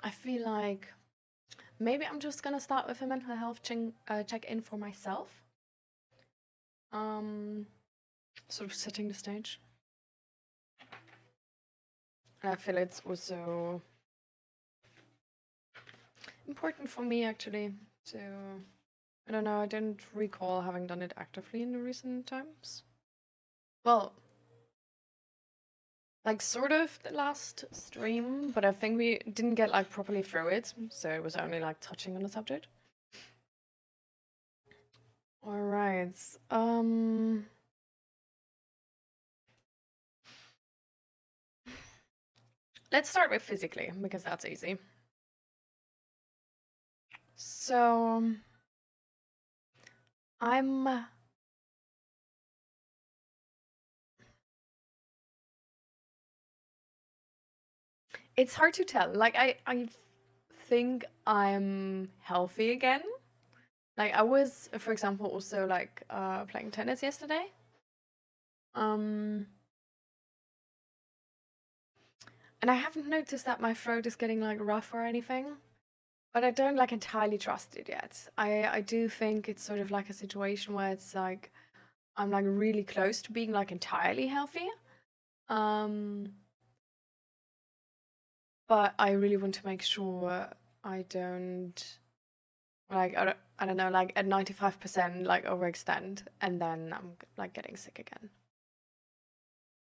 I feel like maybe I'm just gonna start with a mental health check-in for myself. Sort of setting the stage. And I feel it's also important for me actually to, I don't know, I didn't recall having done it actively in the recent times. Well, like sort of the last stream, but I think we didn't get like properly through it, so it was only like touching on the subject. All right. Let's start with physically because that's easy. So it's hard to tell. Like I think I'm healthy again. Like I was, for example, also like playing tennis yesterday. And I haven't noticed that my throat is getting like rough or anything, but I don't like entirely trust it yet. I do think it's sort of like a situation where it's like I'm like really close to being like entirely healthy. But I really want to make sure I don't like I don't know, like at 95% like overextend and then I'm like getting sick again.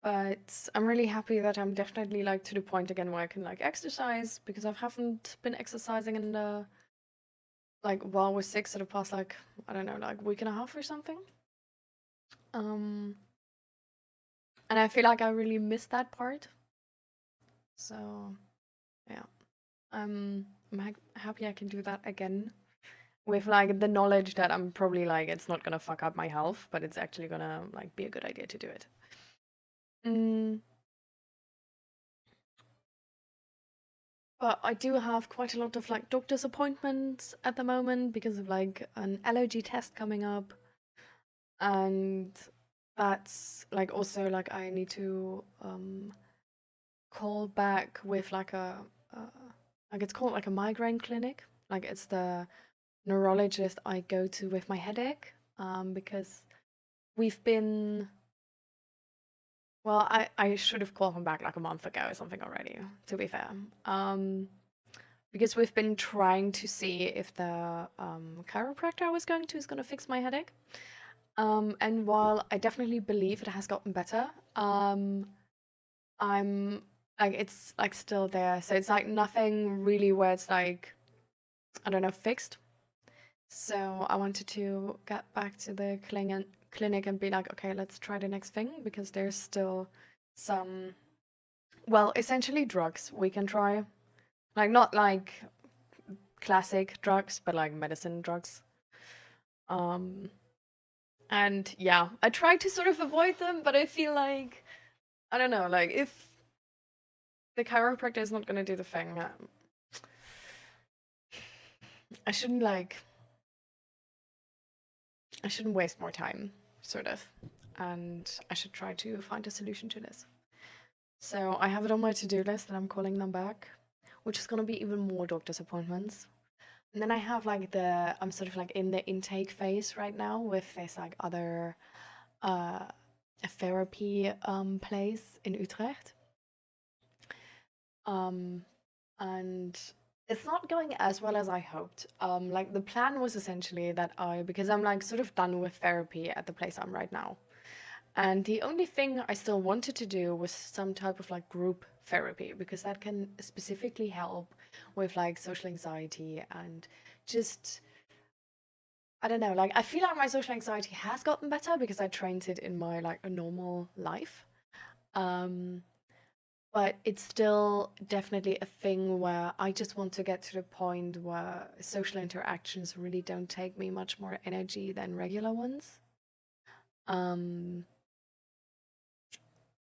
But I'm really happy that I'm definitely like to the point again where I can like exercise, because I haven't been exercising in the like while I was sick for the past like, I don't know, like week and a half or something. And I feel like I really missed that part. So yeah, I'm happy I can do that again with like the knowledge that I'm probably like it's not gonna fuck up my health, but it's actually gonna like be a good idea to do it. But I do have quite a lot of like doctor's appointments at the moment because of like an allergy test coming up, and that's like also like I need to call back with like a like it's called like a migraine clinic. Like it's the neurologist I go to with my headache, because we've been, well, I should have called him back like a month ago or something already, to be fair. Because we've been trying to see if the chiropractor I was going to is going to fix my headache. And while I definitely believe it has gotten better, I'm like, it's like still there. So it's like nothing really where it's like, I don't know, fixed. So I wanted to get back to the clinic and be like, okay, let's try the next thing, because there's still some, well, essentially drugs we can try. Like not like classic drugs, but like medicine drugs. And yeah, I try to sort of avoid them, but I feel like, I don't know, like if the chiropractor is not gonna do the thing, I shouldn't waste more time, sort of, and I should try to find a solution to this. So I have it on my to-do list and I'm calling them back, which is gonna be even more doctor's appointments. And then I have like I'm sort of like in the intake phase right now with this like other a therapy place in Utrecht. And it's not going as well as I hoped. Like the plan was essentially that because I'm like sort of done with therapy at the place I'm right now. And the only thing I still wanted to do was some type of like group therapy, because that can specifically help with like social anxiety and just, I don't know, like I feel like my social anxiety has gotten better because I trained it in my like a normal life. But it's still definitely a thing where I just want to get to the point where social interactions really don't take me much more energy than regular ones.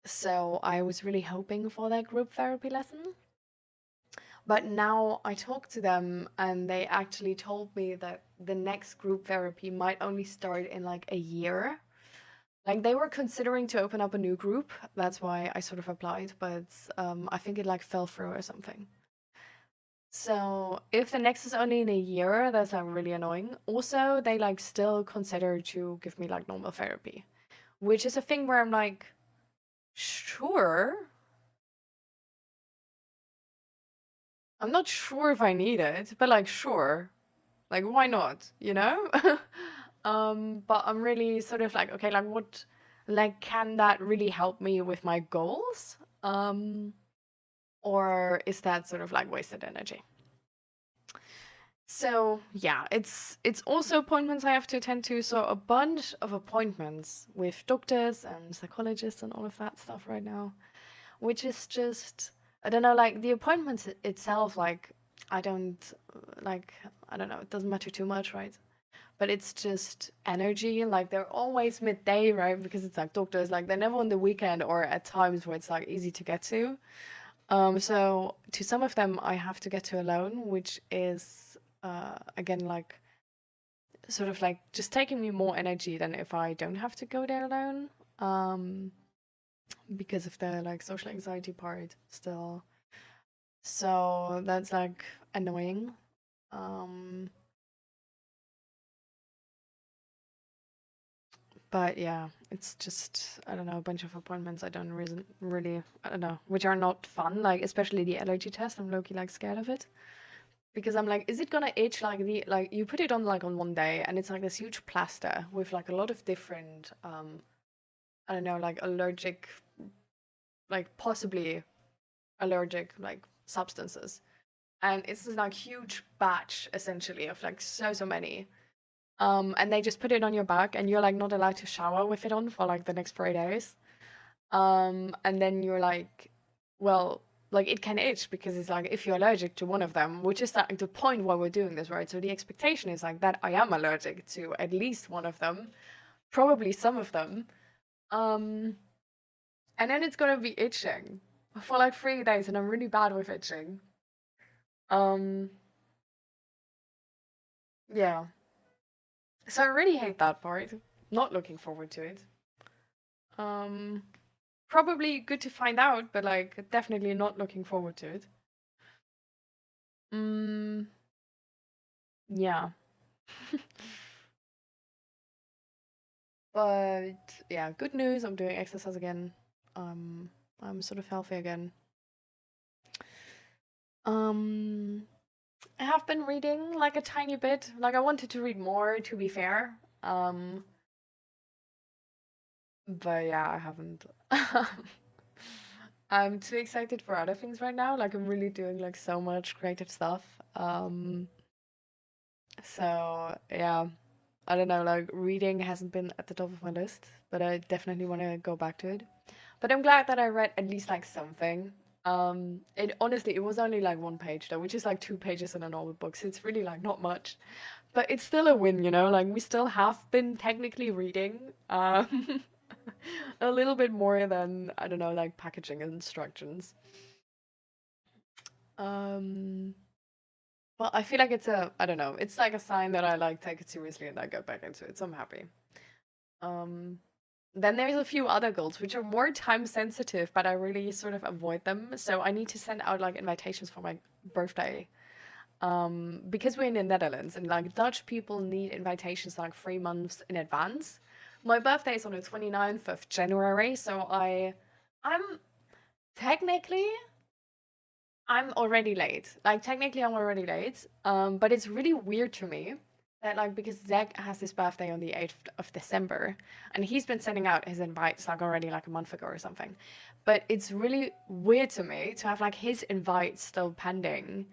So I was really hoping for that group therapy lesson. But now I talked to them and they actually told me that the next group therapy might only start in like a year. Like they were considering to open up a new group. That's why I sort of applied, but I think it like fell through or something. So if the next is only in a year, that's like really annoying. Also, they like still consider to give me like normal therapy, which is a thing where I'm like, sure. I'm not sure if I need it, but like, sure. Like, why not? You know? But I'm really sort of like, okay, like what, like, can that really help me with my goals? Or is that sort of like wasted energy? So yeah, it's also appointments I have to attend to. So a bunch of appointments with doctors and psychologists and all of that stuff right now, which is just, I don't know, like the appointments itself, like I don't know, it doesn't matter too much, right? But it's just energy. Like they're always midday, right? Because it's like doctors, like they're never on the weekend or at times where it's like easy to get to. So to some of them I have to get to alone, which is again like sort of like just taking me more energy than if I don't have to go there alone. Because of the like social anxiety part still. So that's like annoying. But yeah, it's just, I don't know, a bunch of appointments I don't really, I don't know, which are not fun, like especially the allergy test. I'm low-key like scared of it. Because I'm like, is it gonna itch like like you put it on like on one day and it's like this huge plaster with like a lot of different I don't know, like allergic, like possibly allergic like substances. And it's this like huge batch essentially of like so many. And they just put it on your back and you're like not allowed to shower with it on for like the next 3 days. And then you're like, well, like it can itch because it's like if you're allergic to one of them, which is like the point why we're doing this, right? So the expectation is like that I am allergic to at least one of them, probably some of them. And then it's gonna be itching for like 3 days, and I'm really bad with itching. Um, yeah. So I really hate that part. Not looking forward to it. Um, Probably good to find out, but like definitely not looking forward to it. Mm, yeah. But yeah, good news. I'm doing exercise again. I'm sort of healthy again. Um, I have been reading like a tiny bit. Like I wanted to read more, to be fair. But yeah, I haven't. I'm too excited for other things right now. Like I'm really doing like so much creative stuff. So yeah, I don't know, like reading hasn't been at the top of my list, but I definitely want to go back to it. But I'm glad that I read at least like something. It honestly, it was only like 1 page though, which is like 2 pages in a normal book, so it's really like not much. But it's still a win, you know, like we still have been technically reading a little bit more than, I don't know, like packaging instructions. Um, well, I feel like it's a, I don't know, it's like a sign that I like take it seriously and I go back into it, so I'm happy. Um, then there's a few other goals which are more time sensitive, but I really sort of avoid them. So I need to send out like invitations for my birthday. Because we're in the Netherlands and like Dutch people need invitations like 3 months in advance. My birthday is on the 29th of January, so I'm technically I'm already late. Like technically I'm already late. But it's really weird to me that like because Zach has his birthday on the 8th of December and he's been sending out his invites like already like a month ago or something. But it's really weird to me to have like his invites still pending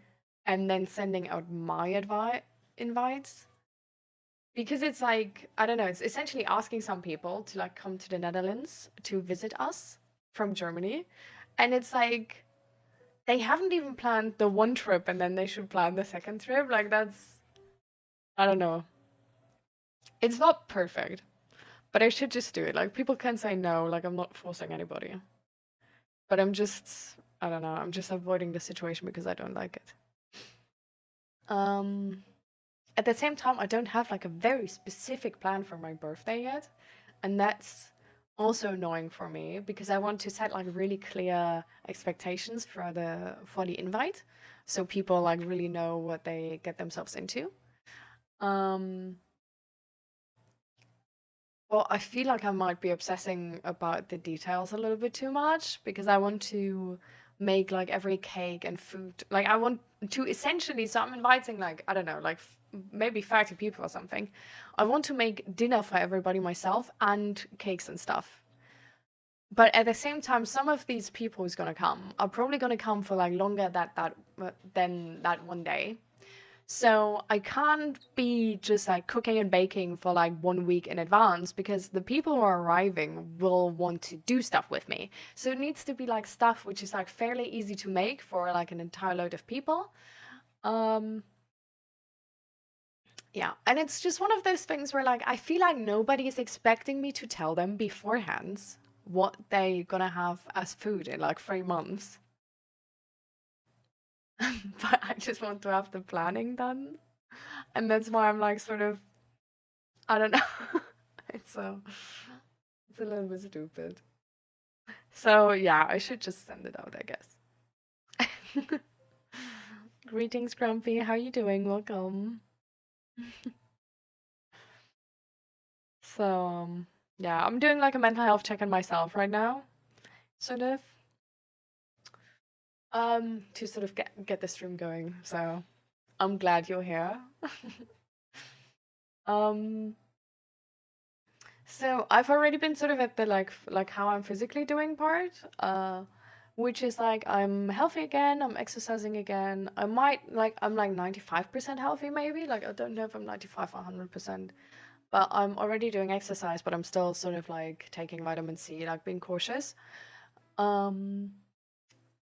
and then sending out my invites. Because it's like, I don't know, it's essentially asking some people to like come to the Netherlands to visit us from Germany. And it's like they haven't even planned the one trip and then they should plan the second trip. Like that's, I don't know. It's not perfect, but I should just do it. Like people can say no, like I'm not forcing anybody. But I'm just, I don't know, I'm just avoiding the situation because I don't like it. At the same time, I don't have like a very specific plan for my birthday yet. And that's also annoying for me because I want to set like really clear expectations for the invite. so people like really know what they get themselves into. Well, I feel like I might be obsessing about the details a little bit too much because I want to make like every cake and food. Like I want to essentially, so I'm inviting like, I don't know, like maybe 30 people or something. I want to make dinner for everybody myself and cakes and stuff. But at the same time, some of these people who's gonna come are probably gonna come for like longer than that one day. So I can't be just like cooking and baking for like 1 week in advance because the people who are arriving will want to do stuff with me. So it needs to be like stuff which is like fairly easy to make for like an entire load of people. Yeah, and it's just one of those things where like I feel like nobody is expecting me to tell them beforehand what they gonna have as food in like 3 months. But I just want to have the planning done. And that's why I'm like sort of, I don't know. It's a little bit stupid. So yeah, I should just send it out, I guess. Greetings, Grumpy. How you doing? Welcome. So yeah, I'm doing like a mental health check on myself right now, sort of. To sort of get this stream going. So I'm glad you're here. So I've already been sort of at the like how I'm physically doing part, which is like I'm healthy again, I'm exercising again. I'm like 95% healthy maybe. Like I don't know if I'm 95 or 100%, but I'm already doing exercise, but I'm still sort of like taking vitamin C, like being cautious.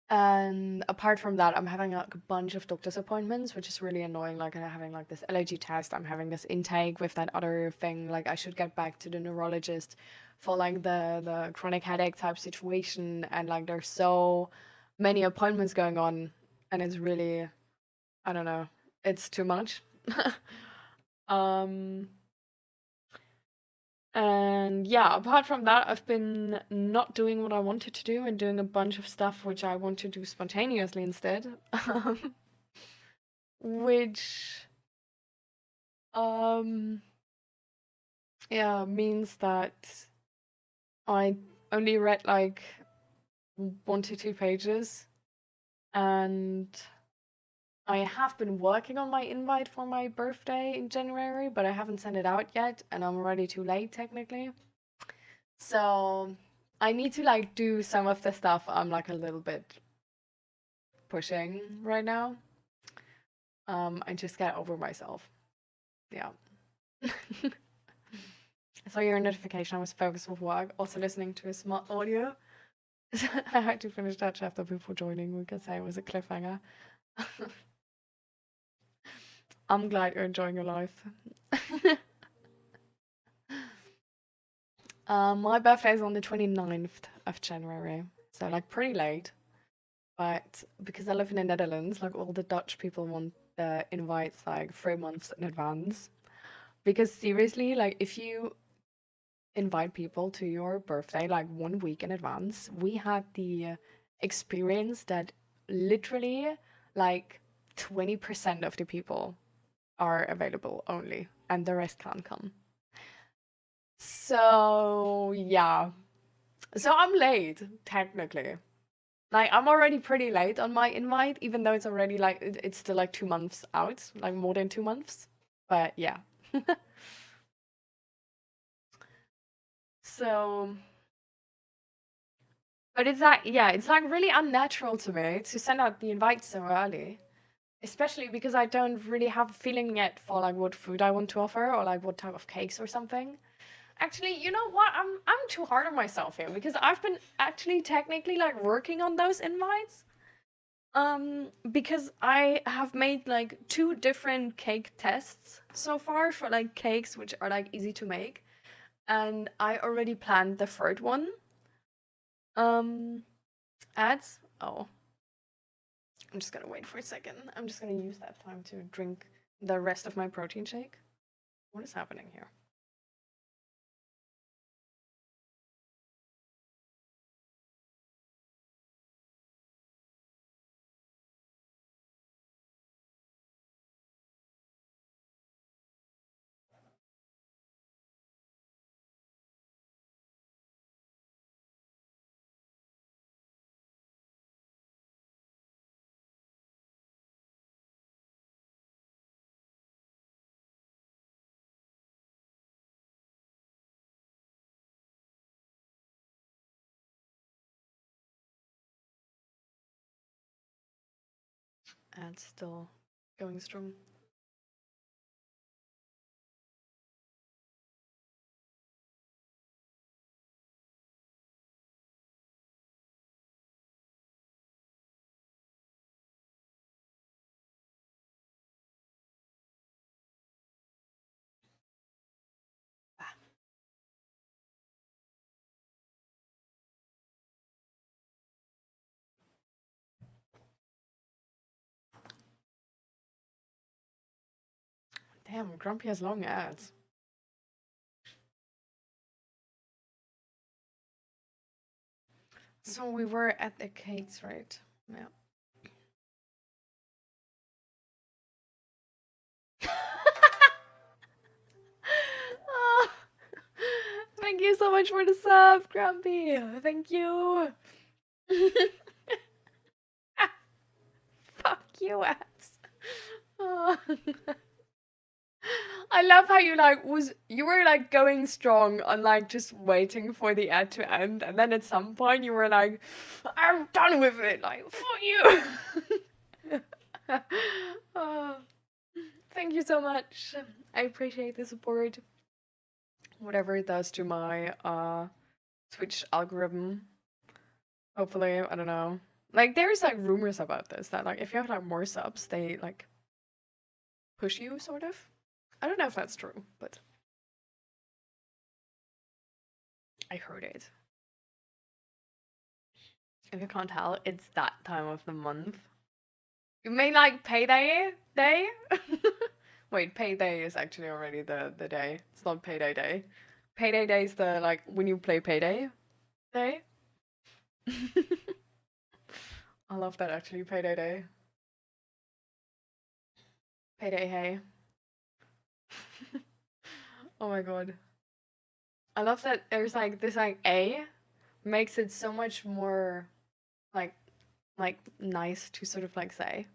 And apart from that, I'm having like a bunch of doctor's appointments, which is really annoying. Like I'm having like this allergy test, I'm having this intake with that other thing. Like I should get back to the neurologist for like the chronic headache type situation. And like there's so many appointments going on, and it's really, I don't know, it's too much. And yeah, apart from that, I've been not doing what I wanted to do and doing a bunch of stuff which I want to do spontaneously instead. Which yeah, means that I only read like 1 to 2 pages, and I have been working on my invite for my birthday in January, but I haven't sent it out yet, and I'm already too late technically. So I need to like do some of the stuff I'm like a little bit pushing right now. And just get over myself. Yeah. I saw your notification. I was focused with work, also listening to a smart audio. I had to finish that chapter before joining because it was a cliffhanger. I'm glad you're enjoying your life. My birthday is on the 29th of January, so like pretty late. But because I live in the Netherlands, like all the Dutch people want the invites like 3 months in advance. Because seriously, like if you invite people to your birthday like 1 week in advance, we had the experience that literally like 20% of the people are available only, and the rest can't come. So yeah. So I'm late, technically. Like I'm already pretty late on my invite, even though it's already like it's still like 2 months out, like more than 2 months. But yeah. So, but it's like, yeah, it's like really unnatural to me to send out the invite so early, especially because I don't really have a feeling yet for like what food I want to offer or like what type of cakes or something. Actually, you know what? I'm too hard on myself here because I've been actually technically like working on those invites. Because I have made like 2 different cake tests so far for like cakes which are like easy to make, and I already planned the third one. Ads. Oh, I'm just gonna wait for a second. I'm just gonna use that time to drink the rest of my protein shake. What is happening here? And still going strong. Damn, Grumpy has long ads. So we were at the cakes, right? Yeah. Oh, thank you so much for the sub, Grumpy. Thank you. Fuck you, ads. Oh. I love how you were like going strong on like just waiting for the ad to end, and then at some point you were like, I'm done with it, like fuck you. Oh, thank you so much. I appreciate the support. Whatever it does to my Twitch algorithm. Hopefully, I don't know. Like there's like rumors about this that like if you have like more subs, they like push you sort of. I don't know if that's true, but I heard it. If you can't tell, it's that time of the month. You mean like payday day? Wait, payday is actually already the day. It's not payday day. Payday day is the like when you play payday day. I love that actually, payday day. Payday hey. Oh my god. I love that there's like this like A makes it so much more like nice to sort of like say.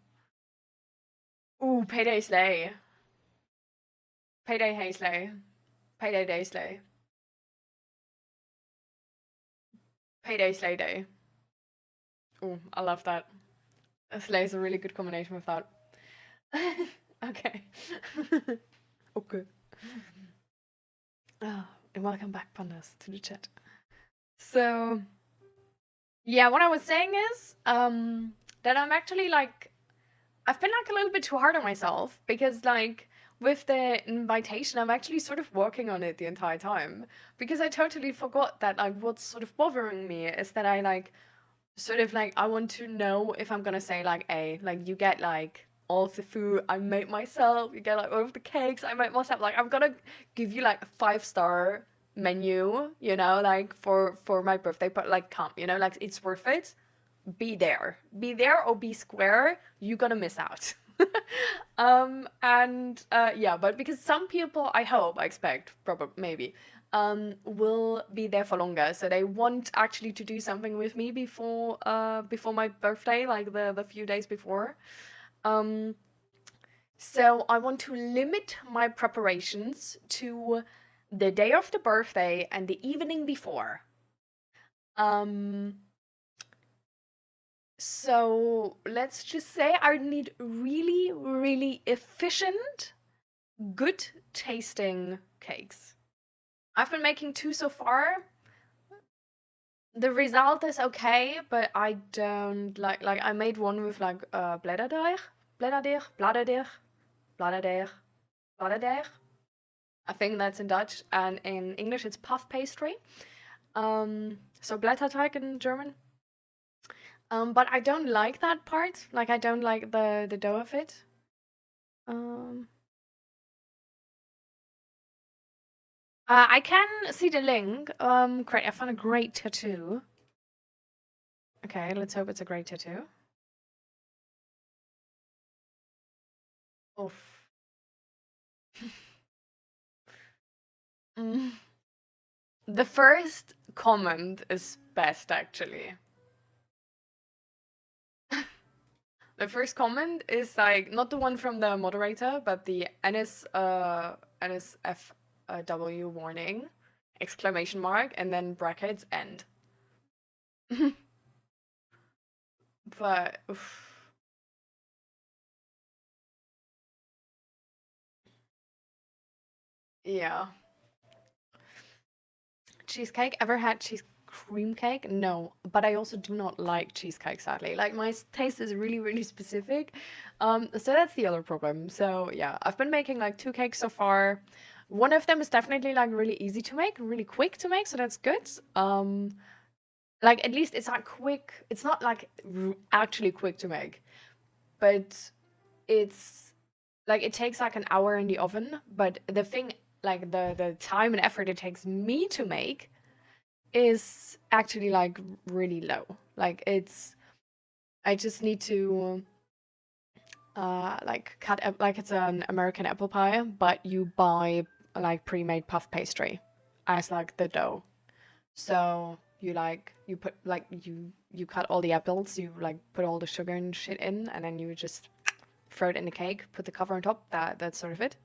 Ooh, payday slay. Payday hey slay. Payday day slay. Payday slay day. Ooh, I love that. Slay is a really good combination with that. Okay. Okay. Oh, and welcome back, Pandas, to the chat. So, yeah, what I was saying is that I'm actually like, I've been like a little bit too hard on myself because like with the invitation, I'm actually sort of working on it the entire time because I totally forgot that like what's sort of bothering me is that I like sort of like I want to know if I'm gonna say like, hey, like you get like all of the food I made myself, you get like all of the cakes I made myself, like I'm gonna give you like a 5-star menu, you know, like for my birthday, but like come, you know, like it's worth it. Be there or be square, you're gonna miss out. And yeah, but because some people, I hope, I expect, probably, maybe, will be there for longer, so they want actually to do something with me before my birthday, like the few days before. So I want to limit my preparations to the day of the birthday and the evening before. So let's just say I need really, really efficient, good tasting cakes. I've been making 2 so far. The result is okay, but I don't like I made one with like bladderdeeg. I think that's in Dutch, and in English it's puff pastry. So Blätterteig in German. But I don't like that part. Like I don't like the dough of it. I can see the link. Great. I found a great tattoo. Okay, let's hope it's a great tattoo. Oof. The first comment is best, actually. The first comment is like not the one from the moderator, but the NSFW warning, exclamation mark, and then brackets end. But oof. Yeah. Cheesecake? Ever had cheese cream cake? No, but I also do not like cheesecake, sadly. Like my taste is really, really specific. So that's the other problem. So yeah, I've been making like two cakes so far. One of them is definitely like really easy to make, really quick to make, so that's good. Like at least it's like quick. It's not like actually quick to make, but it's like it takes like an hour in the oven, but the thing like the time and effort it takes me to make is actually like really low. Like it's I just need to like cut up like it's an American apple pie, but you buy like pre-made puff pastry as like the dough. So you put like you cut all the apples, you like put all the sugar and shit in, and then you just throw it in the cake, put the cover on top. That's sort of it.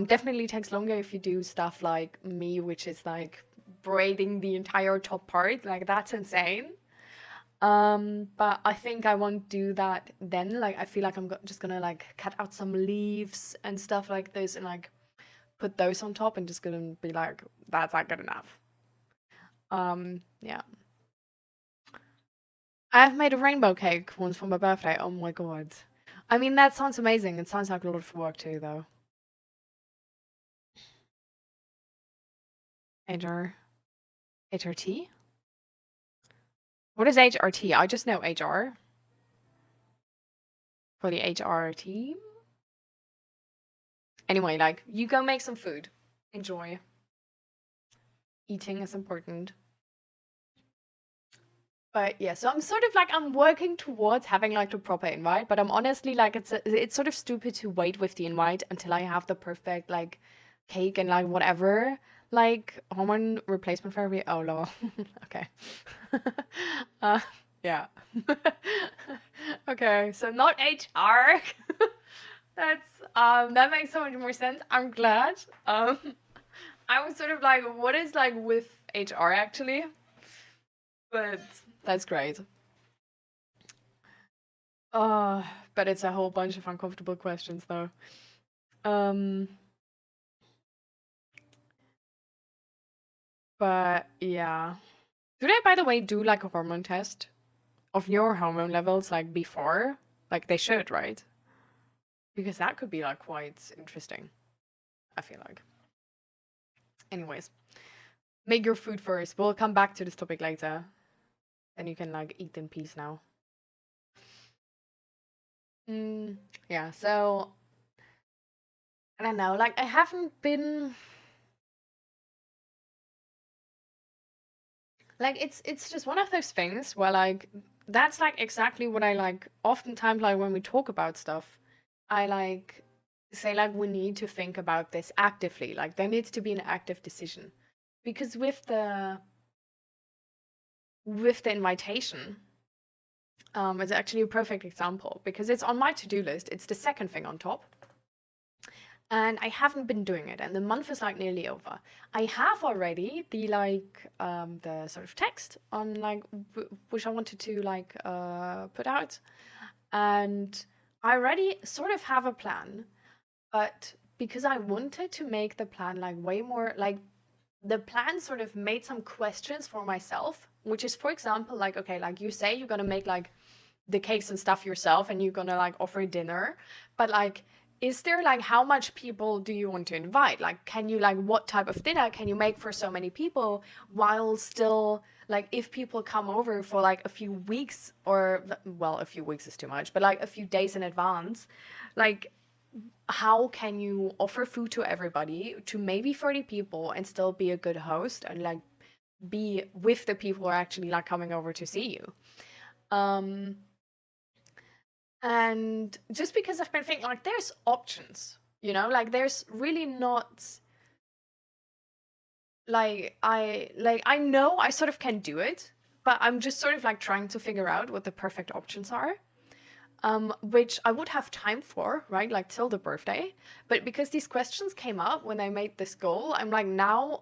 Definitely takes longer if you do stuff like me, which is like braiding the entire top part. Like that's insane. But I think I won't do that then. Like I feel like I'm just gonna like cut out some leaves and stuff like this and like put those on top and just gonna be like, that's not good enough. Yeah. I've made a rainbow cake once for my birthday. Oh my god. I mean, that sounds amazing. It sounds like a lot of work too, though. HR. HRT? What is HRT? I just know HR. For the HR team? Anyway, like, you go make some food. Enjoy. Eating is important. But yeah, so I'm sort of like, I'm working towards having like the proper invite, but I'm honestly like, it's sort of stupid to wait with the invite until I have the perfect like cake and like whatever, like hormone replacement therapy. Oh, lol. Okay. uh, yeah. Okay, so not HR. That's that makes so much more sense. I'm glad. I was sort of like, what is like with HR actually? But that's great. Uh, but it's a whole bunch of uncomfortable questions though. Um, but yeah. Do they, by the way, do like a hormone test of your hormone levels like before? Like they should, right? Because that could be like quite interesting, I feel like. Anyways, make your food first. We'll come back to this topic later. Then you can like eat in peace now. Yeah, so I don't know, like I haven't been like it's just one of those things where like that's like exactly what I like oftentimes like when we talk about stuff, I like say like we need to think about this actively. Like there needs to be an active decision. Because with the invitation, it's actually a perfect example because it's on my to-do list. It's the second thing on top. And I haven't been doing it, and the month is like nearly over. I have already the like the sort of text on like which I wanted to like put out, and I already sort of have a plan, but because I wanted to make the plan like way more like the plan sort of made some questions for myself, which is for example like okay, like you say you're gonna make like the cakes and stuff yourself and you're gonna like offer dinner, but like is there like how much people do you want to invite? Like can you like what type of dinner can you make for so many people while still like if people come over for like a few weeks or well a few weeks is too much, but like a few days in advance, like how can you offer food to everybody to maybe 30 people and still be a good host and like be with the people who are actually like coming over to see you? um and just because I've been thinking like there's options, you know, like there's really not like I know I sort of can do it, but I'm just sort of like trying to figure out what the perfect options are. Which I would have time for, right? Like till the birthday. But because these questions came up when I made this goal, I'm like now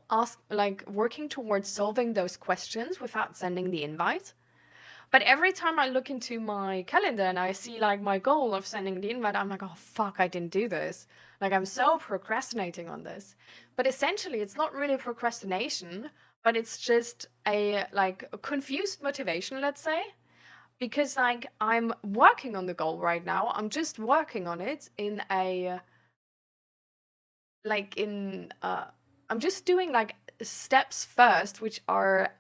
working towards solving those questions without sending the invite. But every time I look into my calendar and I see like my goal of sending the invite, I'm like, oh fuck, I didn't do this. Like I'm so procrastinating on this. But essentially it's not really procrastination, but it's just a like a confused motivation, let's say. Because like I'm working on the goal right now. I'm just working on it in a like in I'm just doing like steps first, which are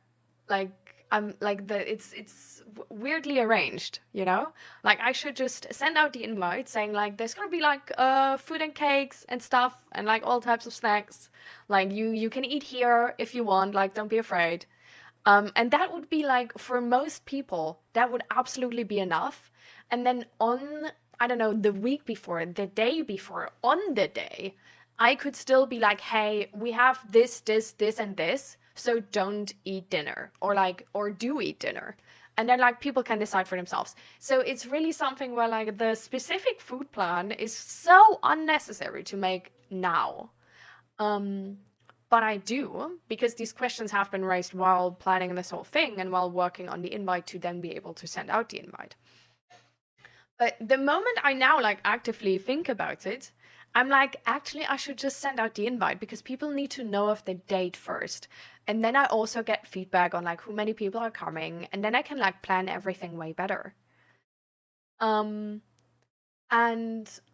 like I'm like it's weirdly arranged, you know? Like I should just send out the invite saying like there's gonna be like food and cakes and stuff and like all types of snacks. Like you can eat here if you want, like don't be afraid. And that would be like for most people, that would absolutely be enough. And then on I don't know, the week before, the day before, on the day, I could still be like, hey, we have this, and this, so don't eat dinner, or like, or do eat dinner. And then like people can decide for themselves. So it's really something where like the specific food plan is so unnecessary to make now. But I do, because these questions have been raised while planning this whole thing and while working on the invite to then be able to send out the invite. But the moment I now like actively think about it, I'm like, actually, I should just send out the invite because people need to know of the date first. And then I also get feedback on like who many people are coming. And then I can like plan everything way better. And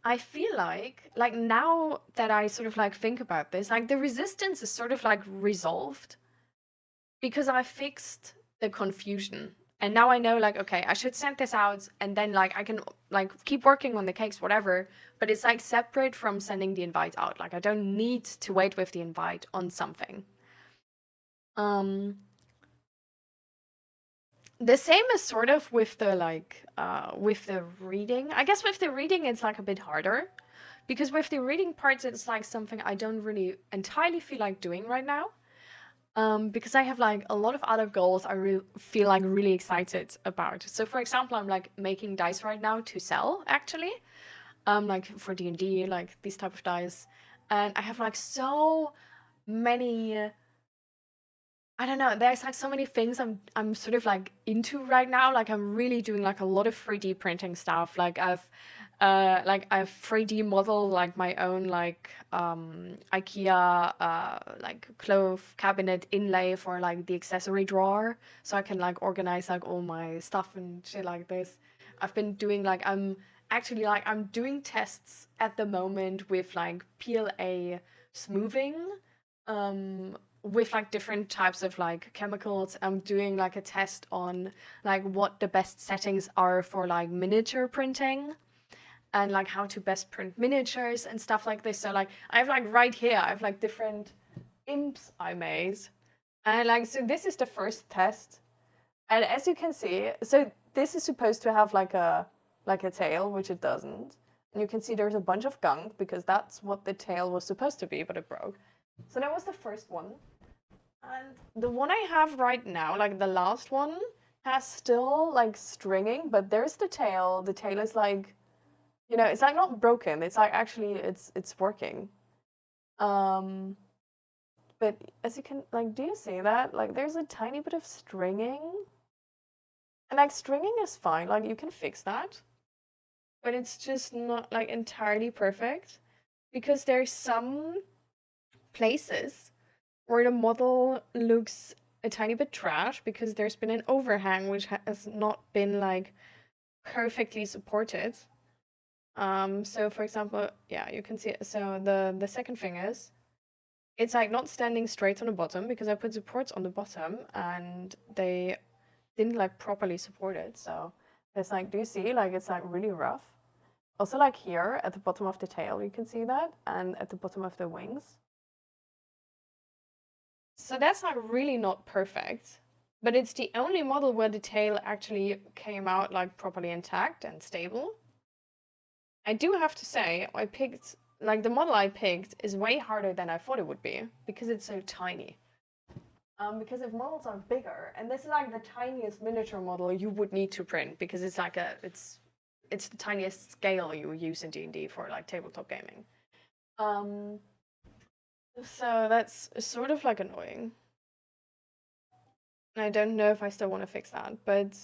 I feel like now that I sort of like think about this, like the resistance is sort of like resolved because I fixed the confusion. And now I know like, okay, I should send this out and then like I can like keep working on the cakes, whatever, but it's like separate from sending the invite out. Like I don't need to wait with the invite on something. The same is sort of with the like, with the reading. I guess with the reading, it's like a bit harder because with the reading parts, it's like something I don't really entirely feel like doing right now. Because I have like a lot of other goals I feel like really excited about. So for example, I'm like making dice right now to sell actually, like for D&D, like these type of dice. And I have like so many, I don't know, there's like so many things I'm sort of like into right now. Like I'm really doing like a lot of 3D printing stuff. Like I've 3D model like my own like IKEA like clothes cabinet inlay for like the accessory drawer, so I can like organize like all my stuff and shit like this. I've been doing like I'm doing tests at the moment with like PLA smoothing with like different types of like chemicals. I'm doing like a test on like what the best settings are for like miniature printing and like how to best print miniatures and stuff like this. So like I have like right here, I have like different imps I made. And like, so this is the first test. And as you can see, so this is supposed to have like a tail, which it doesn't. And you can see there's a bunch of gunk because that's what the tail was supposed to be, but it broke. So that was the first one. And the one I have right now, like the last one, has still like stringing, but there's the tail. The tail is like, you know, it's like not broken. It's like actually it's working. But as you can like, do you see that? Like there's a tiny bit of stringing. And like stringing is fine, like you can fix that. But it's just not like entirely perfect because there's some places where the model looks a tiny bit trash because there's been an overhang which has not been like perfectly supported. So for example, yeah, you can see it. So the second thing is it's like not standing straight on the bottom because I put supports on the bottom and they didn't like properly support it. So it's like, do you see, like it's like really rough. Also like here at the bottom of the tail, you can see that, and at the bottom of the wings. So that's like really not perfect, but it's the only model where the tail actually came out like properly intact and stable. I do have to say, I picked, like the model I picked is way harder than I thought it would be because it's so tiny. Because if models are bigger, and this is like the tiniest miniature model you would need to print because it's like it's the tiniest scale you use in D&D for like tabletop gaming. So that's sort of like annoying. I don't know if I still want to fix that, but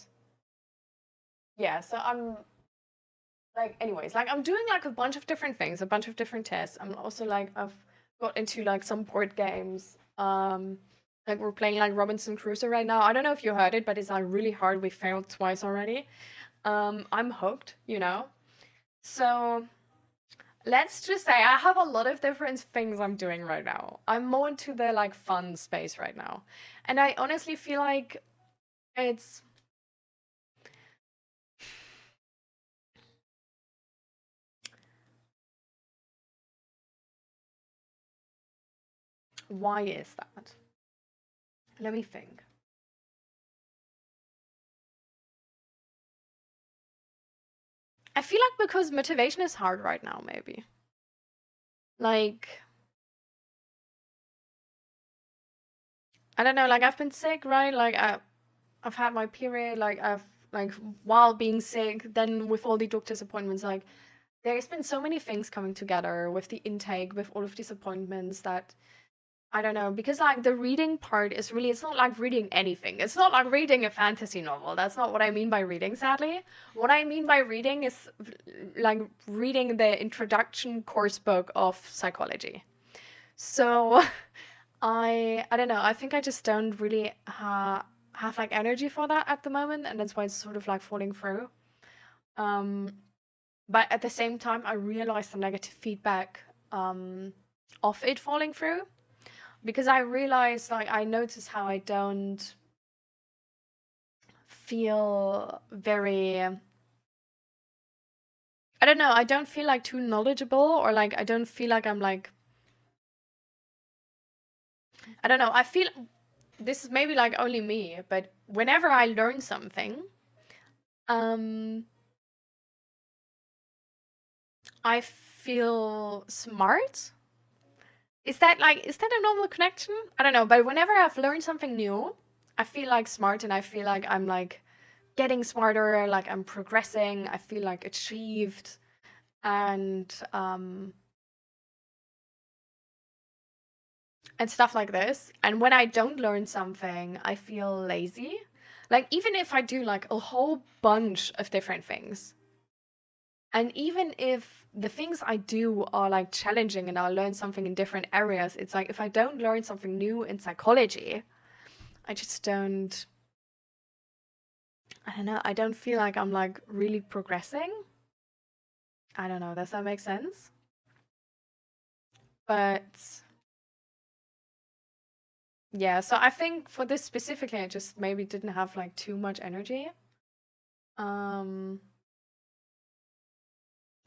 yeah, so I'm like, anyways, like I'm doing like a bunch of different things, a bunch of different tests. I'm also like, I've got into like some board games. Like we're playing like Robinson Crusoe right now. I don't know if you heard it, but it's like really hard. We failed twice already. I'm hooked, you know. So let's just say I have a lot of different things I'm doing right now. I'm more into the like fun space right now. And I honestly feel like it's why is that? Let me think. I feel like because motivation is hard right now, maybe. Like, I don't know, like I've been sick, right? Like I've had my period, like I've like while being sick, then with all the doctor's appointments, like there's been so many things coming together with the intake, with all of these appointments that I don't know, because like the reading part is really, it's not like reading anything. It's not like reading a fantasy novel. That's not what I mean by reading, sadly. What I mean by reading is like reading the introduction course book of psychology. So I don't know. I think I just don't really have like energy for that at the moment, and that's why it's sort of like falling through. But at the same time, I realized the negative feedback of it falling through. Because I realized, like, I noticed how I don't feel very, I don't know, I don't feel like too knowledgeable, or like, I don't feel like I'm like, I don't know, I feel, this is maybe like only me, but whenever I learn something, I feel smart. Is that a normal connection? I don't know, but whenever I've learned something new, I feel like smart, and I feel like I'm like getting smarter, like I'm progressing, I feel like achieved, and stuff like this. And when I don't learn something, I feel lazy. Like even if I do like a whole bunch of different things, and even if the things I do are like challenging and I learn something in different areas, it's like if I don't learn something new in psychology, I just don't, I don't know, I don't feel like I'm like really progressing. I don't know, does that make sense? But yeah, so I think for this specifically, I just maybe didn't have like too much energy.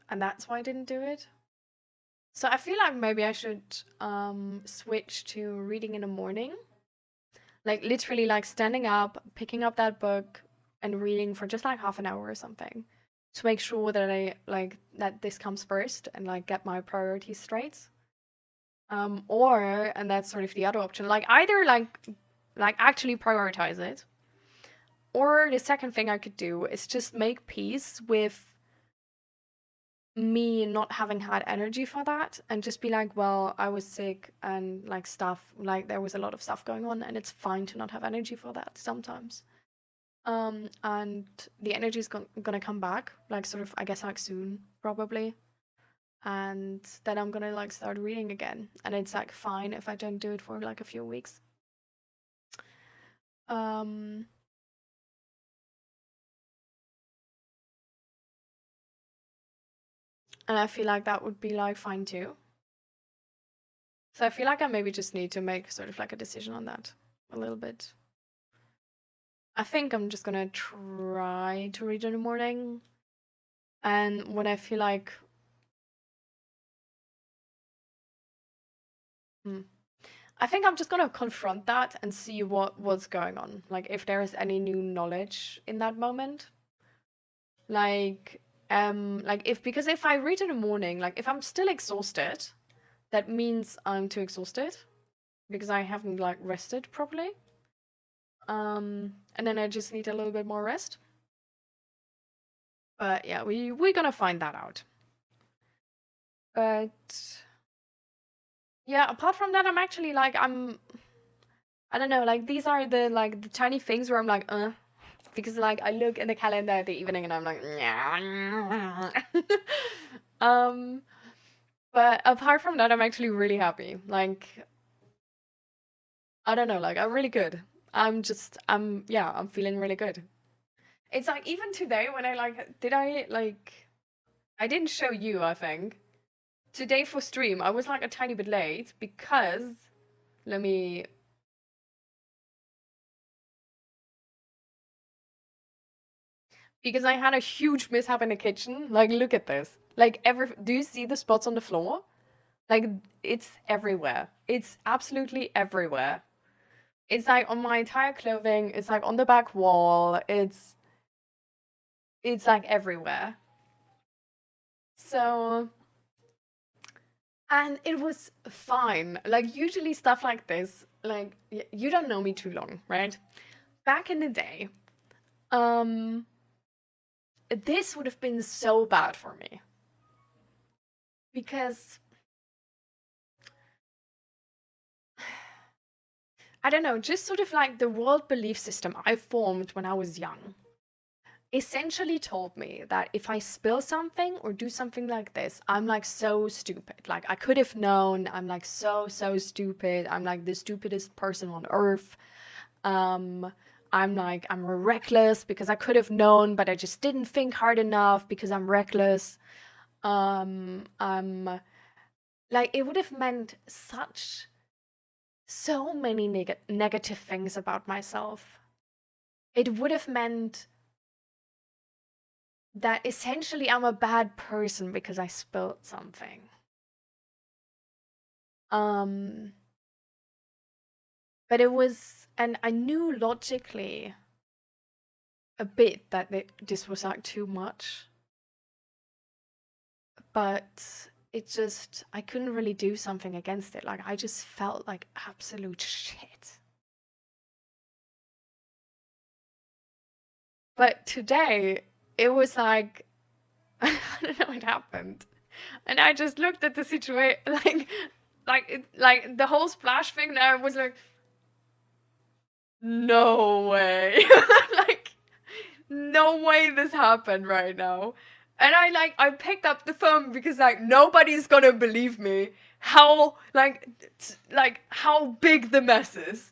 And that's why I didn't do it. So I feel like maybe I should switch to reading in the morning. Like literally like standing up, picking up that book and reading for just like half an hour or something to make sure that I like that this comes first and like get my priorities straight. Or and that's sort of the other option, like either like actually prioritize it, or the second thing I could do is just make peace with me not having had energy for that and just be like, well, I was sick and like stuff, like there was a lot of stuff going on and it's fine to not have energy for that sometimes. And the energy is gonna come back, like sort of, I guess, like soon, probably. And then I'm gonna like start reading again. And it's like fine if I don't do it for like a few weeks. And I feel like that would be like fine too. So I feel like I maybe just need to make sort of like a decision on that a little bit. I think I'm just gonna try to read in the morning. And when I feel like I think I'm just gonna confront that and see what's going on. Like if there is any new knowledge in that moment. Like if because if I read in the morning, like if I'm still exhausted, that means I'm too exhausted because I haven't like rested properly. And then I just need a little bit more rest. But yeah, we're gonna find that out. But yeah, apart from that, I'm actually like I don't know, like these are the like the tiny things where I'm like, because like I look in the calendar at the evening and I'm like, but apart from that, I'm actually really happy. Like, I don't know, like I'm really good. I'm feeling really good. It's like even today when I didn't show you, I think. Today for stream, I was like a tiny bit late because let me because I had a huge mishap in the kitchen. Like, look at this. Like, do you see the spots on the floor? Like, it's everywhere. It's absolutely everywhere. It's like on my entire clothing. It's like on the back wall. It's like everywhere. So, and it was fine. Like, usually stuff like this, like, you don't know me too long, right? Back in the day, this would have been so bad for me. Because I don't know, just sort of like the world belief system I formed when I was young essentially told me that if I spill something or do something like this, I'm like so stupid. Like I could have known. I'm like so stupid. I'm like the stupidest person on earth. I'm reckless because I could have known, but I just didn't think hard enough because I'm reckless. I'm like it would have meant so many negative things about myself. It would have meant that essentially I'm a bad person because I spilled something. But it was, and I knew logically a bit that this was like too much. But it just, I couldn't really do something against it. Like, I just felt like absolute shit. But today, it was like, I don't know what happened. And I just looked at the situation, like the whole splash thing, and I was like, no way. Like, no way this happened right now. And I picked up the phone because like nobody's gonna believe me how how big the mess is.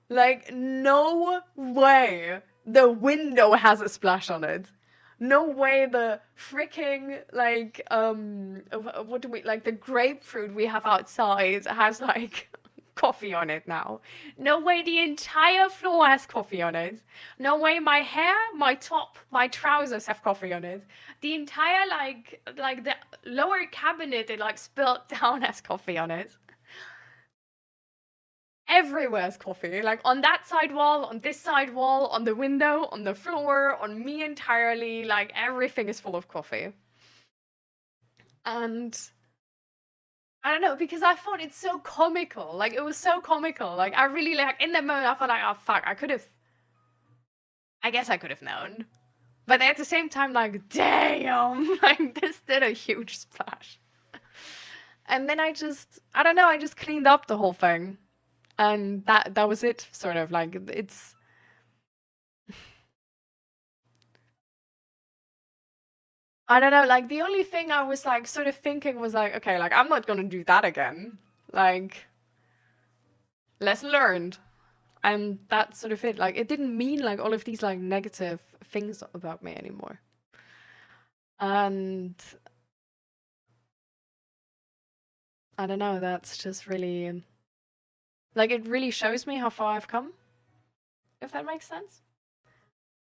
Like no way the window has a splash on it. No way the freaking what do we like the grapefruit we have outside has like coffee on it now. No way the entire floor has coffee on it. No way my hair, my top, my trousers have coffee on it. The entire like the lower cabinet it like spilled down has coffee on it. Everywhere's coffee. Like on that side wall, on this side wall, on the window, on the floor, on me entirely. Like everything is full of coffee. And I don't know, because I thought it's so comical. Like, it was so comical. Like, I really, like, in that moment, I thought, like, oh, fuck, I guess I could have known. But at the same time, like, damn, like, this did a huge splash. And then I don't know, I just cleaned up the whole thing. And that was it, sort of, like, it's... I don't know, like, the only thing I was, like, sort of thinking was, like, okay, like, I'm not gonna do that again. Like, lesson learned. And that's sort of it. Like, it didn't mean, like, all of these, like, negative things about me anymore. And I don't know, that's just really... Like, it really shows me how far I've come, if that makes sense.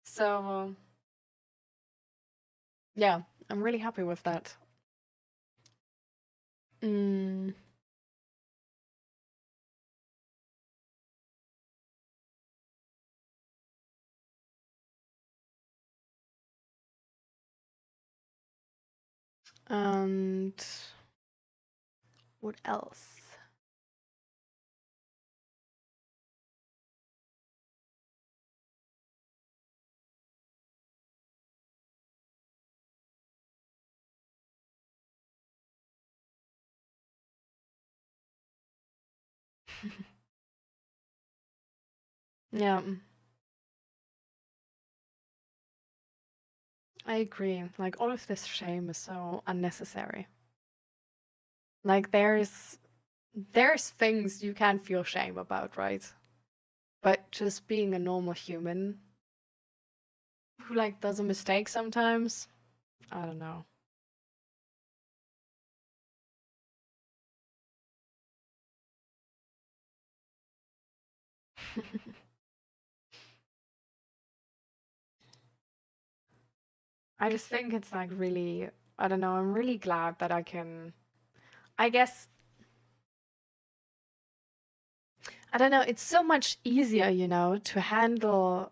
So, yeah, I'm really happy with that. Mm. And what else? Yeah. I agree. Like, all of this shame is so unnecessary. Like, there's things you can feel shame about, right? But just being a normal human who like does a mistake sometimes, I don't know. I just think it's like really, I don't know, I'm really glad that I can, I guess, I don't know, it's so much easier, you know, to handle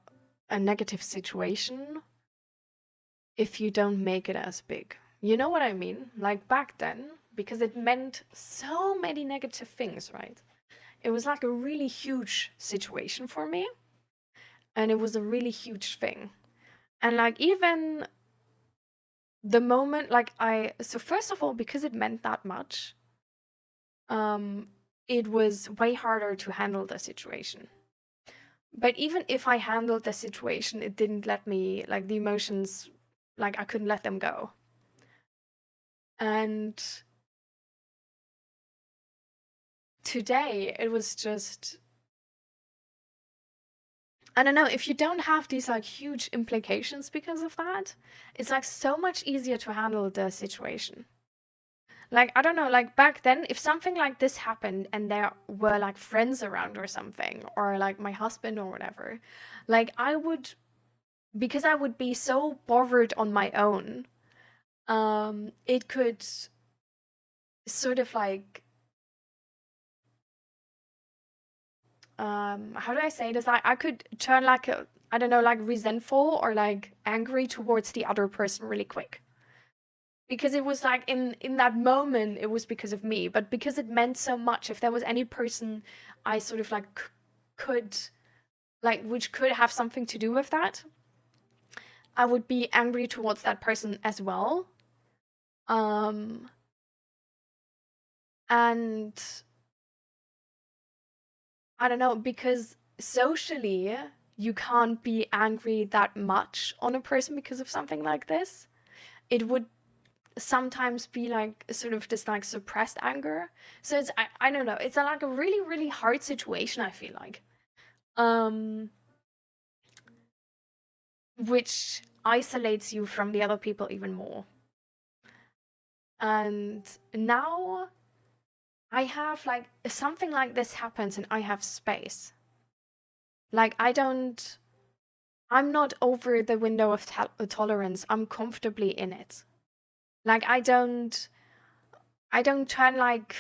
a negative situation if you don't make it as big. You know what I mean? Like back then, because it meant so many negative things, right? It was like a really huge situation for me, and it was a really huge thing. And like even the moment like so first of all, because it meant that much, it was way harder to handle the situation. But even if I handled the situation, it didn't let me, like, the emotions, like, I couldn't let them go. And today it was just, I don't know, if you don't have these like huge implications because of that, it's like so much easier to handle the situation. Like, I don't know, like back then, if something like this happened and there were like friends around or something, or like my husband or whatever, like I would, because I would be so bothered on my own, it could sort of like, how do I say this? Like, I could turn like a, I don't know, like resentful or like angry towards the other person really quick. Because it was like in that moment, it was because of me, but because it meant so much, if there was any person I sort of like could, like, which could have something to do with that, I would be angry towards that person as well. And I don't know, because socially, you can't be angry that much on a person because of something like this. It would sometimes be like sort of this like suppressed anger. So it's, I don't know, it's like a really, really hard situation, I feel like. Which isolates you from the other people even more. And now I have like something like this happens and I have space. Like I'm not over the window of tolerance. I'm comfortably in it. Like I don't turn like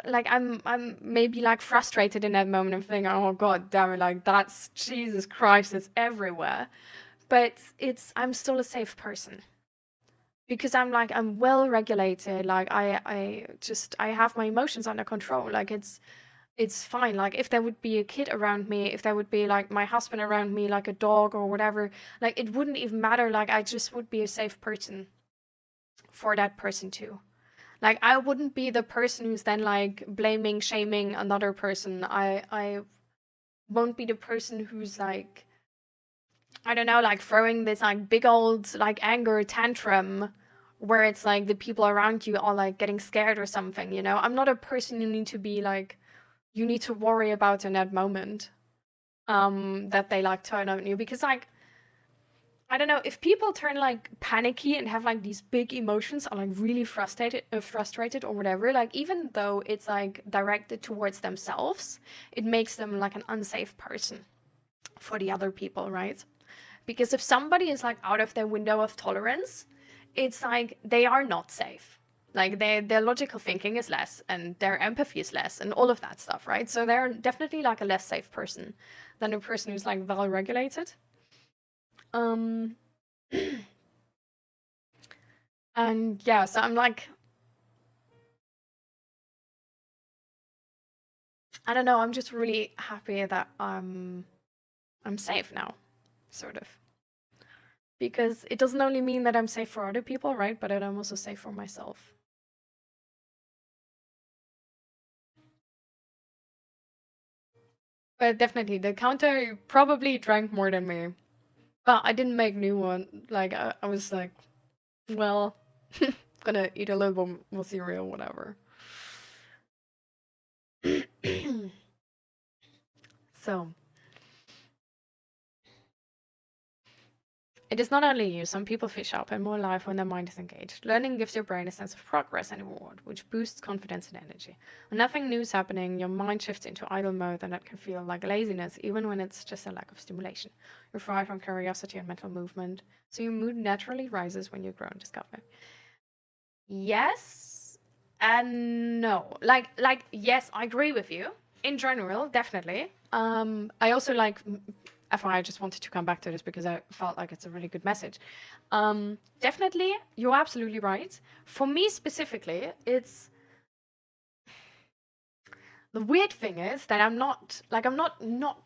I'm maybe like frustrated in that moment of thinking, oh god damn it, like that's Jesus Christ, it's everywhere. But I'm still a safe person. Because I'm well regulated, like I have my emotions under control. Like it's fine. Like if there would be a kid around me, if there would be like my husband around me, like a dog or whatever, like it wouldn't even matter. Like I just would be a safe person for that person too. Like I wouldn't be the person who's then like blaming, shaming another person. I won't be the person who's like, I don't know, like throwing this like big old like anger tantrum where it's like the people around you are like getting scared or something, you know? I'm not a person you need to be like, you need to worry about in that moment. That they like turn on you, because like, I don't know, if people turn like panicky and have like these big emotions, are like really frustrated or whatever, like even though it's like directed towards themselves, it makes them like an unsafe person for the other people, right? Because if somebody is like out of their window of tolerance, it's like they are not safe. Like their logical thinking is less and their empathy is less and all of that stuff, right? So they're definitely like a less safe person than a person who's like well regulated. Um and yeah, so I'm like, I don't know, I'm just really happy that I'm safe now, sort of. Because it doesn't only mean that I'm safe for other people, right? But that I'm also safe for myself. But definitely, the counter probably drank more than me. But I didn't make new one. Like I was like, well, gonna eat a little bit more cereal, whatever. So, it is not only you. Some people feel sharp and more alive when their mind is engaged. Learning gives your brain a sense of progress and reward, which boosts confidence and energy. When nothing new is happening, your mind shifts into idle mode, and that can feel like laziness, even when it's just a lack of stimulation. You thrive on curiosity and mental movement, so your mood naturally rises when you grow and discover. Yes and no. Like yes, I agree with you. In general, definitely. I also like FYI, I just wanted to come back to this because I felt like it's a really good message. Definitely, you're absolutely right. For me specifically, it's the weird thing is that I'm not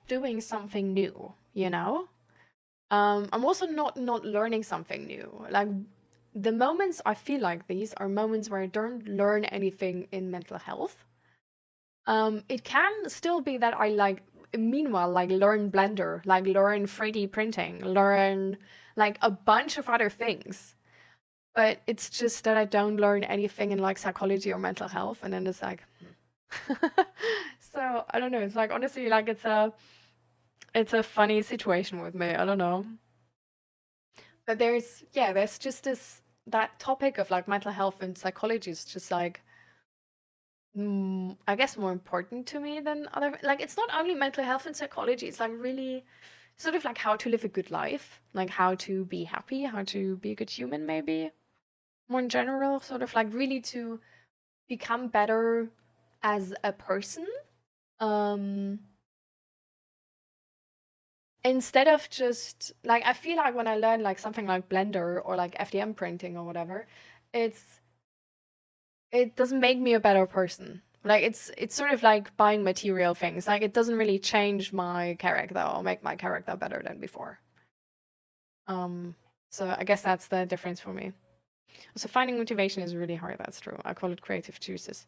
doing something new, you know? I'm also not learning something new. Like the moments I feel like these are moments where I don't learn anything in mental health. It can still be that I meanwhile learn Blender, learn 3D printing, learn like a bunch of other things. But it's just that I don't learn anything in like psychology or mental health, and then it's like so I don't know, it's like honestly like it's a funny situation with me. I don't know. But there's just that topic of like mental health and psychology is just like I guess more important to me than other, like it's not only mental health and psychology, it's like really sort of like how to live a good life, like how to be happy, how to be a good human, maybe more in general, sort of like really to become better as a person, instead of just like I feel like when I learn like something like Blender or like FDM printing or whatever, it doesn't make me a better person. Like it's sort of like buying material things. Like it doesn't really change my character or make my character better than before. So I guess that's the difference for me. So finding motivation is really hard, that's true. I call it creative juices.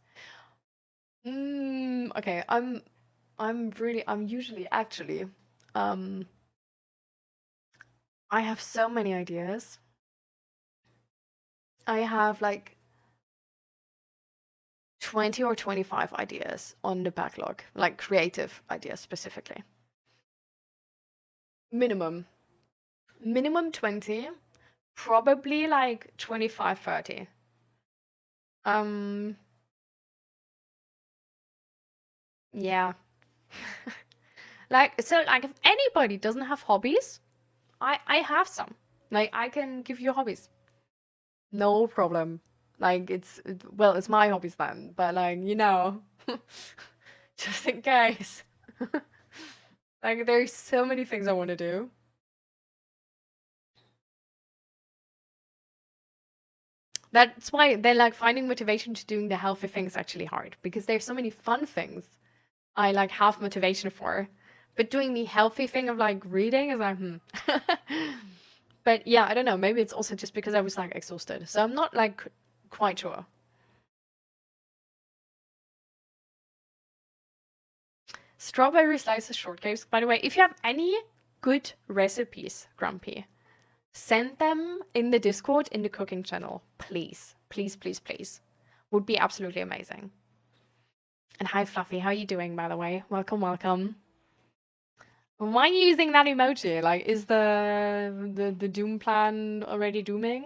Okay, I'm usually actually I have so many ideas. I have like 20 or 25 ideas on the backlog, like creative ideas specifically. Minimum 20, probably like 25, 30. Yeah. Like if anybody doesn't have hobbies, I have some. Like I can give you hobbies. No problem. Like it's my hobbies then, but like, just in case. Like there's so many things I want to do. That's why they're like finding motivation to doing the healthy things actually hard, because there's so many fun things I like have motivation for. But doing the healthy thing of like reading is like, But yeah, I don't know. Maybe it's also just because I was like exhausted. So I'm not like quite sure. Strawberry slices shortcakes. By the way, if you have any good recipes, Grumpy, send them in the Discord in the cooking channel. Please. Please, please, please. Would be absolutely amazing. And hi Fluffy, how are you doing by the way? Welcome, welcome. Why are you using that emoji? Like, is the doom plan already dooming?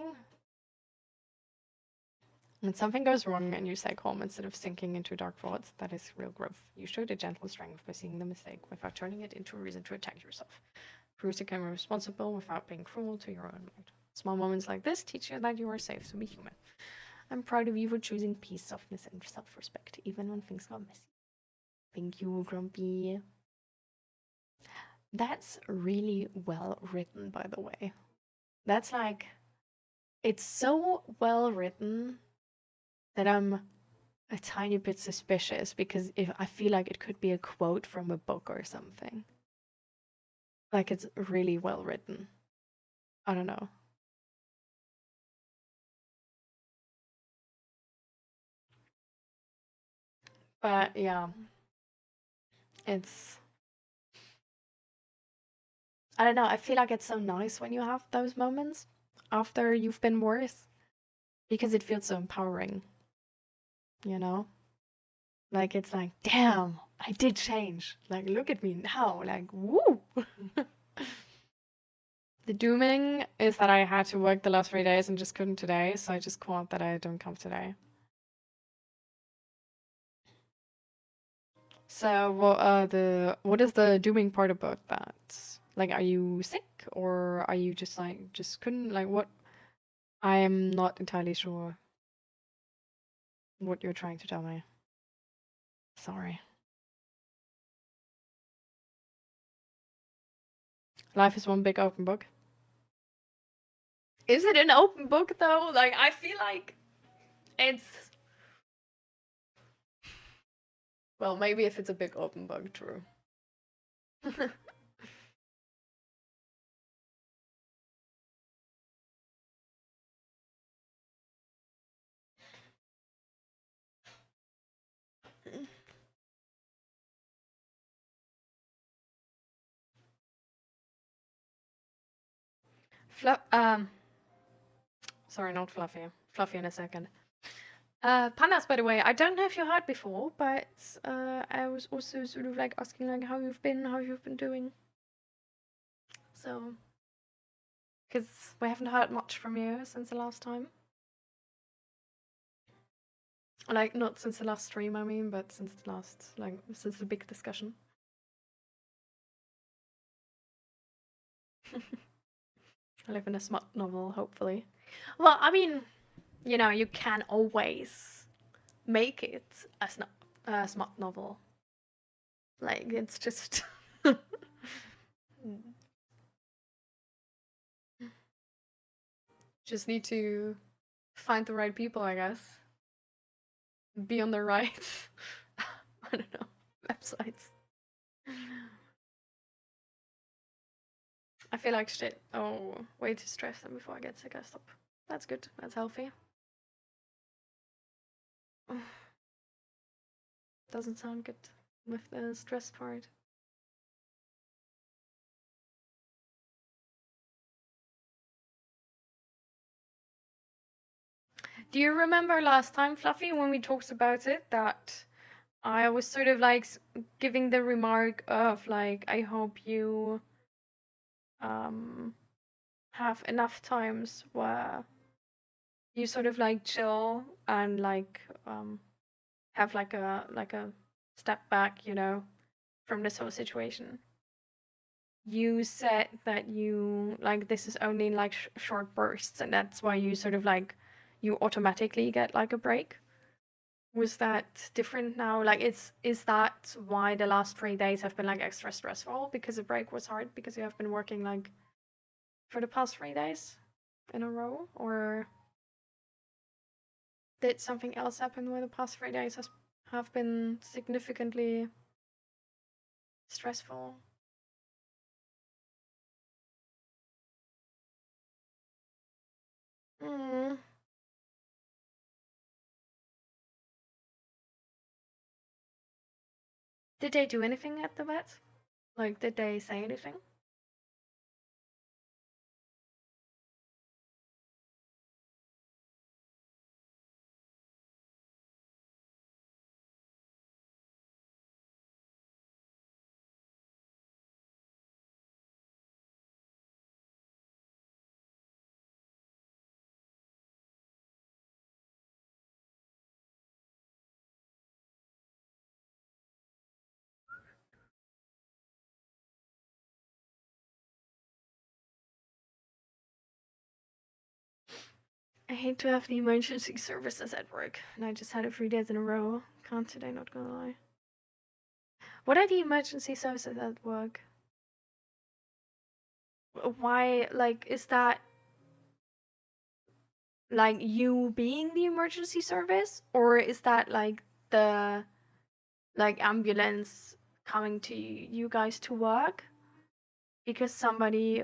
When something goes wrong and you stay calm instead of sinking into dark thoughts, that is real growth. You showed a gentle strength by seeing the mistake without turning it into a reason to attack yourself. Proves you can be responsible without being cruel to your own mind. Small moments like this teach you that you are safe to be human. I'm proud of you for choosing peace, softness, and self-respect, even when things got messy. Thank you, Grumpy. That's really well written, by the way. That's like, it's so well written that I'm a tiny bit suspicious, because if I feel like it could be a quote from a book or something. Like it's really well written. I don't know. But yeah, it's I don't know, I feel like it's so nice when you have those moments after you've been worse, because it feels so empowering, you know? Like, it's like, damn, I did change. Like, look at me now. Like, woo! The dooming is that I had to work the last 3 days and just couldn't today, so I just called that I don't come today. So, what is the dooming part about that? Like, are you sick, or are you just like, just couldn't, like, what? I am not entirely sure what you're trying to tell me. Sorry. Life is one big open book. Is it an open book though? Like, I feel like it's... Well, maybe if it's a big open book, true. Sorry, not Fluffy. Fluffy in a second. Pandas, by the way, I don't know if you heard before, but I was also sort of like asking like how you've been doing. So, because we haven't heard much from you since the last time. Like, not since the last stream, I mean, but since the last, like, since the big discussion. I live in a smut novel, hopefully. Well, I mean, you know, you can always make it a smut novel. Like, it's just... Just need to find the right people, I guess. Be on the right, I don't know, websites. I feel like shit. Oh, way too stressed, and before I get sick, I stop. That's good. That's healthy. Doesn't sound good with the stress part. Do you remember last time, Fluffy, when we talked about it, that I was sort of like giving the remark of like, I hope you have enough times where you sort of like chill and like have like a step back, you know, from this whole situation. You said that you like this is only in like short bursts, and that's why you sort of like you automatically get like a break. Was that different now? Like, is that why the last 3 days have been like extra stressful? Because the break was hard because you have been working like for the past 3 days in a row, or did something else happen where the past 3 days have been significantly stressful? Mm. Did they do anything at the vet? Like, did they say anything? I hate to have the emergency services at work, and I just had it 3 days in a row. Can't today, not gonna lie. What are the emergency services at work? Why, like, is that like you being the emergency service, or is that like the like ambulance coming to you guys to work because somebody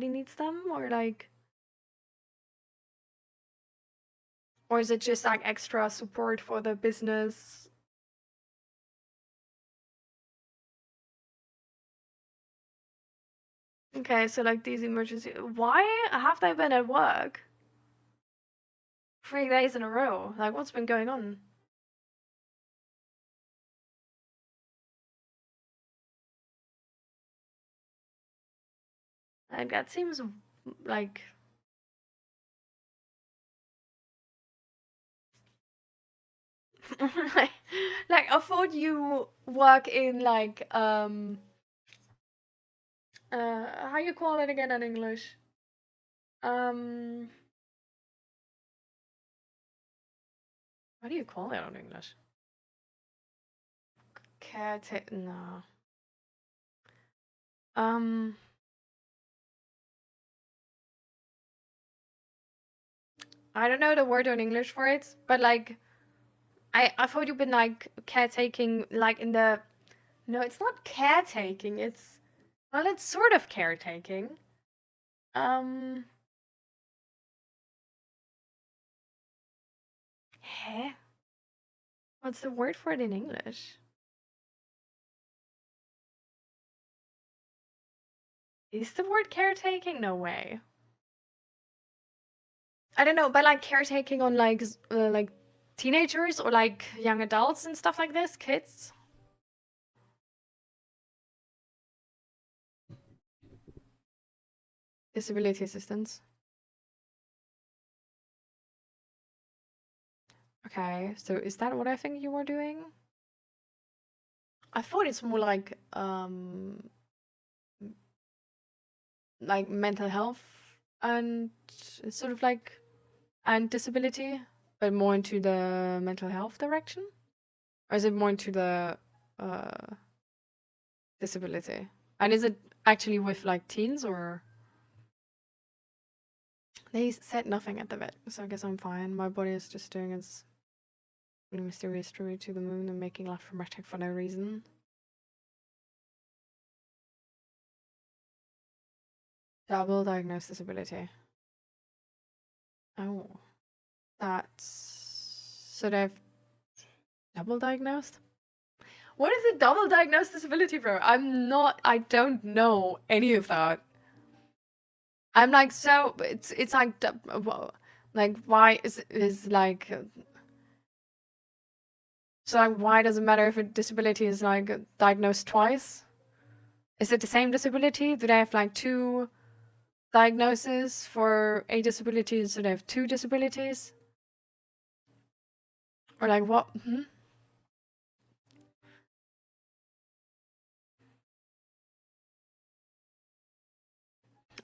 needs them, or like, or is it just like extra support for the business? Okay, so like these emergency. Why have they been at work 3 days in a row? Like, what's been going on? Like, that seems like. Like, I thought you work in like how you call it again in English? What do you call it in English? Caretaker? No. I don't know the word in English for it, but like I thought you've been like caretaking, like in the. No, it's not caretaking. It's, well, it's sort of caretaking. Hä? What's the word for it in English? Is the word caretaking? No way. I don't know, but like caretaking on like teenagers or like young adults and stuff like this, kids. Disability assistance. Okay, so is that what I think you were doing? I thought it's more like mental health and sort of like and disability, but more into the mental health direction? Or is it more into the disability? And is it actually with like teens or? They said nothing at the vet, so I guess I'm fine. My body is just doing its mysterious journey to the moon and making life dramatic for no reason. Double diagnosed disability. Oh. That's... So they've... Double diagnosed? What is a double diagnosed disability, bro? I don't know any of that. I'm like, so it's like, well, like, why is like, so like, why does it matter if a disability is like diagnosed twice? Is it the same disability? Do they have like 2 diagnoses for a disability? So they have 2 disabilities? Or like what?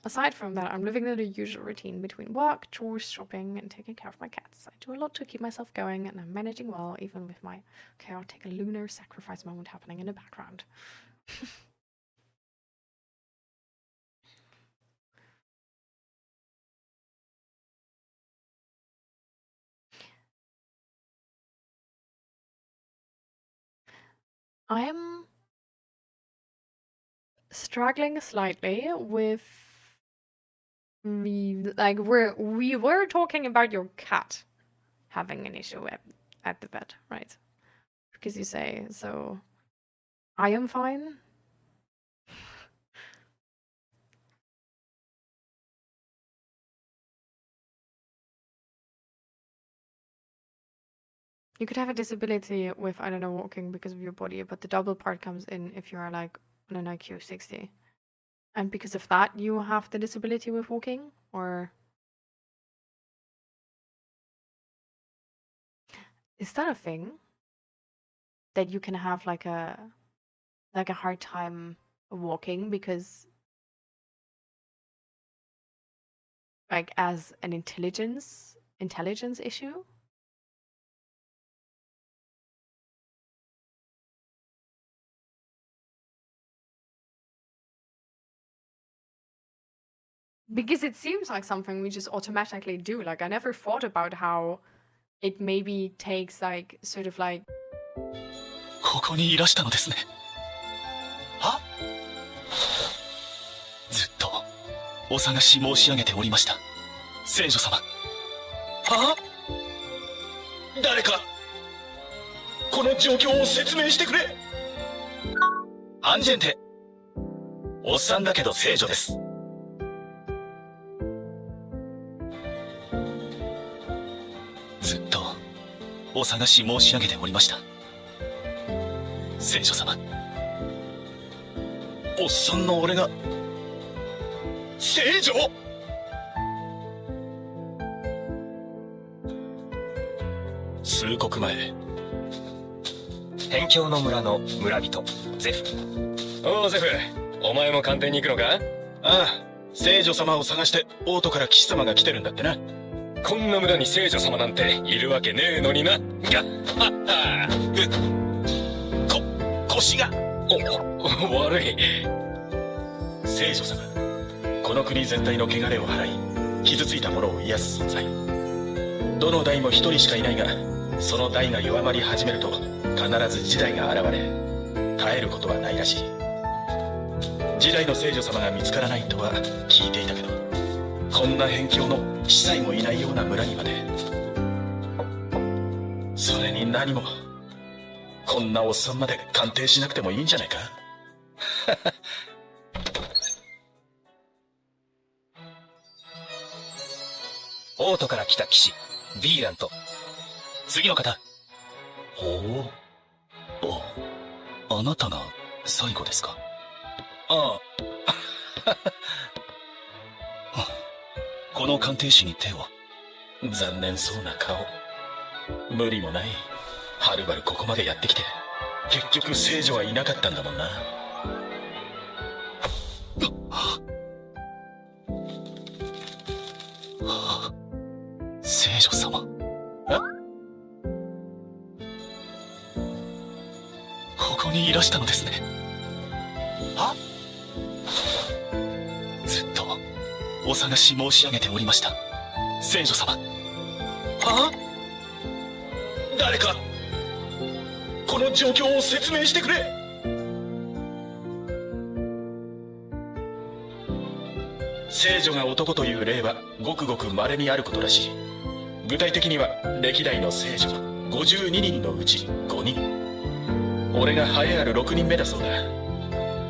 Aside from that, I'm living the usual routine between work, chores, shopping, and taking care of my cats. I do a lot to keep myself going, and I'm managing well, even with my chaotic lunar sacrifice moment happening in the background. I am struggling slightly with like we were talking about your cat having an issue at the vet, right? Because you say, so I am fine. You could have a disability with, I don't know, walking because of your body, but the double part comes in if you are like on an IQ 60. And because of that, you have the disability with walking? Or is that a thing? That you can have like a hard time walking because like as an intelligence issue? Because it seems like something we just automatically do. Like, I never thought about how it maybe takes like sort of like ここにいらしたのですね。は？ずっとお探し申し上げておりました。聖女様。は？誰かこの状況を説明してくれ。アンジェンテ。おっさんだけど聖女です。お探し申し上げておりました。聖女様。おっさんの俺が聖女？数刻前、辺境の村の村人ゼフ。おうゼフ、お前も官邸に行くのか？ああ、聖女様を探して王都から騎士様が来てるんだってな。こんな村に聖女様なんているわけねえのにな。がっはっは。腰が。悪い。聖女様、この国全体の汚れを払い、傷ついた者を癒す存在。どの代も一人しかいないが、その代が弱まり始めると必ず時代が現れ、耐えることはないらしい。時代の聖女様が見つからないとは聞いていたけど、こんな辺境の司祭もいないような村にまで。それに何も、こんなおっさんまで鑑定しなくてもいいんじゃないか。王都から来た騎士ヴィーラント。次の方。あなたが最後ですか？ああ。この鑑定士に手を。残念そうな顔。無理もない。はるばるここまでやってきて、結局聖女はいなかったんだもんな。聖女様。ここにいらしたのですね。は？ずっとお探し申し上げておりました。聖女様。は？誰かこの状況を説明してくれ。聖女が男という例はごくごく稀にあることらしい。具体的には歴代の聖女52人のうち5人。俺が栄えある6人目だそうだ。は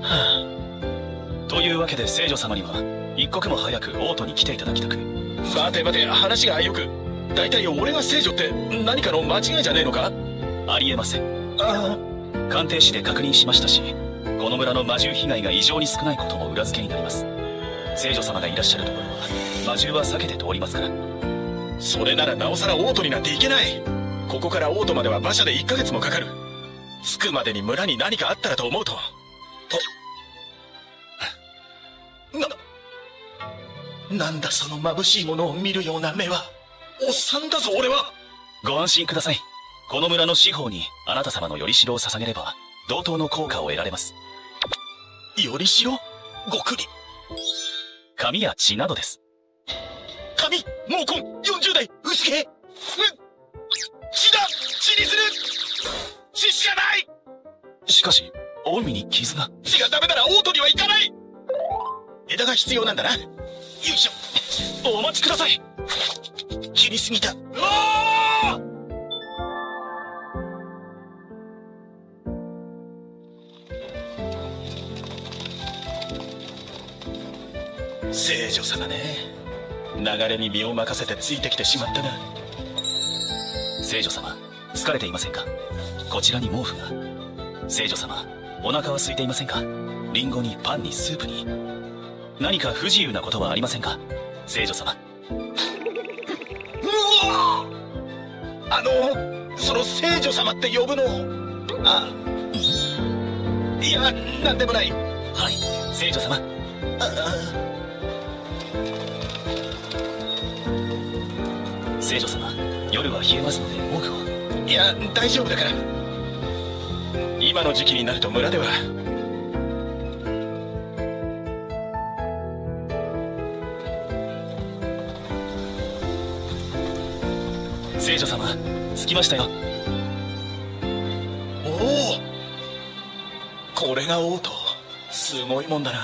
あ。というわけで聖女様には一刻も早く王都に来ていただきたく。待て待て、話がよく。大体俺が聖女って何かの間違いじゃねえのか？ありえません。ああ。鑑定士で確認しましたし、この村の魔獣被害が異常に少ないことも裏付けになります。聖女様がいらっしゃるところは魔獣は避けて通りますから。それならなおさら王都になんて行けない。ここから王都までは馬車で1ヶ月もかかる。着くまでに村に何かあったらと思うと。なんだその眩しいものを見るような目は。おっさんだぞ俺は。ご安心ください。この村の司法にあなた様のよりしろを捧げれば同等の効果を得られます。よりしろ？極利。髪や血などです。髪、毛根、40代、薄毛。血だ！血にする！血しかない！しかし、近江に傷が。血がダメなら王都には行かない！枝が必要なんだな。よいしょ。お待ちください。切りすぎた。うわー！聖女様ね。流れに身を任せてついてきてしまったな。聖女様、疲れていませんか？こちらに毛布が。聖女様、お腹は空いていませんか？リンゴにパンにスープに。何か不自由なことはありませんか？聖女様。うわ！その聖女様って呼ぶの。いや、なんでもない。はい、聖女様。聖女様、夜は冷えますので毛布を。いや、大丈夫だから。今の時期になると村では。聖女様、着きましたよ。おお、これが王都。すごいもんだな。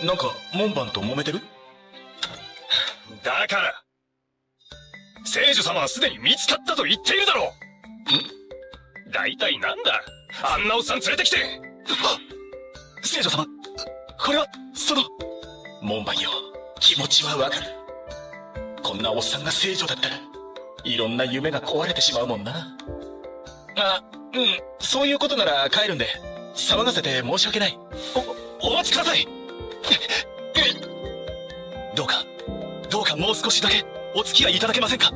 なんか門番と揉めてる？だから聖女様はすでに見つかったと言っているだろう。大体なんだあんなおっさん連れてきて。聖女様、これは門番よ、気持ちはわかる。こんなおっさんが聖女だったらいろんな夢が壊れてしまうもんな。あ、うん、そういうことなら帰るんで、騒がせて申し訳ない。お待ちください。どうかもう少しだけお付き合いいただけませんか。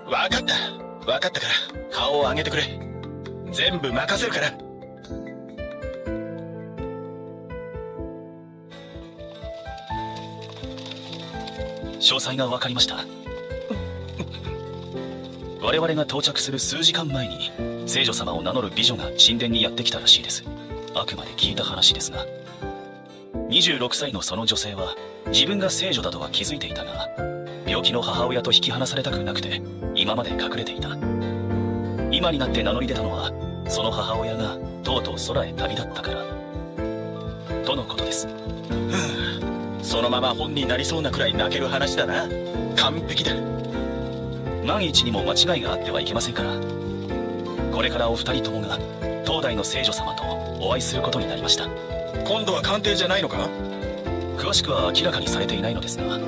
わかったから顔を上げてくれ。全部任せるから。詳細が分かりました。我々が到着する数時間前に聖女様を名乗る美女が神殿にやってきたらしいです。あくまで聞いた話ですが、26歳のその女性は自分が聖女だとは気づいていたが、病気の母親と引き離されたくなくて今まで隠れていた。今になって名乗り出たのは、その母親がとうとう空へ旅立ったからとのことです。そのまま本になりそうなくらい泣ける話だな。完璧だ。万一にも間違いがあってはいけませんから、これからお二人ともが当代の聖女様とお会いすることになりました。今度は鑑定じゃないのか。詳しくは明らかにされていないのですが、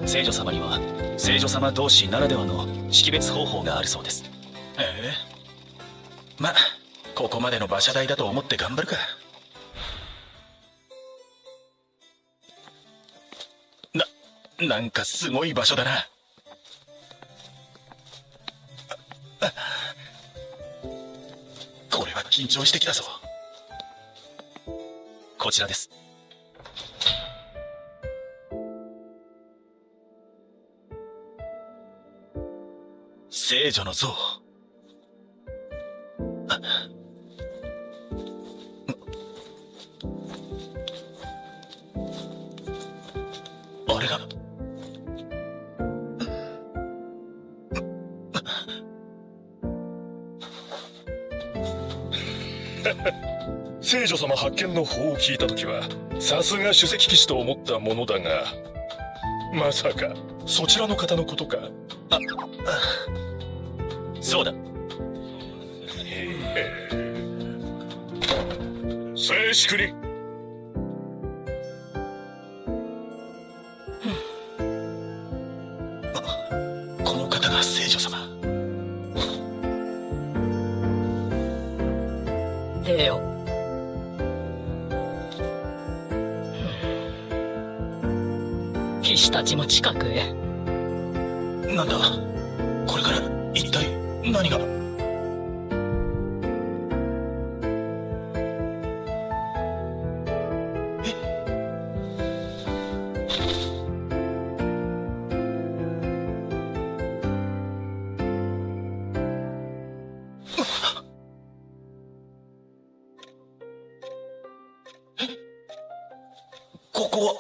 聖女様には聖女様同士ならではの識別方法があるそうです。ま、ここまでの馬車代だと思って頑張るか。なんかすごい場所だな。これは緊張してきたぞ。こちらです。聖女の像。あれが聖女様発見の報を聞いたときは、さすが首席騎士と思ったものだが、まさかそちらの方のことか。そうだ。静粛に。この方が聖女様。レオ。騎士たちも近くへ。なんだこれから一体何が。ここは。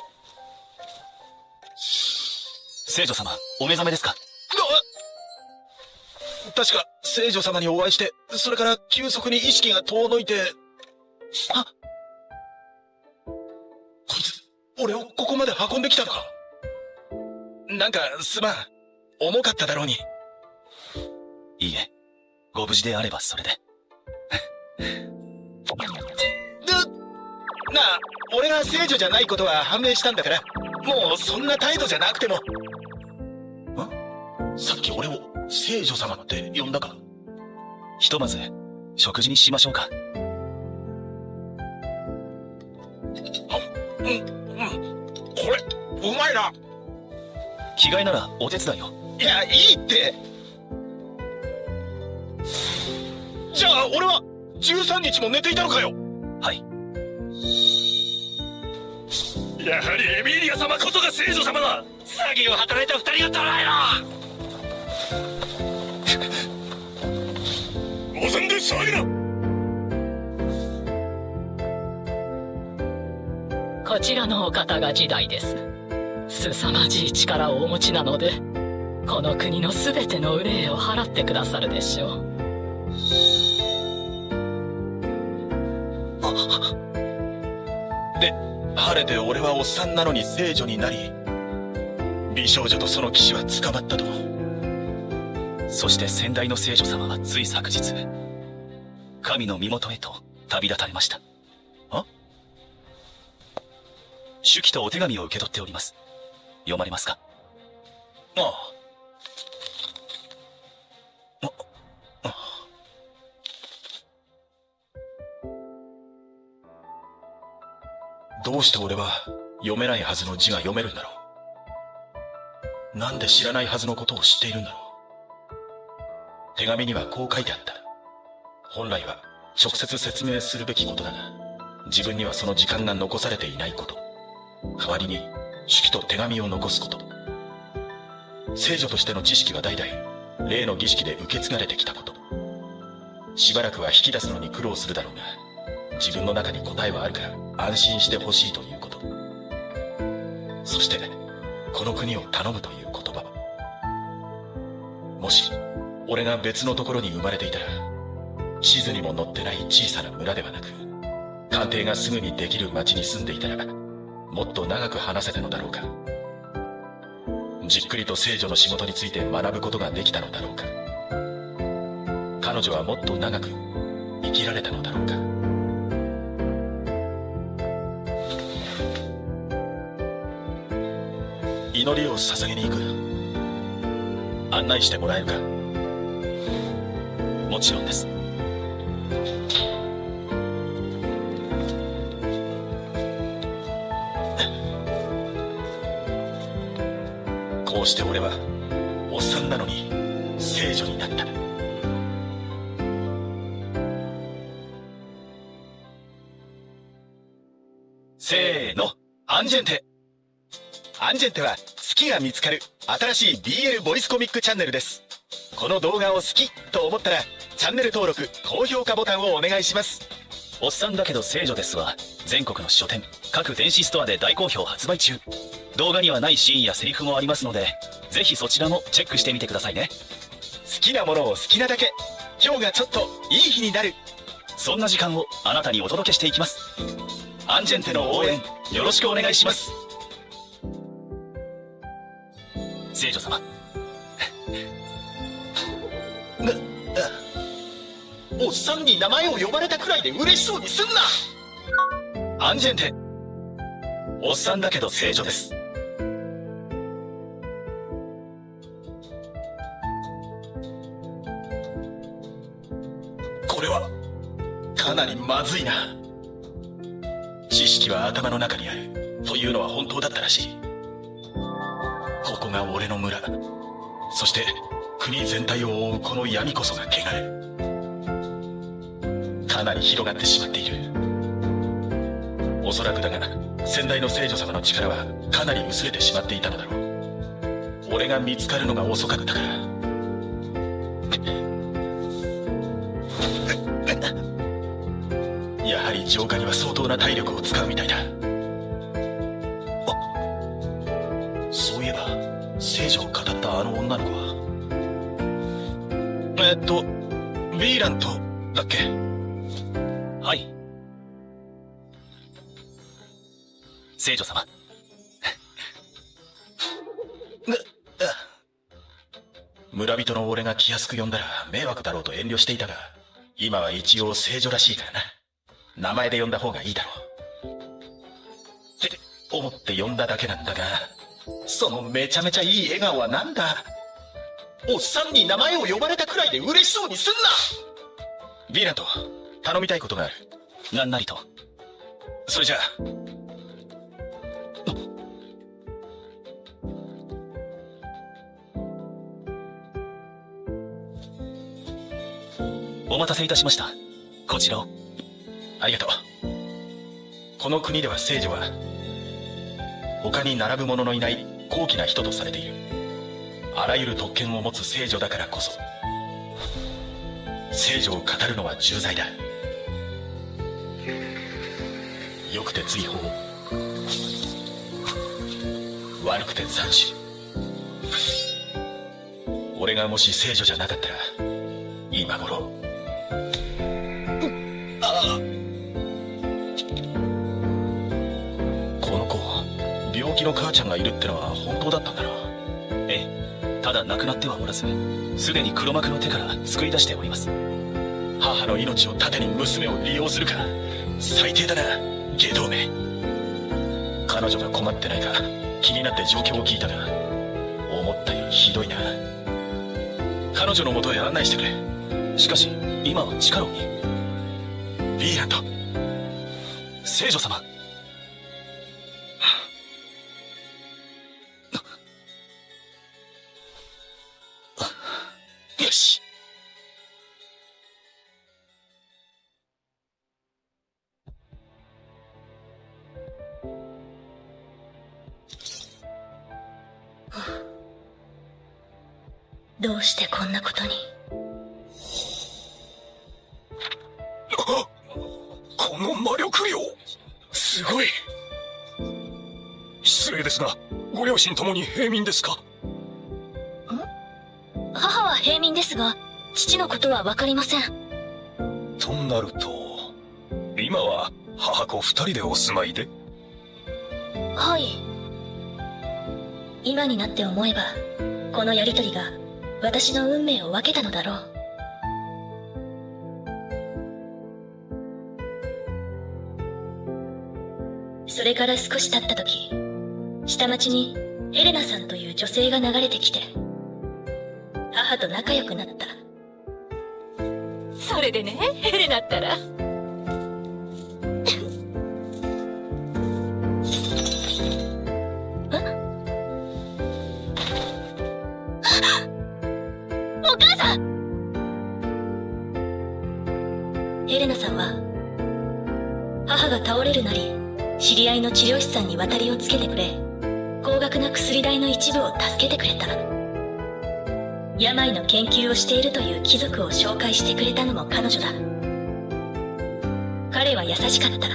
聖女様、お目覚めですか。確か聖女様にお会いして、それから急速に意識が遠のいて。こいつ俺をここまで運んできたのか。なんかすまん、重かっただろうに。いいえ、ご無事であればそれで。なあ、俺が聖女じゃないことは判明したんだから、もうそんな態度じゃなくても。さっき俺を聖女様って呼んだか。ひとまず食事にしましょうか。これうまいな。着替えならお手伝いを。いや、いいって。じゃあ俺は13日も寝ていたのかよ。はい。やはりエミリア様こそが聖女様だ。詐欺を働いた二人が捕らえろ。御前で騒ぐな。こちらのお方が時代です。凄まじい力をお持ちなので、この国のすべての憂いを払ってくださるでしょう。で、晴れて俺はおっさんなのに聖女になり、美少女とその騎士は捕まったと。そして先代の聖女様はつい昨日、神の身元へと旅立たれました。手記とお手紙を受け取っております。読まれますか？ああ。どうして俺は読めないはずの字が読めるんだろう。なんで知らないはずのことを知っているんだろう。手紙にはこう書いてあった。本来は直接説明するべきことだが、自分にはその時間が残されていないこと。代わりに手記と手紙を残すこと。聖女としての知識は代々例の儀式で受け継がれてきたこと。しばらくは引き出すのに苦労するだろうが、自分の中に答えはあるから安心してほしいということ。そしてこの国を頼むという言葉。もし俺が別のところに生まれていたら、地図にも載ってない小さな村ではなく、鑑定がすぐにできる町に住んでいたら、もっと長く話せたのだろうか。じっくりと聖女の仕事について学ぶことができたのだろうか。彼女はもっと長く生きられたのだろうか。祈りを捧げに行く。案内してもらえるか？もちろんです。こうして俺はおっさんなのに聖女になった。せーの、アンジェンテ。アンジェンテは好きが見つかる新しい BL ボイスコミックチャンネルです。この動画を好きと思ったらチャンネル登録、高評価ボタンをお願いします。おっさんだけど聖女ですは全国の書店、各電子ストアで大好評発売中。動画にはないシーンやセリフもありますので、ぜひそちらもチェックしてみてくださいね。好きなものを好きなだけ、今日がちょっといい日になる、そんな時間をあなたにお届けしていきます。アンジェンテの応援よろしくお願いします。聖女様おっさんに名前を呼ばれたくらいで嬉しそうにすんな。アンジェンテ、おっさんだけど聖女です。これはかなりまずいな。知識は頭の中にあるというのは本当だったらしい。ここが俺の村、そして国全体を覆うこの闇こそが汚れ。かなり広がってしまっている。おそらくだが先代の聖女様の力はかなり薄れてしまっていたのだろう。俺が見つかるのが遅かったから。やはり浄化には相当な体力を使うみたいだ。そういえば聖女を語ったあの女の子はヴィーラントだっけ？はい。聖女様村人の俺が気安く呼んだら迷惑だろうと遠慮していたが、今は一応聖女らしいからな。名前で呼んだ方がいいだろうって思って呼んだだけなんだが、そのめちゃめちゃいい笑顔はなんだ。おっさんに名前を呼ばれたくらいで嬉しそうにすんな。ヴィーラント、頼みたいことがある。なんなりと。それじゃあ。お待たせいたしました。こちらを。ありがとう。この国では聖女は他に並ぶ者のいない高貴な人とされている。あらゆる特権を持つ聖女だからこそ、聖女を語るのは重罪だ。良くて追放、悪くて斬首。俺がもし聖女じゃなかったら今頃。この子、病気の母ちゃんがいるってのは本当だったんだろう。ええ、ただ亡くなってはおらず、すでに黒幕の手から救い出しております。母の命を盾に娘を利用するか。最低だな、外道め。彼女が困ってないか気になって状況を聞いたが、思ったよりひどいな。彼女の元へ案内してくれ。しかし今は地下牢に。ヴィーランド、聖女様。よし。どうしてこんなことに。この魔力量、すごい。失礼ですが、ご両親ともに平民ですか？母は平民ですが、父のことはわかりません。となると、今は母子二人でお住まいで？はい。今になって思えば、このやりとりが私の運命を分けたのだろう。それから少し経った時、下町にエレナさんという女性が流れてきて、母と仲良くなった。それでね、エレナったら。お母さん！エレナさんは、母が倒れるなり、知り合いの治療師さんに渡りをつけてくれ、高額な薬代の一部を助けてくれた。病の研究をしているという貴族を紹介してくれたのも彼女だ。彼は優しかった。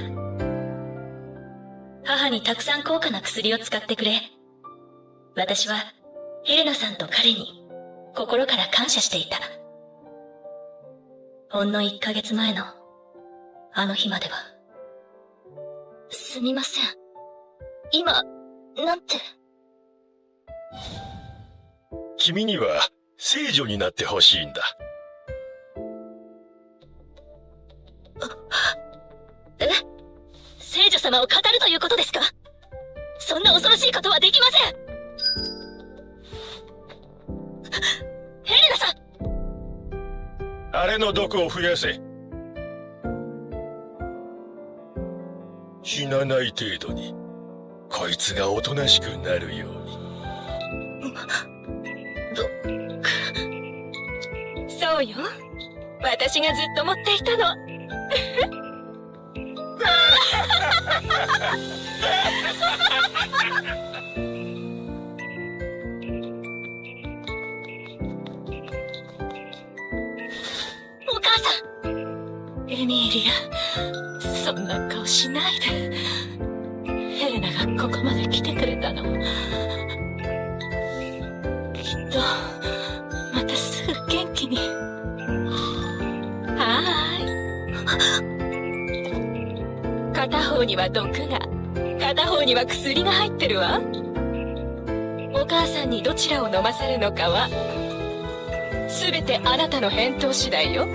母にたくさん高価な薬を使ってくれ、私はヘレナさんと彼に心から感謝していた。ほんの1ヶ月前のあの日までは。すみません。今、なんて。君には聖女になってほしいんだ。え？聖女様を語るということですか？そんな恐ろしいことはできません。ヘレナさん！あれの毒を増やせ。死なない程度に、こいつがおとなしくなるように。そうよ。私がずっと持っていたの。お母さん！エミリア、そんな顔しないで。ヘレナがここまで来てくれたの。きっとまたすぐ元気に。はーい。片方には毒が、片方には薬が入ってるわ。お母さんにどちらを飲ませるのかはすべてあなたの返答次第よ。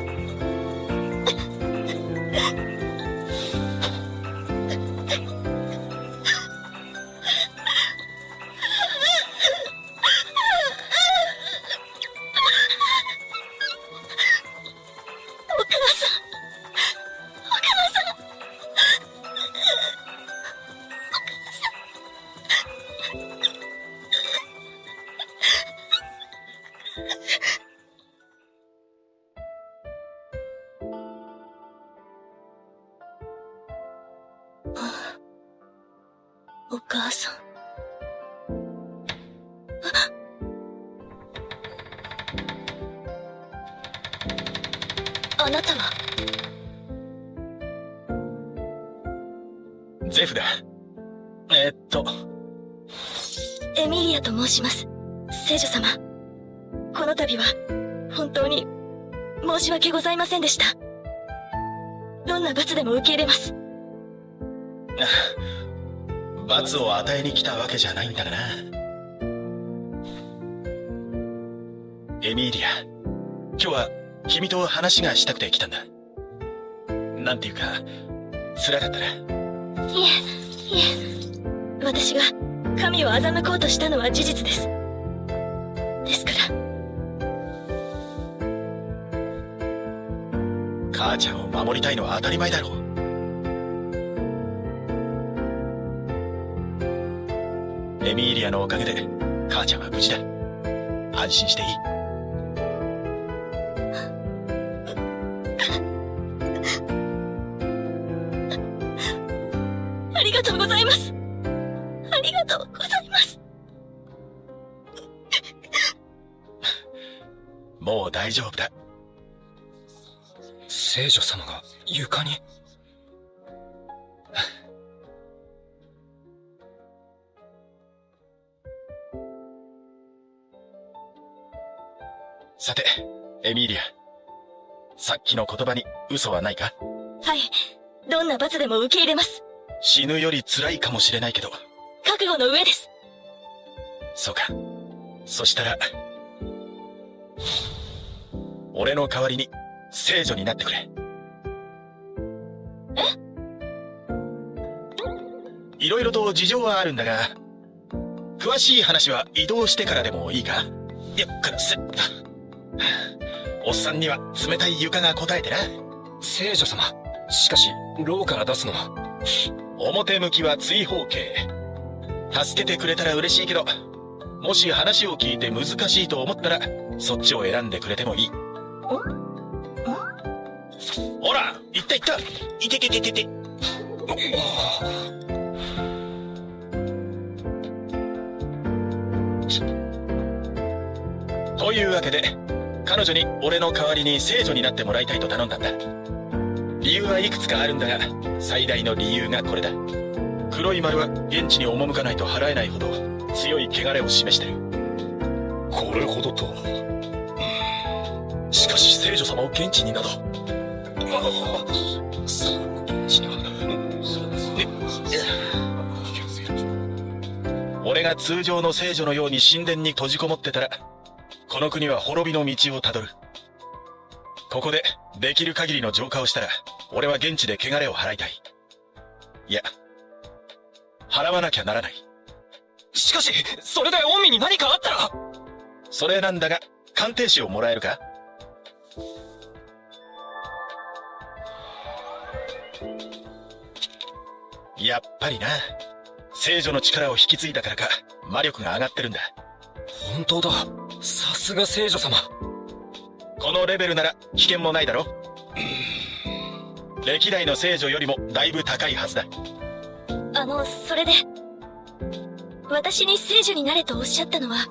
お母さん。あなたは？ゼフだ。エミリアと申します。聖女様。この度は、本当に、申し訳ございませんでした。どんな罰でも受け入れます。罰を与えに来たわけじゃないんだがな。エミーリア、今日は君と話がしたくて来たんだ。なんていうか、辛かったな。いえ、私が神を欺こうとしたのは事実です。ですから、母ちゃんを守りたいのは当たり前だろう。エミーリアのおかげで母ちゃんは無事だ。安心していい。ありがとうございます。ありがとうございます。もう大丈夫だ。聖女様が床に。さて、エミーリア。さっきの言葉に嘘はないか？はい。どんな罰でも受け入れます。死ぬより辛いかもしれないけど。覚悟の上です。そうか。そしたら、俺の代わりに聖女になってくれ。いろいろと事情はあるんだが、詳しい話は移動してからでもいいか？よっからせっと。おっさんには冷たい床が答えてな。聖女様、しかし牢から出すのは。表向きは追放刑。助けてくれたら嬉しいけど、もし話を聞いて難しいと思ったらそっちを選んでくれてもいい。ほら、行った行った。いててててて。というわけで、彼女に俺の代わりに聖女になってもらいたいと頼んだんだ。理由はいくつかあるんだが、最大の理由がこれだ。黒い丸は現地に赴かないと払えないほど強い汚れを示してる。これほどと。しかし聖女様を現地になど。俺が通常の聖女のように神殿に閉じこもってたら、この国は滅びの道をたどる。ここでできる限りの浄化をしたら、俺は現地で汚れを払いたい。いや、払わなきゃならない。しかし、それで御身に何かあったら。それなんだが、鑑定士をもらえるか？やっぱりな。聖女の力を引き継いだからか、魔力が上がってるんだ。本当だ。さすが聖女様。このレベルなら危険もないだろ。歴代の聖女よりもだいぶ高いはずだ。それで、私に聖女になれとおっしゃったのは、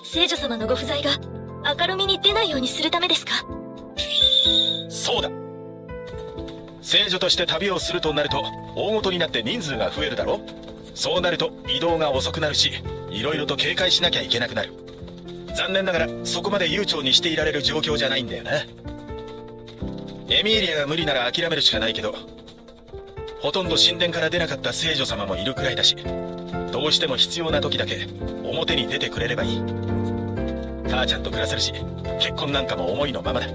聖女様のご不在が明るみに出ないようにするためですか？そうだ。聖女として旅をするとなると大ごとになって人数が増えるだろ。そうなると移動が遅くなるし、いろいろと警戒しなきゃいけなくなる。残念ながらそこまで悠長にしていられる状況じゃないんだよな。エミーリアが無理なら諦めるしかないけど、ほとんど神殿から出なかった聖女様もいるくらいだし、どうしても必要な時だけ表に出てくれればいい。母ちゃんと暮らせるし、結婚なんかも思いのままだ。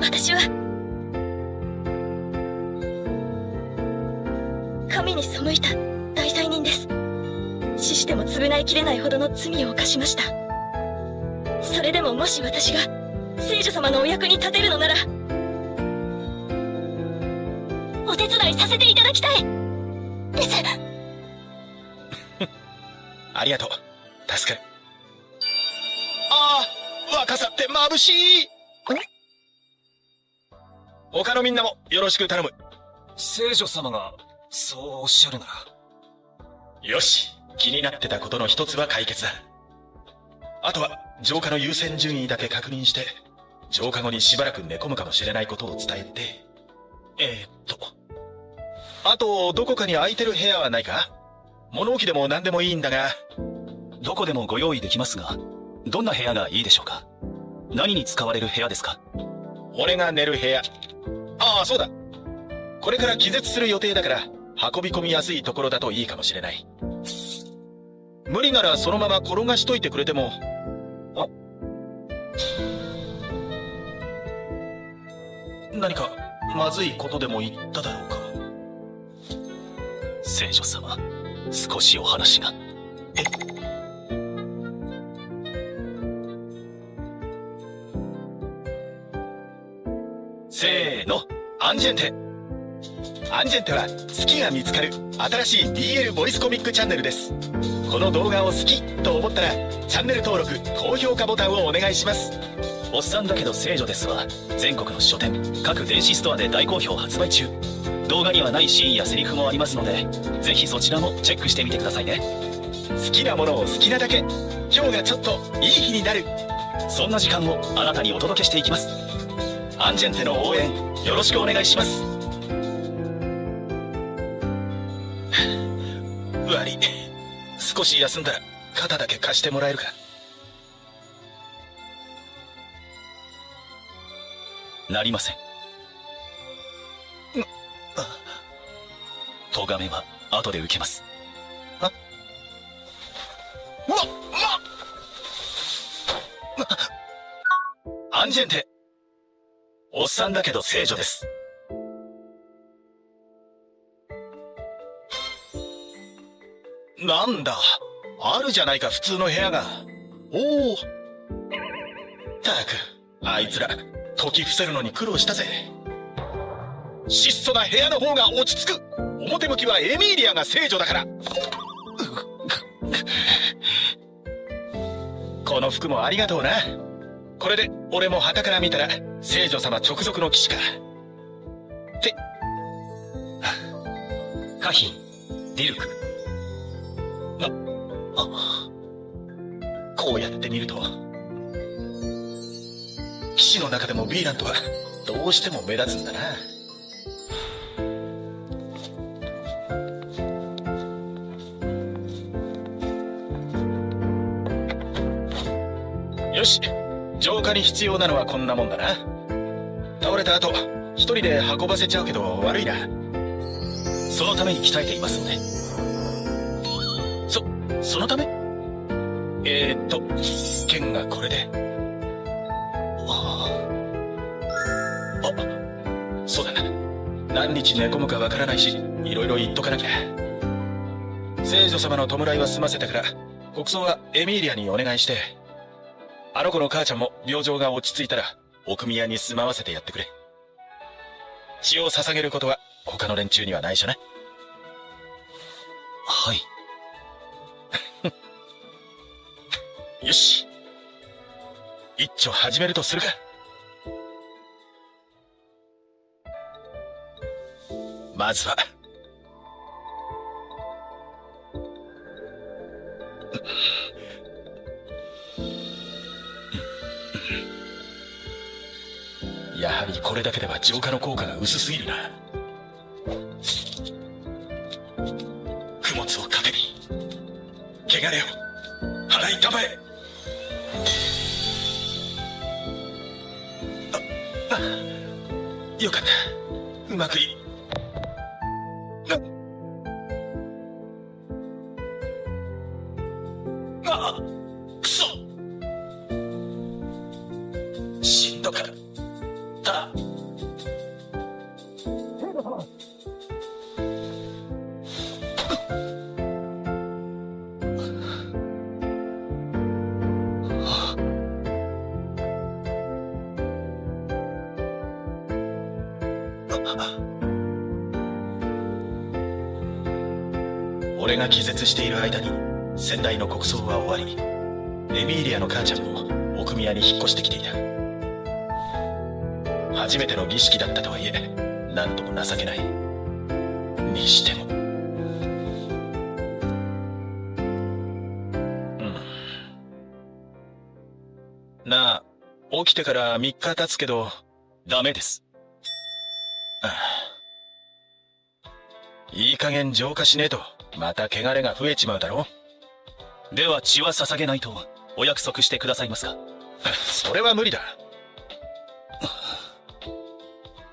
私は神に背いた大罪人です。死しても償いきれないほどの罪を犯しました。それでももし私が聖女様のお役に立てるのなら、お手伝いさせていただきたいです。ありがとう。助かる。ああ、若さって眩しい。他のみんなもよろしく頼む。聖女様がそうおっしゃるなら。よし、気になってたことの一つは解決だ。あとは浄化の優先順位だけ確認して、浄化後にしばらく寝込むかもしれないことを伝えて、あとどこかに空いてる部屋はないか？物置でも何でもいいんだが。どこでもご用意できますが、どんな部屋がいいでしょうか？何に使われる部屋ですか？俺が寝る部屋。ああ、そうだ。これから気絶する予定だから、運び込みやすいところだといいかもしれない。無理ならそのまま転がしといてくれても。何かまずいことでも言っただろうか。聖女様、少しお話が。せーの、アンジェンテ。アンジェンテは好きが見つかる新しい BL ボイスコミックチャンネルです。この動画を好きと思ったらチャンネル登録高評価ボタンをお願いします。おっさんだけど聖女ですは全国の書店各電子ストアで大好評発売中。動画にはないシーンやセリフもありますので、ぜひそちらもチェックしてみてくださいね。好きなものを好きなだけ、今日がちょっといい日になる、そんな時間をあなたにお届けしていきます。アンジェンテの応援よろしくお願いします。悪い、少し休んだら肩だけ貸してもらえるか。なりません。咎めは後で受けます。アンジェンテ、おっさんだけど聖女です。なんだ、あるじゃないか普通の部屋が。おお。たく、あいつら時伏せるのに苦労したぜ。質素な部屋の方が落ち着く。表向きはエミーリアが聖女だから。この服もありがとうな。これで俺も旗から見たら聖女様直属の騎士か。ってカヒン、ディルク。こうやって見ると騎士の中でもヴィーラントはどうしても目立つんだな。よし、浄化に必要なのはこんなもんだな。倒れた後一人で運ばせちゃうけど悪いな。そのために鍛えていますので。そのため？剣がこれで。そうだな。何日寝込むかわからないし、いろいろ言っとかなきゃ。聖女様の弔いは済ませたから、国葬はエミーリアにお願いして、あの子の母ちゃんも病状が落ち着いたら、奥宮に住まわせてやってくれ。血を捧げることは他の連中には内緒な。はい。よし、一丁始めるとするか。まずはやはりこれだけでは浄化の効果が薄すぎるな。供物を糧に汚れを払いたまえ。よかった、うまくいくそ、しんどかった。俺が気絶している間に先代の国葬は終わり、エミーリアの母ちゃんも奥宮に引っ越してきていた。初めての儀式だったとはいえ、何とも情けない。にしてもなあ、起きてから3日経つけどダメです。いい加減浄化しねえとまた汚れが増えちまうだろ。では血は捧げないとお約束してくださいますか？それは無理だ。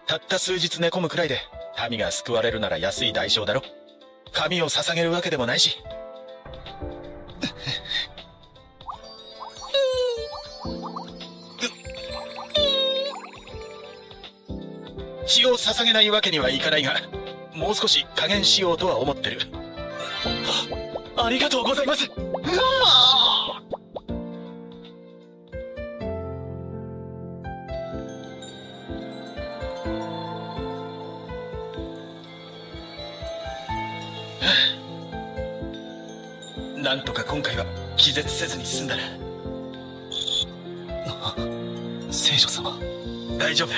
たった数日寝込むくらいで民が救われるなら安い代償だろ。神を捧げるわけでもないし。血を捧げないわけにはいかないが、もう少し加減しようとは思ってる。ありがとうございます。なんとか今回は気絶せずに済んだな。聖女様、大丈夫だ。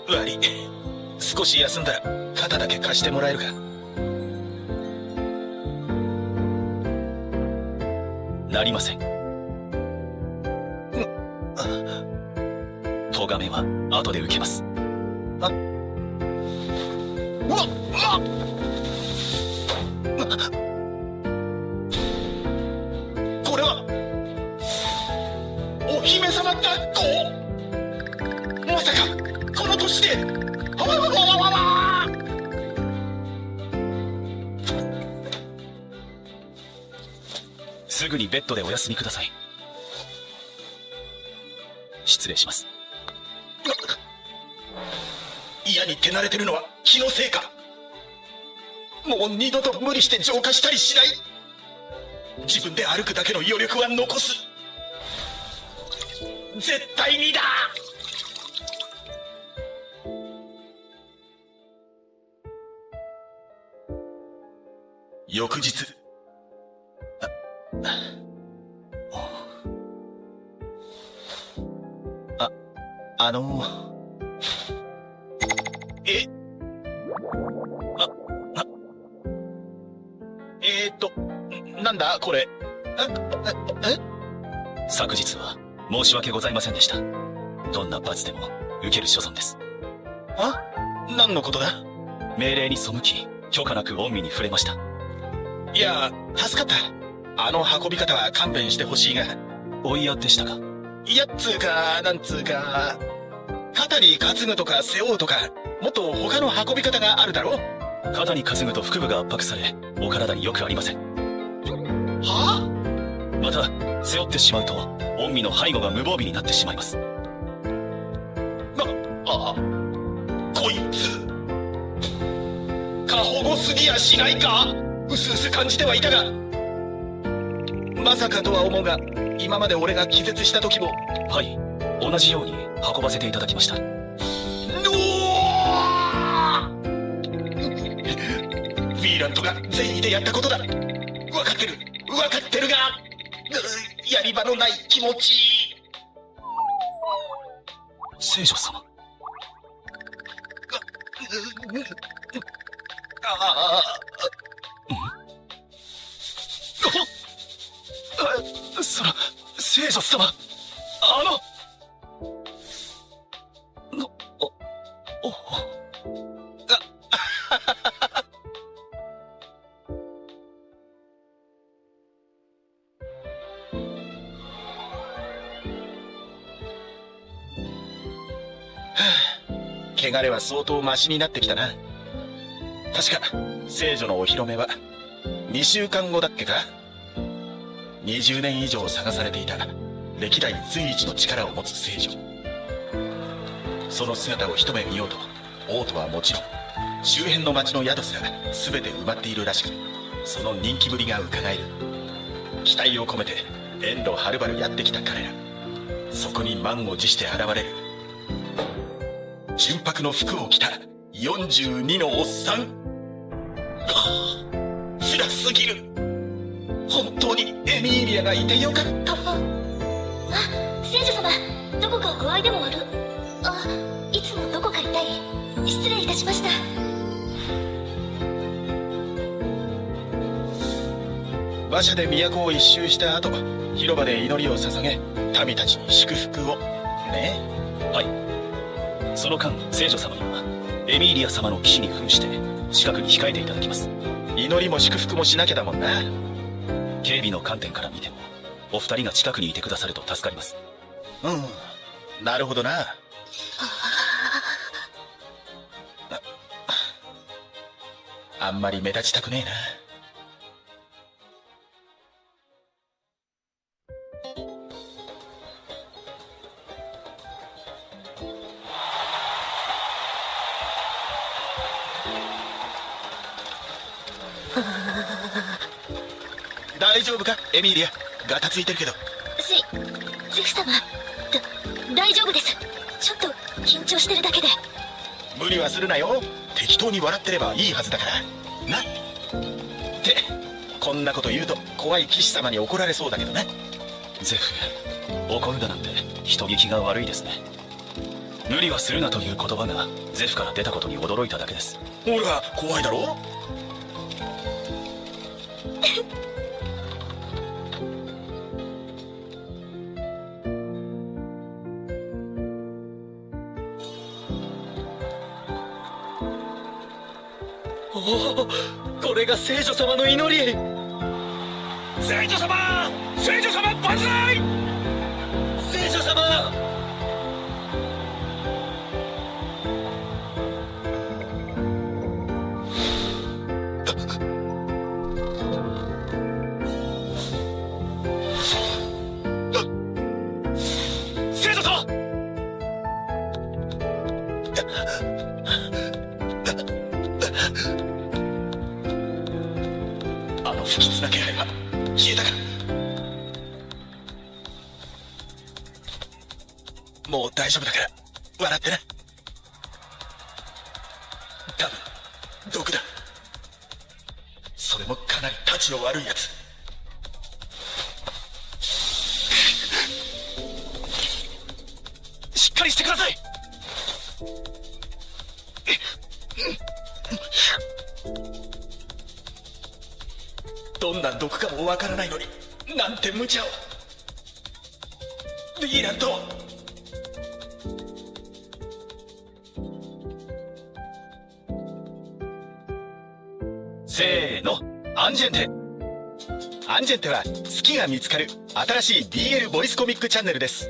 悪い、少し休んだら肩だけ貸してもらえるか。なりません。咎めは後で受けます。あ、うわっ、これはお姫様抱っこ？まさかこの年で。すぐにベッドでお休みください。失礼します。嫌に手慣れてるのは気のせいか。もう二度と無理して浄化したりしない。自分で歩くだけの余力は残す。絶対にだ。翌日、なんだこれ。昨日は申し訳ございませんでした。どんな罰でも受ける所存です。何のことだ？命令に背き、許可なく御身に触れました。いや、助かった。あの運び方は勘弁してほしいが。お嫌でしたか？いやっつうか、なんつうか、肩に担ぐとか背負うとか、もっと他の運び方があるだろ？肩に担ぐと腹部が圧迫され、お体によくありません。は？また、背負ってしまうと、御身の背後が無防備になってしまいます。こいつ、過保護すぎやしないか？うすうす感じてはいたが、まさかとは思うが、今まで俺が気絶した時も。はい、同じように運ばせていただきました。ヴィーラントが善意でやったことだ。分かってるが、やり場のない気持ち。聖女様。聖女様、汚れは相当マシになってきたな。確か聖女のお披露目は2週間後だっけか。20年以上探されていた歴代随一の力を持つ聖女。その姿を一目見ようと、王都はもちろん周辺の町の宿すら全て埋まっているらしく、その人気ぶりがうかがえる。期待を込めて遠路はるばるやってきた彼ら、そこに満を持して現れる純白の服を着た42のおっさん。辛すぎる。本当にエミーリアがいてよかった。聖女様、どこか具合でも悪？いつもどこか痛い？失礼いたしました。馬車で都を一周した後、広場で祈りを捧げ、民たちに祝福をね。はい、その間聖女様にはエミーリア様の騎士に扮して近くに控えていただきます。祈りも祝福もしなきゃだもんな。警備の観点から見てもお二人が近くにいてくださると助かります。なるほどな。あんまり目立ちたくねえな。大丈夫かエミリア。ガタついてるけど。ゼフ様、大丈夫です。ちょっと緊張してるだけで。無理はするなよ。適当に笑ってればいいはずだからな。ってこんなこと言うと怖い騎士様に怒られそうだけどね。ゼフ、怒るだなんて人聞きが悪いですね。無理はするなという言葉がゼフから出たことに驚いただけです。ほら怖いだろ。おお、これが聖女様の祈り。聖女様、聖女様万歳。聖女様。聖女様。あの不吉な気配は消えたか。もう大丈夫だから笑ってな。多分毒だ。それもかなりたちの悪いやつ。しっかりしてください。どんな毒かもわからないのになんて無茶を。ヴィーラント。せーの、アンジェンテ。アンジェンテは好きが見つかる新しい BL ボイスコミックチャンネルです。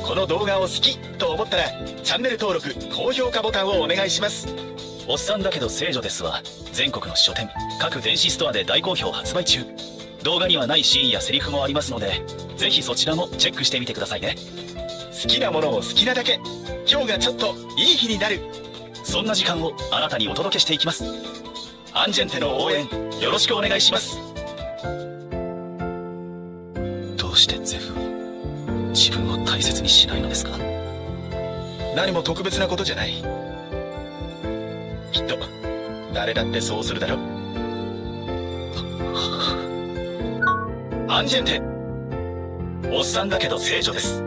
この動画を好きと思ったらチャンネル登録高評価ボタンをお願いします。おっさんだけど聖女ですは全国の書店各電子ストアで大好評発売中。動画にはないシーンやセリフもありますのでぜひそちらもチェックしてみてくださいね。好きなものを好きなだけ。今日がちょっといい日になる。そんな時間をあなたにお届けしていきます。アンジェンテの応援よろしくお願いします。どうしてゼフは自分を大切にしないのですか？何も特別なことじゃない。きっと誰だってそうするだろ。アンジェンテ、おっさんだけど聖女です。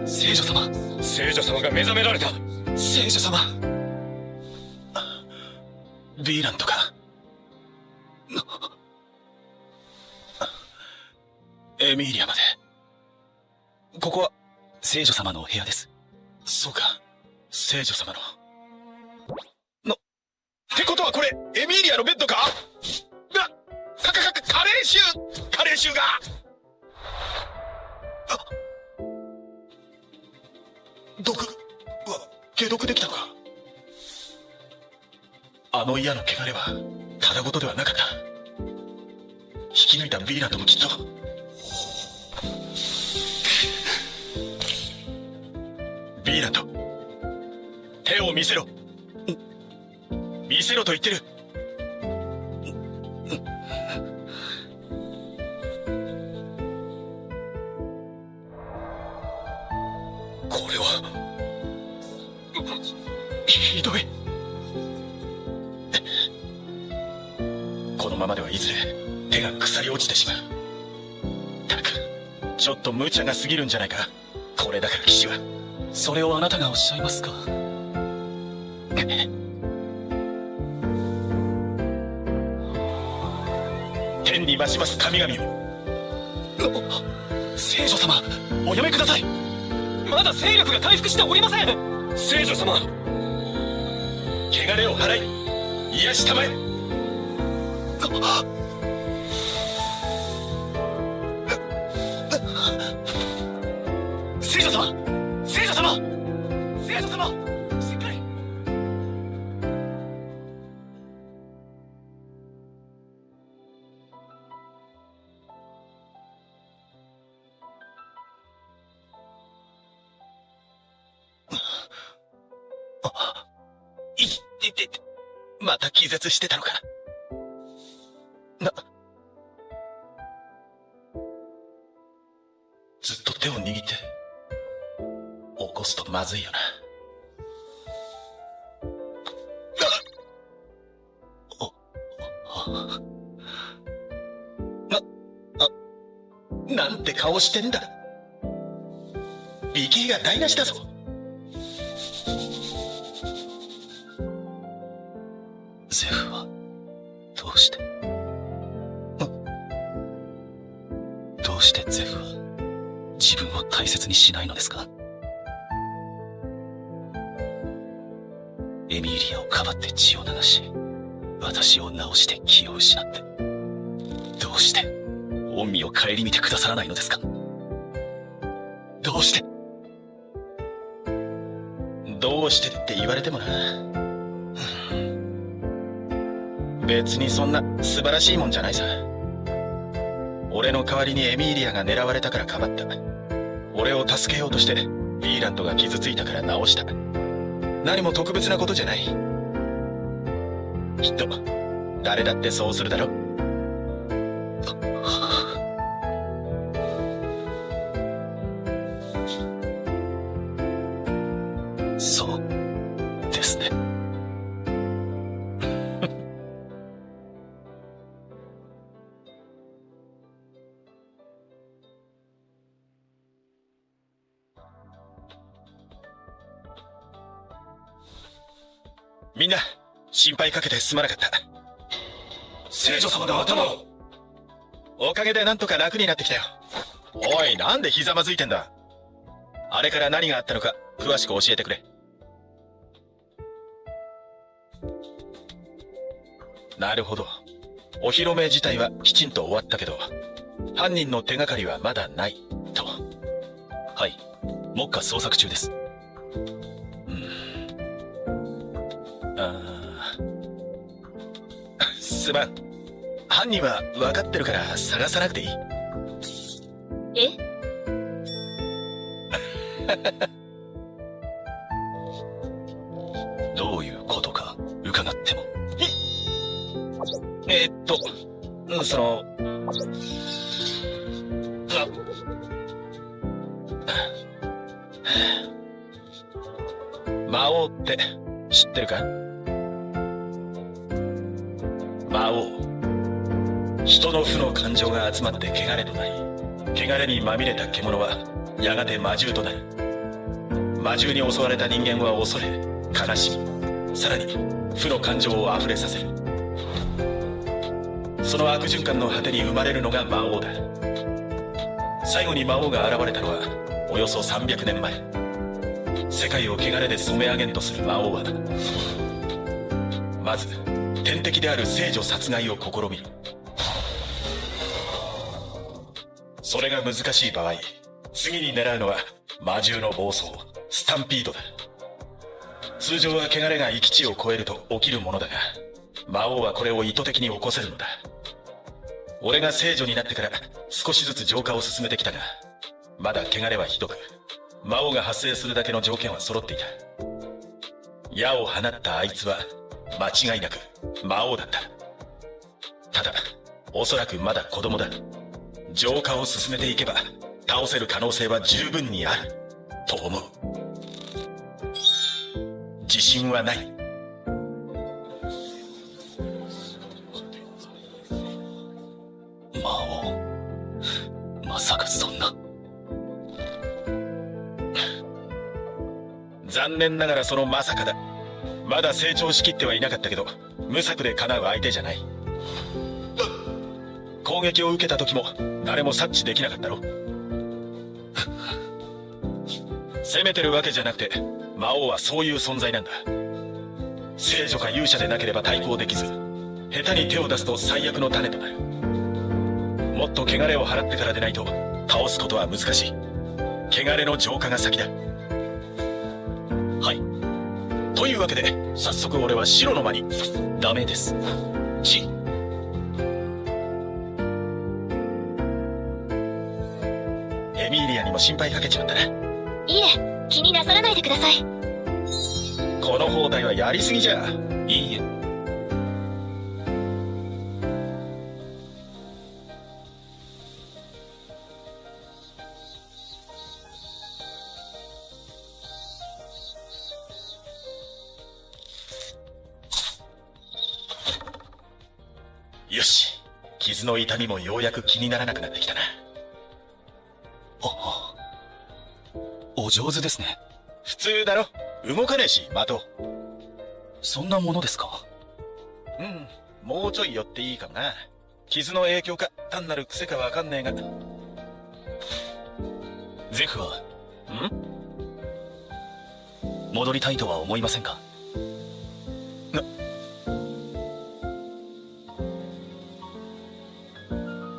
聖女様。聖女様が目覚められた。聖女様。ヴィーランとかエミーリアまで。ここは聖女様のお部屋です。そうか、聖女様のってことはこれエミーリアのベッドか。加齢臭が。毒は解毒できたのか。あの嫌の汚れはただごとではなかった。引き抜いたヴィーラントもきっと。ヴィーラント、手を見せろ。見せろと言ってる。これはひどい。このままではいずれ手が腐り落ちてしまう。たくちょっと無茶が過ぎるんじゃないか。これだから騎士は。それをあなたがおっしゃいますか？天に増します神々を。聖女様、おやめください。まだ勢力が回復しておりません。聖女様、汚れを払い癒したまえ。聖女様、聖女様、聖女様、しっかり。また気絶してたのか。ずっと手を握って起こすとまずいよな。なんて顔してんだ。美形が台無しだぞ。ゼフはどうしてどうしてゼフは自分を大切にしないのですか。エミーリアをかばって血を流し、私を治して気を失って、どうして恩義を顧みてくださらないのですか。どうしてって言われてもな。別にそんな素晴らしいもんじゃないさ。俺の代わりにエミーリアが狙われたからかばった。俺を助けようとしてヴィーラントが傷ついたから治した。何も特別なことじゃない。きっと誰だってそうするだろ。そうですね。みんな心配かけてすまなかった。聖女様の頭を。おかげでなんとか楽になってきたよ。おい、なんでひざまずいてんだ。あれから何があったのか詳しく教えてくれ。なるほど。お披露目自体はきちんと終わったけど、犯人の手がかりはまだないと。はい、目下捜索中です。すまん。犯人は分かってるから探さなくていい。え？どういうことか伺っても。その魔王って知ってるか。魔王、人の負の感情が集まって汚れとなり、汚れにまみれた獣はやがて魔獣となる。魔獣に襲われた人間は恐れ、悲しみ、さらに負の感情をあふれさせる。その悪循環の果てに生まれるのが魔王だ。最後に魔王が現れたのはおよそ300年前。世界を汚れで染め上げんとする魔王はまず天敵である聖女殺害を試みる。それが難しい場合、次に狙うのは魔獣の暴走、スタンピードだ。通常は汚れが域地を超えると起きるものだが、魔王はこれを意図的に起こせるのだ。俺が聖女になってから少しずつ浄化を進めてきたが、まだ汚れはひどく、魔王が発生するだけの条件は揃っていた。矢を放ったあいつは間違いなく魔王だった。ただおそらくまだ子供だ。浄化を進めていけば倒せる可能性は十分にあると思う。自信はない。魔王、まさかそんな。残念ながらそのまさかだ。まだ成長しきってはいなかったけど、無策で叶う相手じゃない。攻撃を受けた時も誰も察知できなかったろ。責めてるわけじゃなくて、魔王はそういう存在なんだ。聖女か勇者でなければ対抗できず、下手に手を出すと最悪の種となる。もっと汚れを払ってからでないと倒すことは難しい。汚れの浄化が先だ。はい。というわけで早速俺は白の間に。ダメです。エミーリアにも心配かけちまったな。いえ、気になさらないでください。この放題はやりすぎじゃ。いいえ、傷の痛みもようやく気にならなくなってきたな。お上手ですね。普通だろ。動かねえし、的。そんなものですか？もうちょい寄っていいかもな。傷の影響か単なる癖かわかんねえが。ゼフは戻りたいとは思いませんか？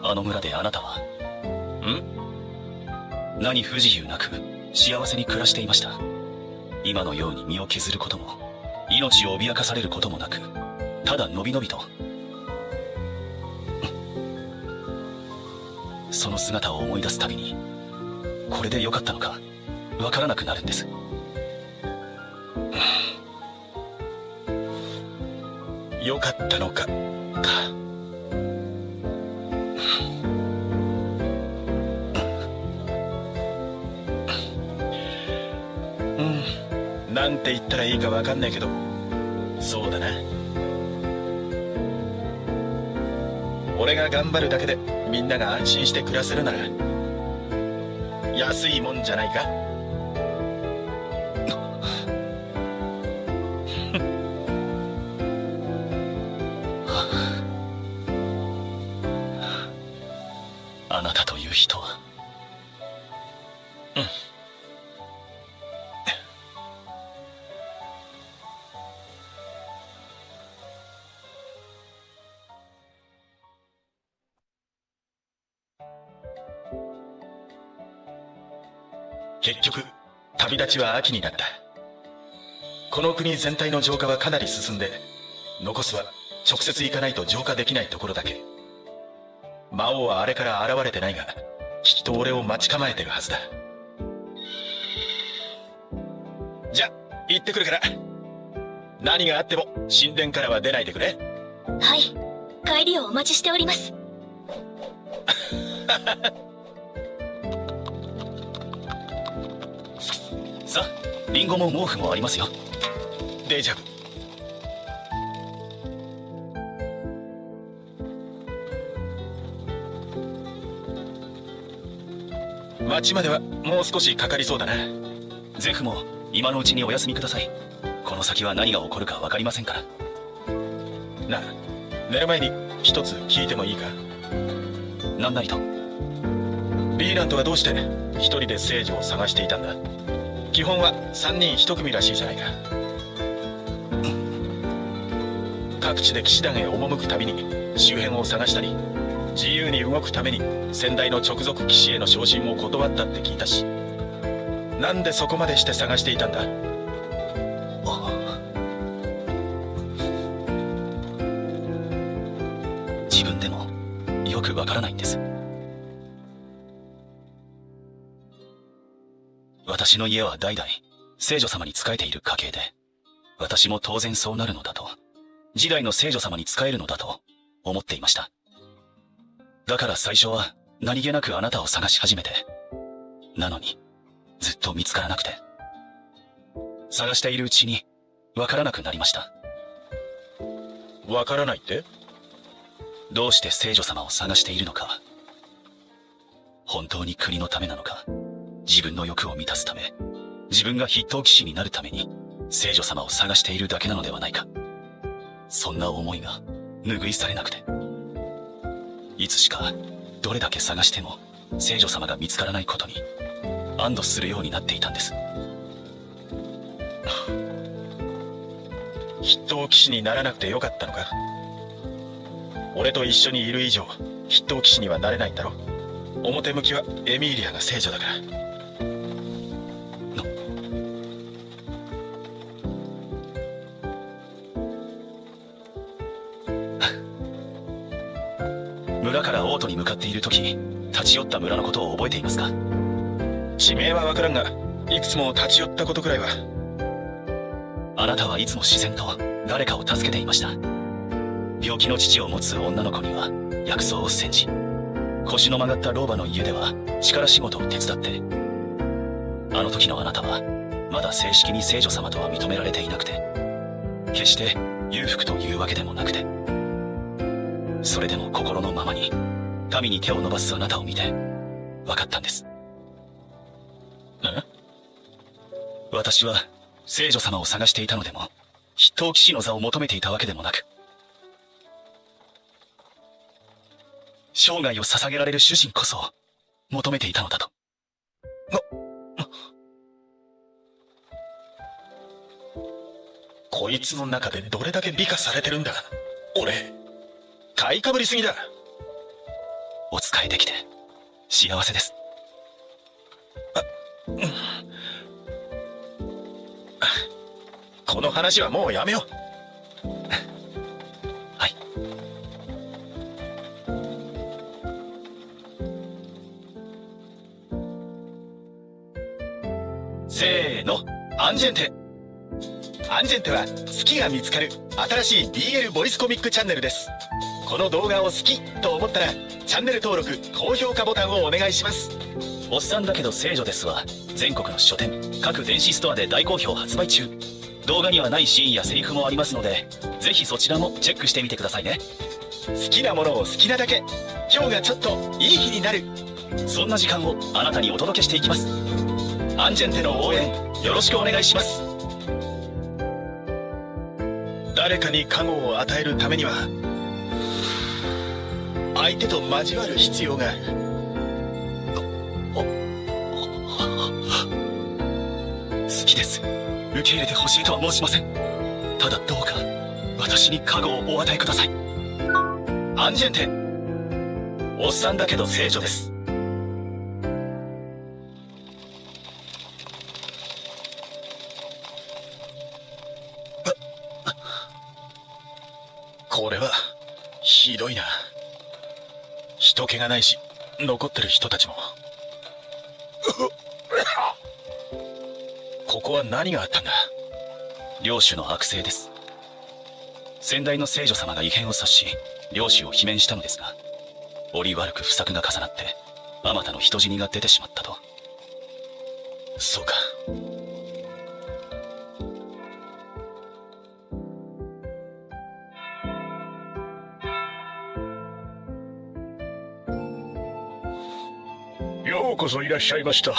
あの村であなたは何不自由なく幸せに暮らしていました。今のように身を削ることも命を脅かされることもなく、ただのびのびと。その姿を思い出すたびにこれで良かったのかわからなくなるんです。良かったのかなんて言ったらいいかわかんないけど、そうだな。俺が頑張るだけでみんなが安心して暮らせるなら安いもんじゃないか。あなたという人は結局旅立ちは秋になった。この国全体の浄化はかなり進んで、残すは直接行かないと浄化できないところだけ。魔王はあれから現れてないが、きっと俺を待ち構えてるはずだ。じゃ行ってくるから、何があっても神殿からは出ないでくれ。はい、帰りをお待ちしております。さあ、リンゴも毛布もありますよ。デジャブ。町まではもう少しかかりそうだな。ゼフも今のうちにお休みください。この先は何が起こるか分かりませんから。なあ、寝る前に一つ聞いてもいいか？何なりと。ビーラントはどうして一人で聖女を探していたんだ？基本は3人1組らしいじゃないか。各地で騎士団へ赴くたびに周辺を探したり、自由に動くために先代の直属騎士への昇進を断ったって聞いたし、なんでそこまでして探していたんだ？自分でもよくわからないんです。私の家は代々聖女様に仕えている家系で、私も当然そうなるのだと、次代の聖女様に仕えるのだと思っていました。だから最初は何気なくあなたを探し始めて、なのにずっと見つからなくて、探しているうちにわからなくなりました。わからないって？どうして聖女様を探しているのか、本当に国のためなのか、自分の欲を満たすため、自分が筆頭騎士になるために聖女様を探しているだけなのではないか。そんな思いが拭い去れなくて、いつしかどれだけ探しても聖女様が見つからないことに安堵するようになっていたんです。筆頭騎士にならなくてよかったのか？俺と一緒にいる以上筆頭騎士にはなれないんだろ。表向きはエミーリアが聖女だから。村から王都に向かっている時、立ち寄った村のことを覚えていますか？地名はわからんが、いくつも立ち寄ったことくらいは。あなたはいつも自然と誰かを助けていました。病気の父を持つ女の子には薬草を煎じ、腰の曲がった老婆の家では力仕事を手伝って。あの時のあなたはまだ正式に聖女様とは認められていなくて、決して裕福というわけでもなくて、それでも心のままに神に手を伸ばすあなたを見て分かったんです。私は聖女様を探していたのでも、筆頭騎士の座を求めていたわけでもなく、生涯を捧げられる主人こそ求めていたのだと。こいつの中でどれだけ美化されてるんだ。俺、買いかぶりすぎだ。お仕えできて幸せです。この話はもうやめよう。はい。せーの、アンジェンテ。アンジェンテは好きが見つかる新しい BL ボイスコミックチャンネルです。この動画を好きと思ったらチャンネル登録高評価ボタンをお願いします。おっさんだけど聖女ですは全国の書店各電子ストアで大好評発売中。動画にはないシーンやセリフもありますので、ぜひそちらもチェックしてみてくださいね。好きなものを好きなだけ、今日がちょっといい日になる、そんな時間をあなたにお届けしていきます。アンジェンテの応援よろしくお願いします。誰かに加護を与えるためには相手と交わる必要がある。好きです。受け入れてほしいとは申しません。ただどうか私に加護をお与えください。アンジェンテ、おっさんだけど聖女です。これはひどいな。人気がないし残ってる人たちも。ここは何があったんだ。領主の悪性です。先代の聖女様が異変を察し領主を罷免したのですが、折悪く不作が重なってあまたの人死にが出てしまったと。そうか。ようこそいらっしゃいました、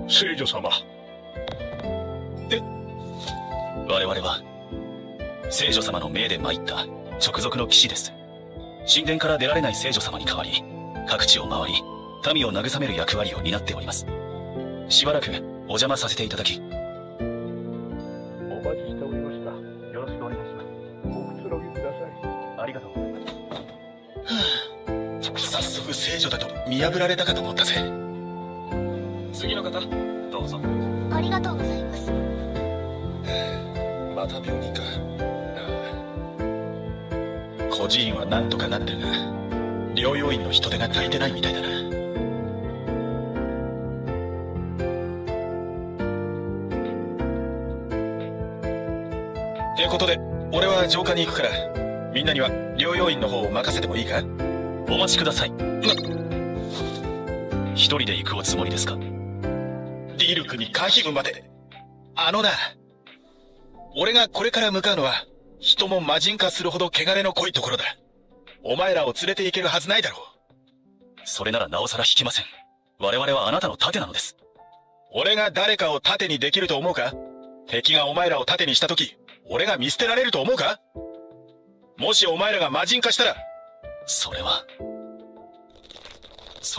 聖女様。我々は聖女様の命で参った直属の騎士です。神殿から出られない聖女様に代わり各地を回り民を慰める役割を担っております。しばらくお邪魔させていただき、お待ちしておりました。よろしくお願いします。おくつろぎください。ありがとうございます。早速聖女だと見破られたかと思ったぜ。次の方どうぞ。ありがとうございます。また病人か。孤児院はなんとかなってるが療養院の人手が足りてないみたいだな。ってことで俺は浄化に行くから、みんなには療養院の方を任せてもいいか。お待ちください。一人で行くおつもりですか。ディルクにカヒムまで。あのな、俺がこれから向かうのは人も魔人化するほど汚れの濃いところだ。お前らを連れて行けるはずないだろう。それならなおさら引きません。我々はあなたの盾なのです。俺が誰かを盾にできると思うか。敵がお前らを盾にした時俺が見捨てられると思うか。もしお前らが魔人化したら。それ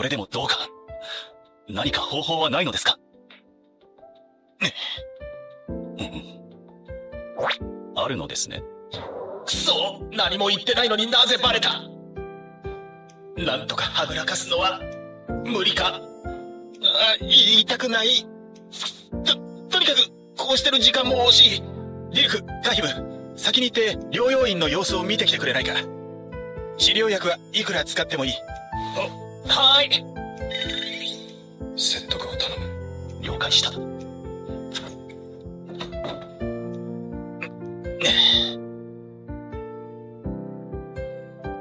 でもどうか何か方法はないのですか。あるのですね。くそ、何も言ってないのになぜバレた。なんとかはぐらかすのは無理か。言いたくない。とにかくこうしてる時間も惜しい。ディルク、カヒム、先に行って療養院の様子を見てきてくれないか。治療薬はいくら使ってもいい。はーい。説得を頼む。了解した。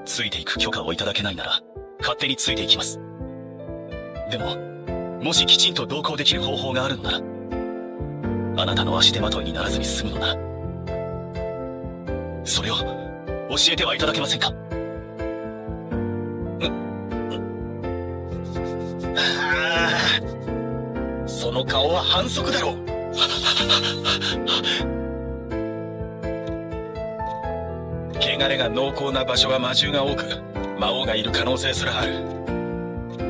ついていく許可をいただけないなら勝手についていきます。でももしきちんと同行できる方法があるのなら、あなたの足手まといにならずに済むのなら、それを教えてはいただけませんか。その顔は反則だろう。汚れが濃厚な場所は魔獣が多く、魔王がいる可能性すらある。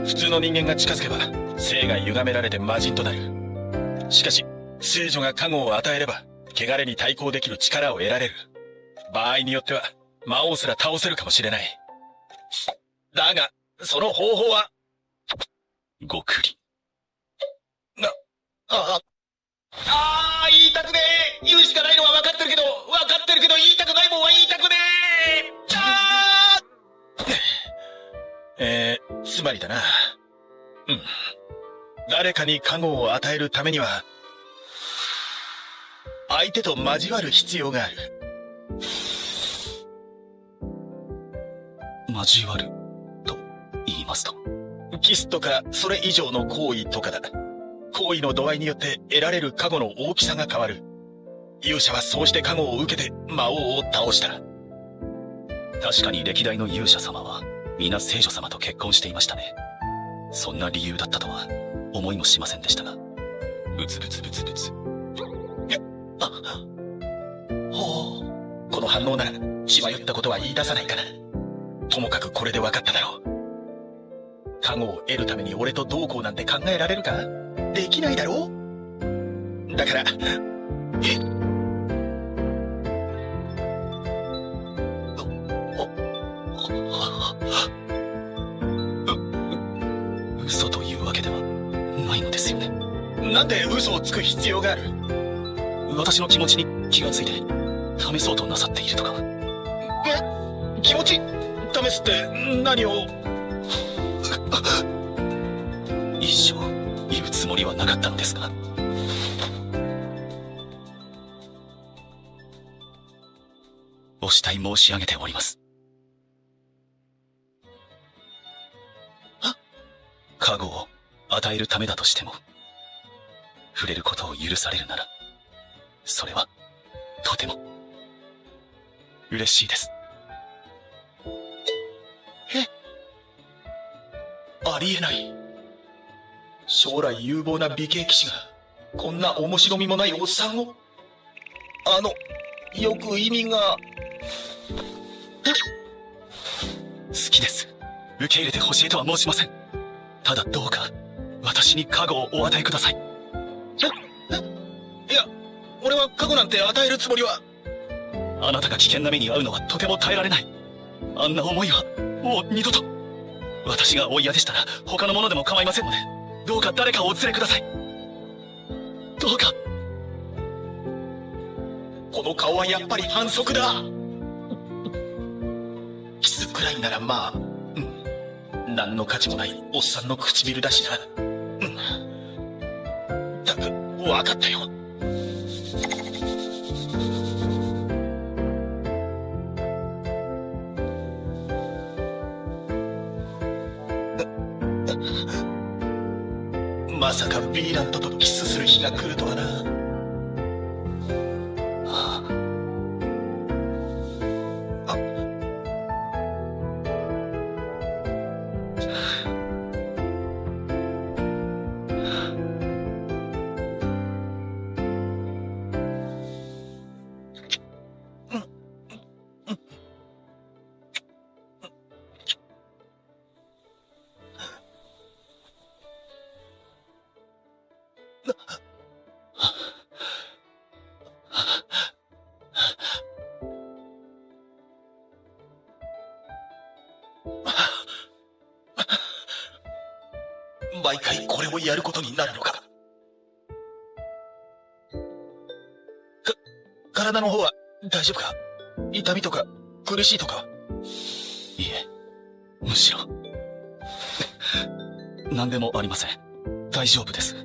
普通の人間が近づけば性が歪められて魔人となる。しかし聖女が加護を与えれば汚れに対抗できる力を得られる。場合によっては魔王すら倒せるかもしれない。だがその方法はごくり。言いたくねえ。言うしかないのは分かってるけど言いたくないもんは言いたくねえ。つまりだな。誰かに加護を与えるためには、相手と交わる必要がある。交わると言いますと？キスとかそれ以上の行為とかだ。行為の度合いによって得られる加護の大きさが変わる。勇者はそうして加護を受けて魔王を倒した。確かに歴代の勇者様は皆聖女様と結婚していましたね。そんな理由だったとは思いもしませんでしたが。ブツブツブツブツ。ほう。この反応なら血迷ったことは言い出さないかな。ともかくこれで分かっただろう。加護を得るために俺とどうこうなんて考えられるか？できないだろう。だから嘘というわけではないのですよね。なんで嘘をつく必要がある？私の気持ちに気がついて試そうとなさっているとか。気持ち試すって何を？一生言うつもりはなかったのですが。お慕い申し上げております。加護を与えるためだとしても、触れることを許されるなら、それはとても嬉しいです。ありえない。将来有望な美形騎士がこんな面白みもないおっさんを。よく意味が。好きです。受け入れてほしいとは申しません。ただどうか私に加護をお与えください。いや、俺は加護なんて与えるつもりは。あなたが危険な目に遭うのはとても耐えられない。あんな思いはもう二度と。私がお嫌でしたら他のものでも構いませんので、どうか誰かをお連れください。どうか。この顔はやっぱり反則だ。キスくらいならまあ、何の価値もないおっさんの唇だしな。だが分かったよ。まさかヴィーラントとキスする日が来るとはな。毎回これをやることになるのか。体の方は大丈夫か？痛みとか苦しいとか。いえ、むしろ何でもありません。大丈夫です。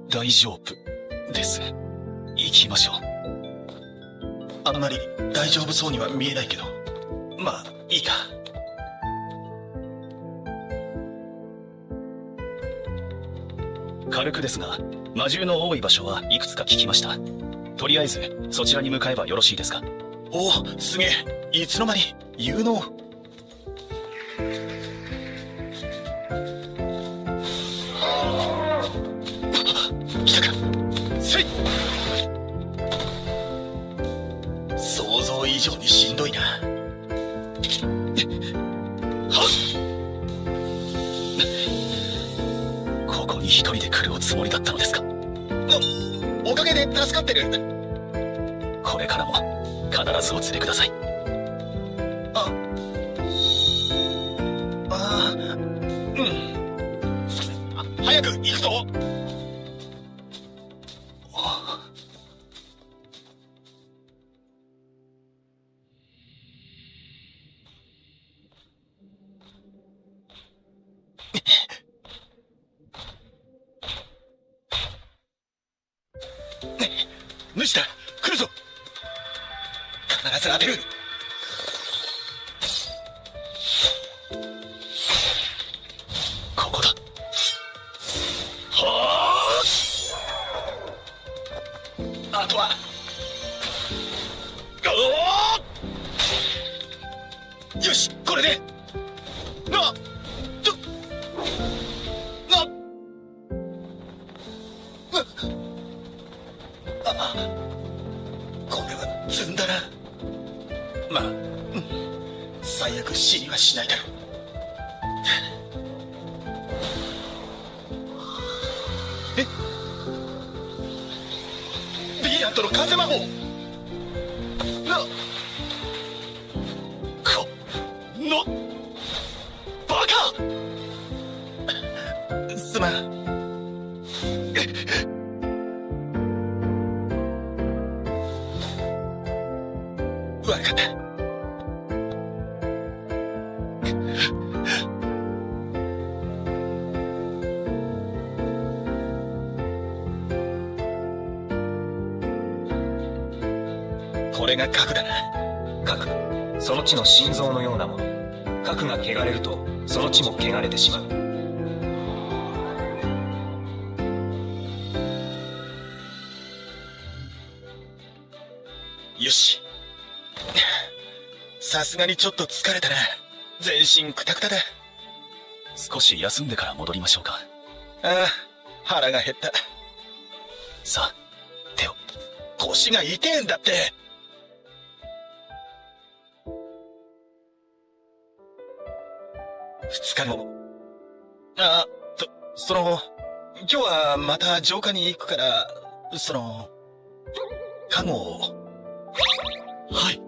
大丈夫です。行きましょう。あんまり大丈夫そうには見えないけど、まあいいか。軽くですが、魔獣の多い場所はいくつか聞きました。とりあえずそちらに向かえばよろしいですか？おお、すげえ。いつの間に有能。来たか。せい。想像以上にしんどいな。はっ。ここに一人で来るおつもりだったのですか。おかげで助かってる。これからも必ずお連れください。うん。早く行くぞ。主だ、来るぞ。必ず当てる。ここだ。はあ。あとは。よし、これで。これは積んだな。まあ、最悪死にはしないだろう。え、ヴィーラントの風魔法。このバカ。すまん。悪かった。これが核だな。核、その地の心臓のようなもの。核が汚れるとその地も汚れてしまう。よし。さすがにちょっと疲れたな。全身クタクタだ。少し休んでから戻りましょうか。ああ、腹が減った。さあ、手を。腰が痛えんだって。2日後。今日はまた浄化に行くから、看護を。はい。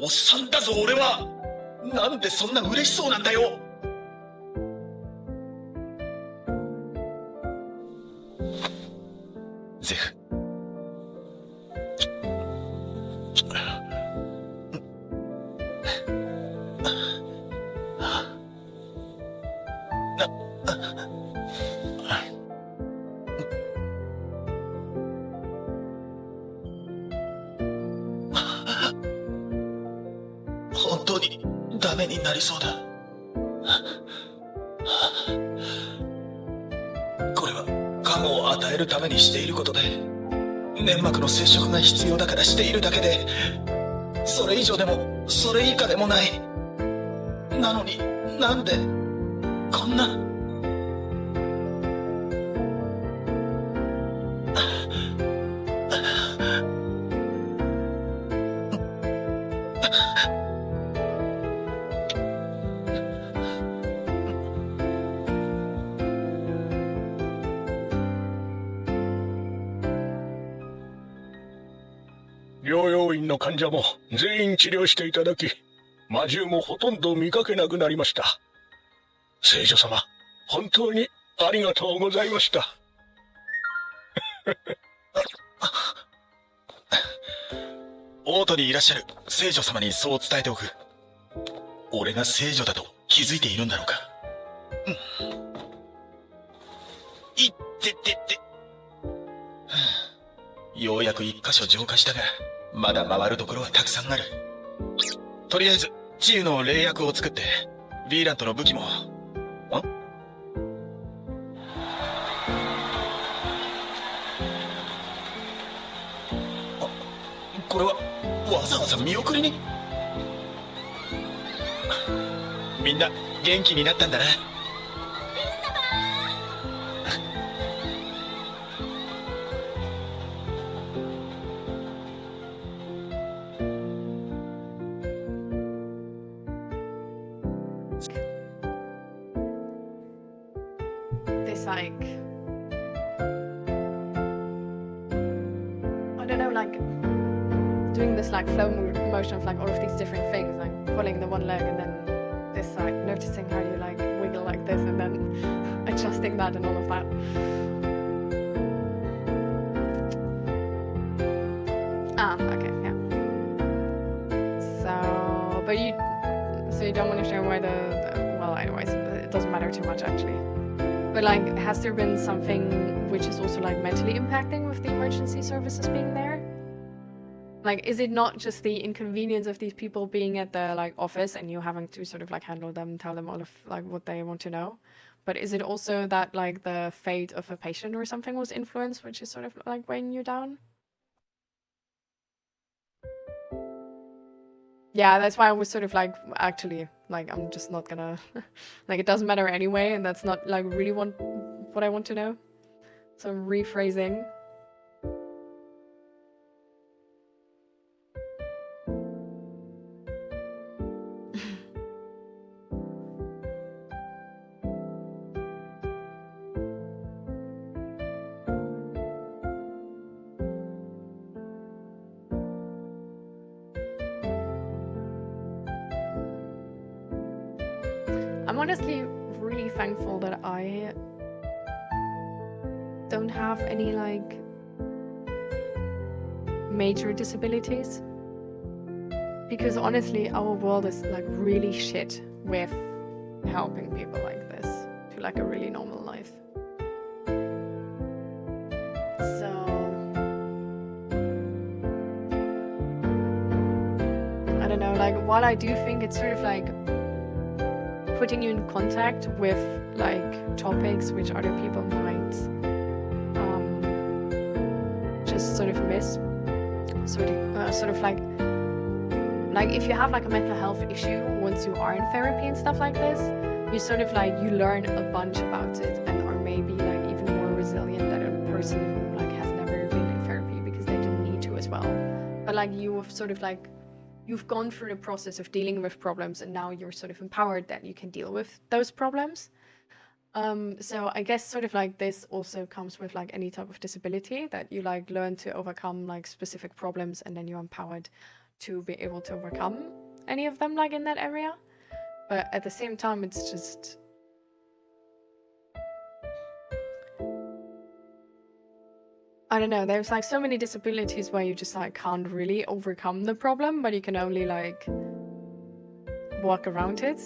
おっさんだぞ俺は。なんでそんな嬉しそうなんだよ。ゼフ。本当にダメになりそうだ。これは看護を与えるためにしていることで、粘膜の接触が必要だからしているだけで、それ以上でもそれ以下でもない。なのになんでこんな。療養院の患者も全員治療していただき、魔獣もほとんど見かけなくなりました。聖女様、本当にありがとうございました。オートにいらっしゃる聖女様にそう伝えておく。俺が聖女だと気づいているんだろうか。いってってって。ようやく一箇所浄化したが、まだ回るところはたくさんある。とりあえず治癒の霊薬を作って、ヴィーラントの武器も。これはわざわざ見送りに。みんな元気になったんだな。this like, I don't know, like doing this like flow motion of like all of these different things, like pulling the one leg and then this like noticing how you like wiggle like this and then adjusting that and all of that. Okay, yeah. So, but you don't want to share why well, anyways, it doesn't matter too much actually. But like, has there been something which is also like mentally impacting with the emergency services being there? Like, is it not just the inconvenience of these people being at the like office and you having to sort of like handle them, tell them all of like what they want to know? But is it also that like the fate of a patient or something was influenced, which is sort of like weighing you down? Yeah, that's why I was sort of like, actually, like, I'm just not gonna, like, it doesn't matter anyway, and that's not like really what I want to know. So I'm rephrasing. I'm honestly really thankful that I don't have any like major disabilities, because honestly our world is like really shit with helping people like this to like a really normal life. So I don't know, like while I do think it's sort of like putting you in contact with like topics which other people might just sort of miss, sort of like if you have like a mental health issue once you are in therapy and stuff like this, you sort of like you learn a bunch about it and are maybe like even more resilient than a person who like has never been in therapy because they didn't need to as well. But like you have sort of like you've gone through the process of dealing with problems and now you're sort of empowered that you can deal with those problems. So I guess sort of like this also comes with like any type of disability, that you like learn to overcome like specific problems and then you're empowered to be able to overcome any of them like in that area. But at the same time, it's just I don't know, there's like so many disabilities where you just like can't really overcome the problem, but you can only like walk around it.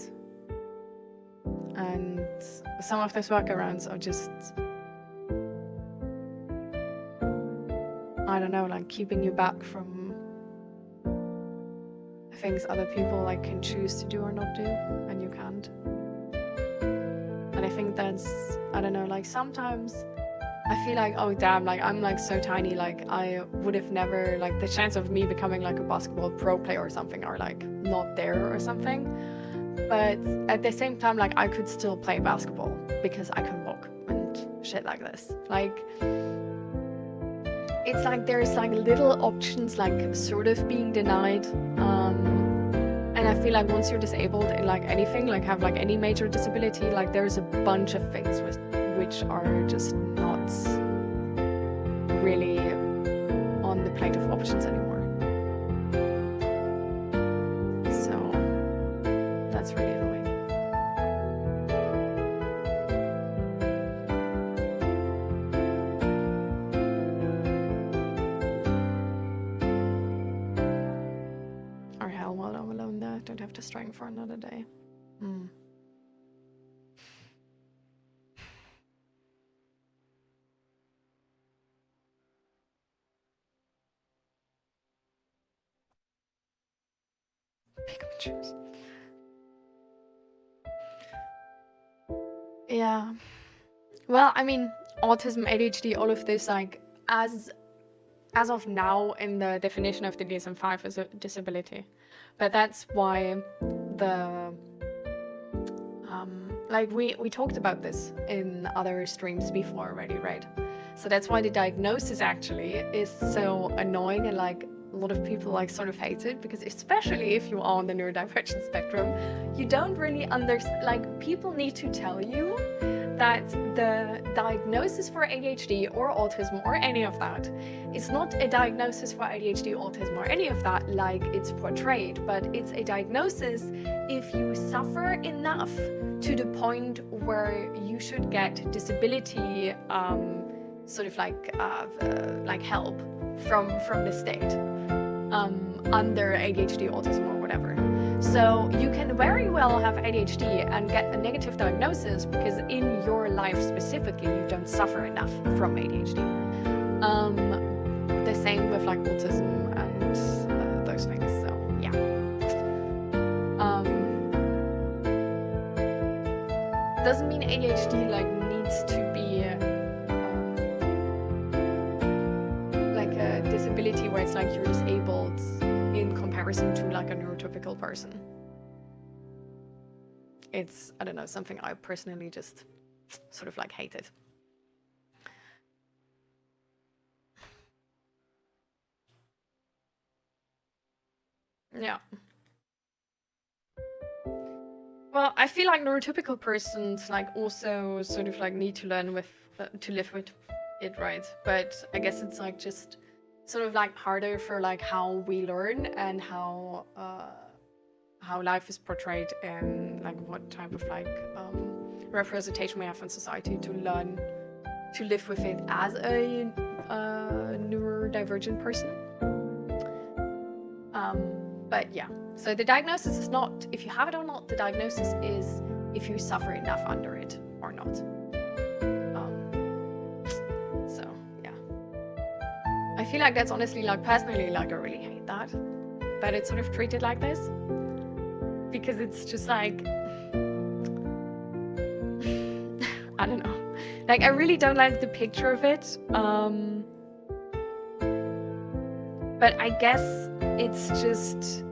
And some of those workarounds are just, I don't know, like keeping you back from things other people like can choose to do or not do, and you can't. And I think that's, I don't know, like sometimes I feel like, oh damn, like I'm like so tiny, like I would have never, like the chance of me becoming like a basketball pro player or something are like not there or something. But at the same time, like I could still play basketball because I can walk and shit like this. Like it's like there's like little options like sort of being denied. And I feel like once you're disabled in like anything, like have like any major disability, like there's a bunch of things which are just not really on the plate of options anymore. So that's really annoying. Or hell, while I'm alone there, don't have to strength for another day. Pick and choose. Yeah. Well, I mean, autism, ADHD, all of this, like, as of now in the definition of the DSM-5 is a disability. But that's why the like we talked about this in other streams before already, right? So that's why the diagnosis actually is so annoying, and like a lot of people like sort of hate it, because especially if you are on the neurodivergent spectrum, you don't really understand, like people need to tell you that the diagnosis for ADHD or autism or any of that is not a diagnosis for ADHD, autism, or any of that like it's portrayed, but it's a diagnosis if you suffer enough to the point where you should get disability sort of like help from the state under ADHD, autism, or whatever. So you can very well have ADHD and get a negative diagnosis because in your life specifically you don't suffer enough from ADHD. The same with like autism and those things. So yeah. Doesn't mean ADHD like needs to be like a disability where it's like you're disabled in comparison to like a neurotypical person. It's, I don't know, something I personally just sort of like hated. Yeah. Well, I feel like neurotypical persons like also sort of like need to learn with to live with it, right? But I guess it's like just sort of like harder for like how we learn and how life is portrayed and like what type of like representation we have in society to learn to live with it as a neurodivergent person. But yeah, so the diagnosis is not if you have it or not, the diagnosis is if you suffer enough under it or not. So yeah, I feel like that's honestly like personally like I really hate that it's sort of treated like this, because it's just like I don't know, like I really don't like the picture of it, but I guess it's just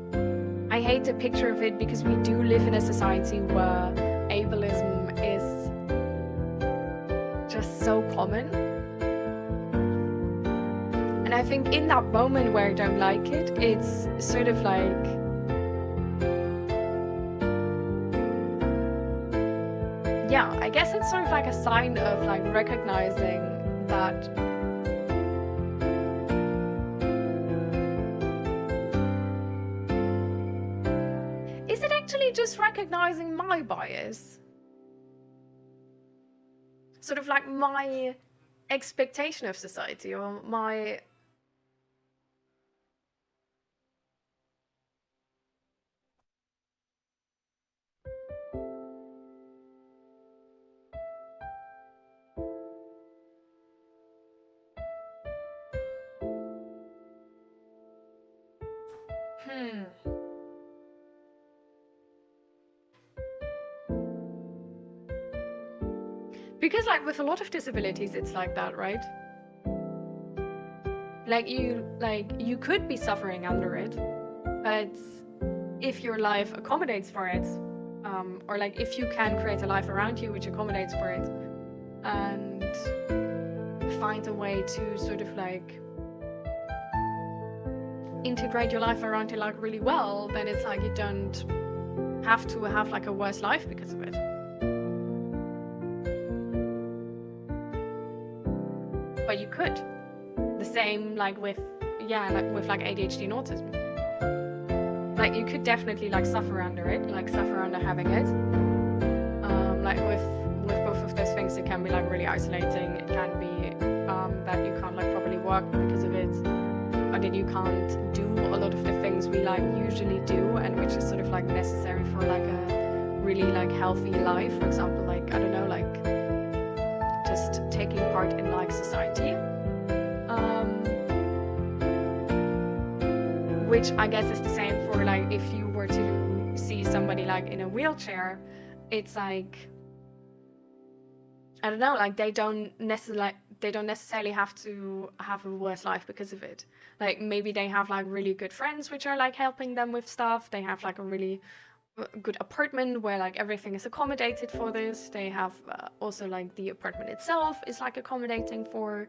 I hate the picture of it because we do live in a society where ableism is just so common. And I think in that moment where I don't like it, it's sort of like yeah, I guess it's sort of like a sign of like recognizing that is it actually just recognizing my bias? Sort of like my expectation of society or my because like with a lot of disabilities it's like that, right? Like you could be suffering under it, but if your life accommodates for it, or like if you can create a life around you which accommodates for it and find a way to sort of like integrate your life around it like really well, then it's like you don't have to have like a worse life because of it. But you could. The same like with like ADHD and autism. Like you could definitely like suffer under it, like suffer under having it. Like with both of those things, it can be like really isolating. It can be that you can't like properly work because of it, or that you can't do a lot of the things we like usually do and which is sort of like necessary for like a really like healthy life. For example, like I don't know, like just taking part in like society. Which I guess is the same for like if you were to see somebody like in a wheelchair, it's like I don't know, like they don't necessarily have to have a worse life because of it. Like maybe they have like really good friends which are like helping them with stuff. They have like a really good apartment where like everything is accommodated for this. They have also like the apartment itself is like accommodating for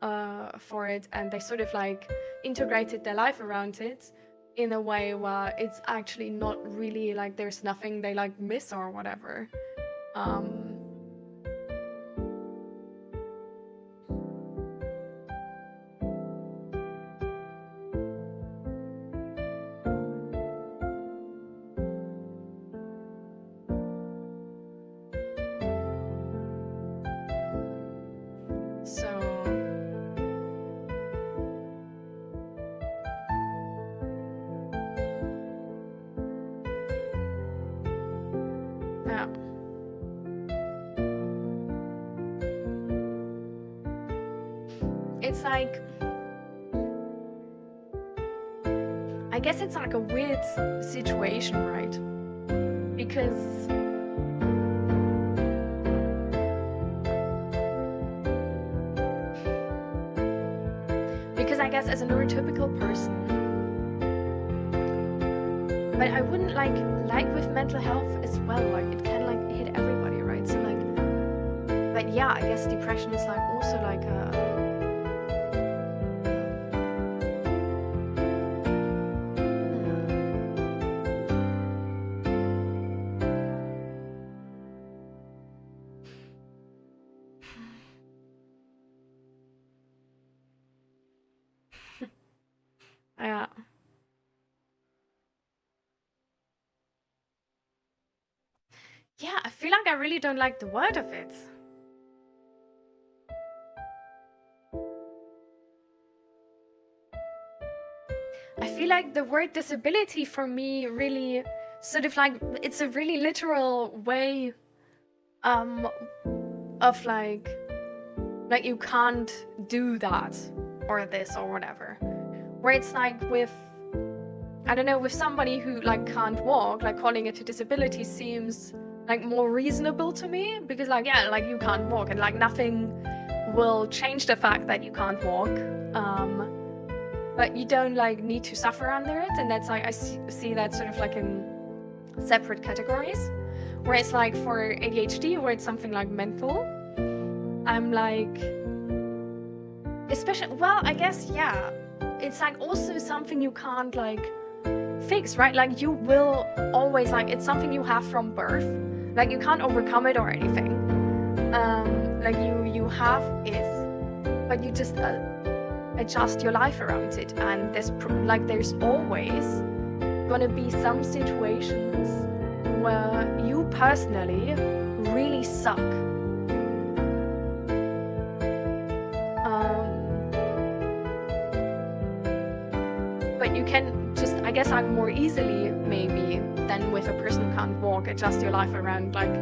it, and they sort of like integrated their life around it in a way where it's actually not really like there's nothing they like miss or whatever. it's like, I guess it's like a weird situation, right? Because I guess as a neurotypical person, but I wouldn't like with mental health as well, like it can like hit everybody, right? So like, but yeah, I guess depression is like also like yeah. Yeah, I feel like I really don't like the word of it. I feel like the word disability for me really sort of like, it's a really literal way of like you can't do that or this or whatever. Where it's like with, I don't know, with somebody who like can't walk, like calling it a disability seems like more reasonable to me, because like, yeah, like you can't walk and like nothing will change the fact that you can't walk, but you don't like need to suffer under it. And that's like, I see that sort of like in separate categories, where it's like for ADHD, where it's something like mental, I'm like, especially, well, I guess, yeah, it's like also something you can't like fix, right? Like you will always, like, it's something you have from birth, like you can't overcome it or anything, like you have it, but you just adjust your life around it. And there's always gonna be some situations where you personally really suck, but you can just, I guess, like more easily maybe than with a person who can't walk, adjust your life around like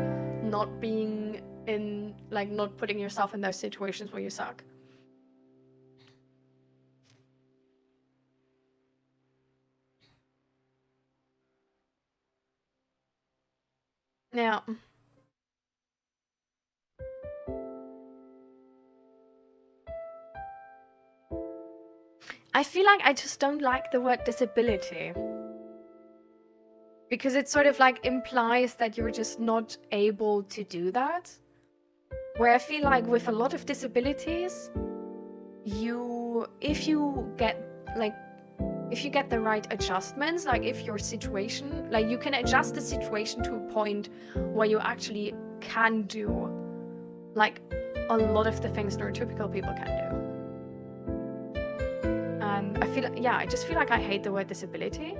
not being in, like not putting yourself in those situations where you suck. Yeah. I feel like I just don't like the word disability, because it sort of like implies that you're just not able to do that. Where I feel like with a lot of disabilities, if you get the right adjustments, like if your situation, like you can adjust the situation to a point where you actually can do like a lot of the things neurotypical people can do. And I feel, yeah, I just feel like I hate the word disability,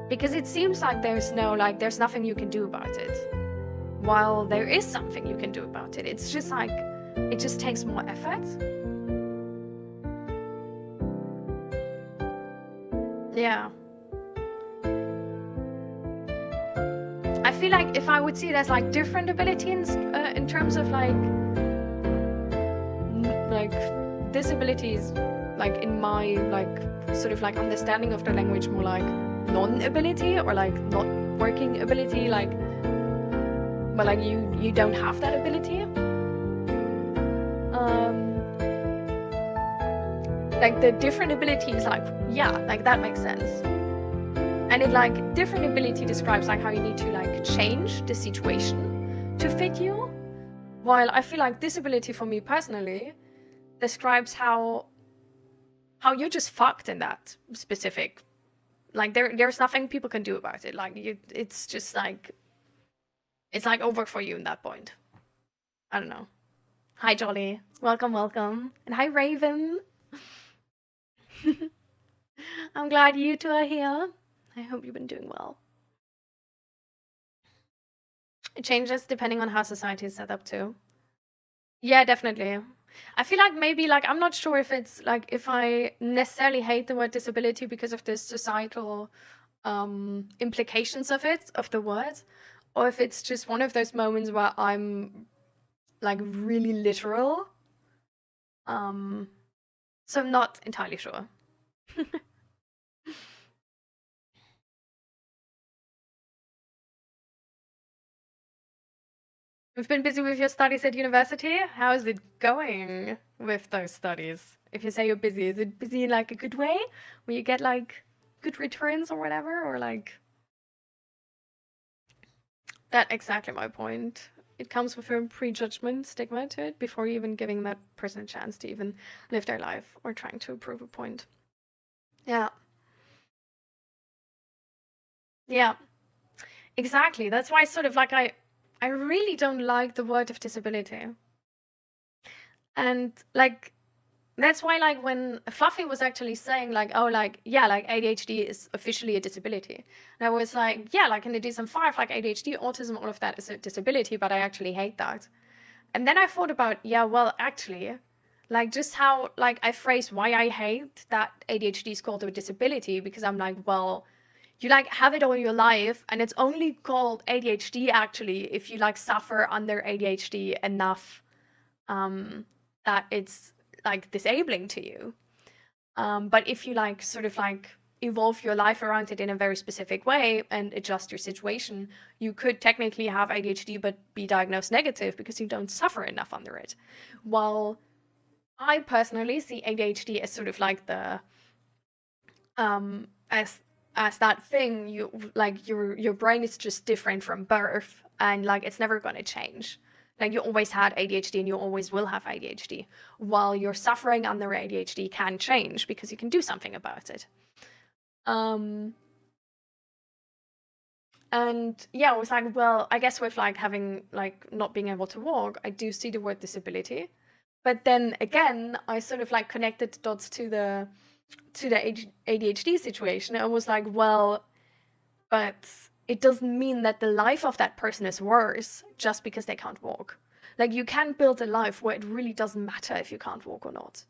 because it seems like there's nothing you can do about it, while there is something you can do about it. It's just like, it just takes more effort. Yeah. I feel like if I would see it as like different abilities in terms of like disabilities, like in my like sort of like understanding of the language, more like non-ability or like not working ability, like, but like you don't have that ability. Like the different abilities, like, yeah, like that makes sense. And it like different ability describes like how you need to like change the situation to fit you, while I feel like disability for me personally describes how you're just fucked in that specific, like there's nothing people can do about it. Like it's just like, it's like over for you in that point. I don't know. Hi Jolly, welcome, and hi Raven. I'm glad you two are here. I hope you've been doing well. It changes depending on how society is set up too. Yeah, definitely. I feel like maybe like, I'm not sure if it's like, if I necessarily hate the word disability because of the societal implications of it, of the word, or if it's just one of those moments where I'm like really literal So I'm not entirely sure. You've been busy with your studies at university? How is it going with those studies? If you say you're busy, is it busy in like a good way? Where you get like good returns or whatever? Or like... That's exactly my point. It comes with a prejudgment stigma to it before even giving that person a chance to even live their life or trying to prove a point. Yeah. Yeah. Exactly. That's why sort of like I really don't like the word of disability. And like, that's why like when Fluffy was actually saying like, oh, like, yeah, like ADHD is officially a disability. And I was like, yeah, like in the DSM-5, like ADHD, autism, all of that is a disability, but I actually hate that. And then I thought about, yeah, well, actually, like just how like I phrase why I hate that ADHD is called a disability, because I'm like, well, you like have it all your life and it's only called ADHD actually if you like suffer under ADHD enough that it's like disabling to you. But if you like sort of like evolve your life around it in a very specific way and adjust your situation, you could technically have ADHD but be diagnosed negative because you don't suffer enough under it. While I personally see ADHD as sort of like the as that thing, you like your brain is just different from birth and like it's never going to change. Like you always had ADHD and you always will have ADHD, while your suffering under ADHD can change because you can do something about it. And yeah, I was like, well, I guess with like having like not being able to walk, I do see the word disability. But then again, I sort of like connected the dots to the ADHD situation. I was like, well, but it doesn't mean that the life of that person is worse just because they can't walk. Like you can build a life where it really doesn't matter if you can't walk or not.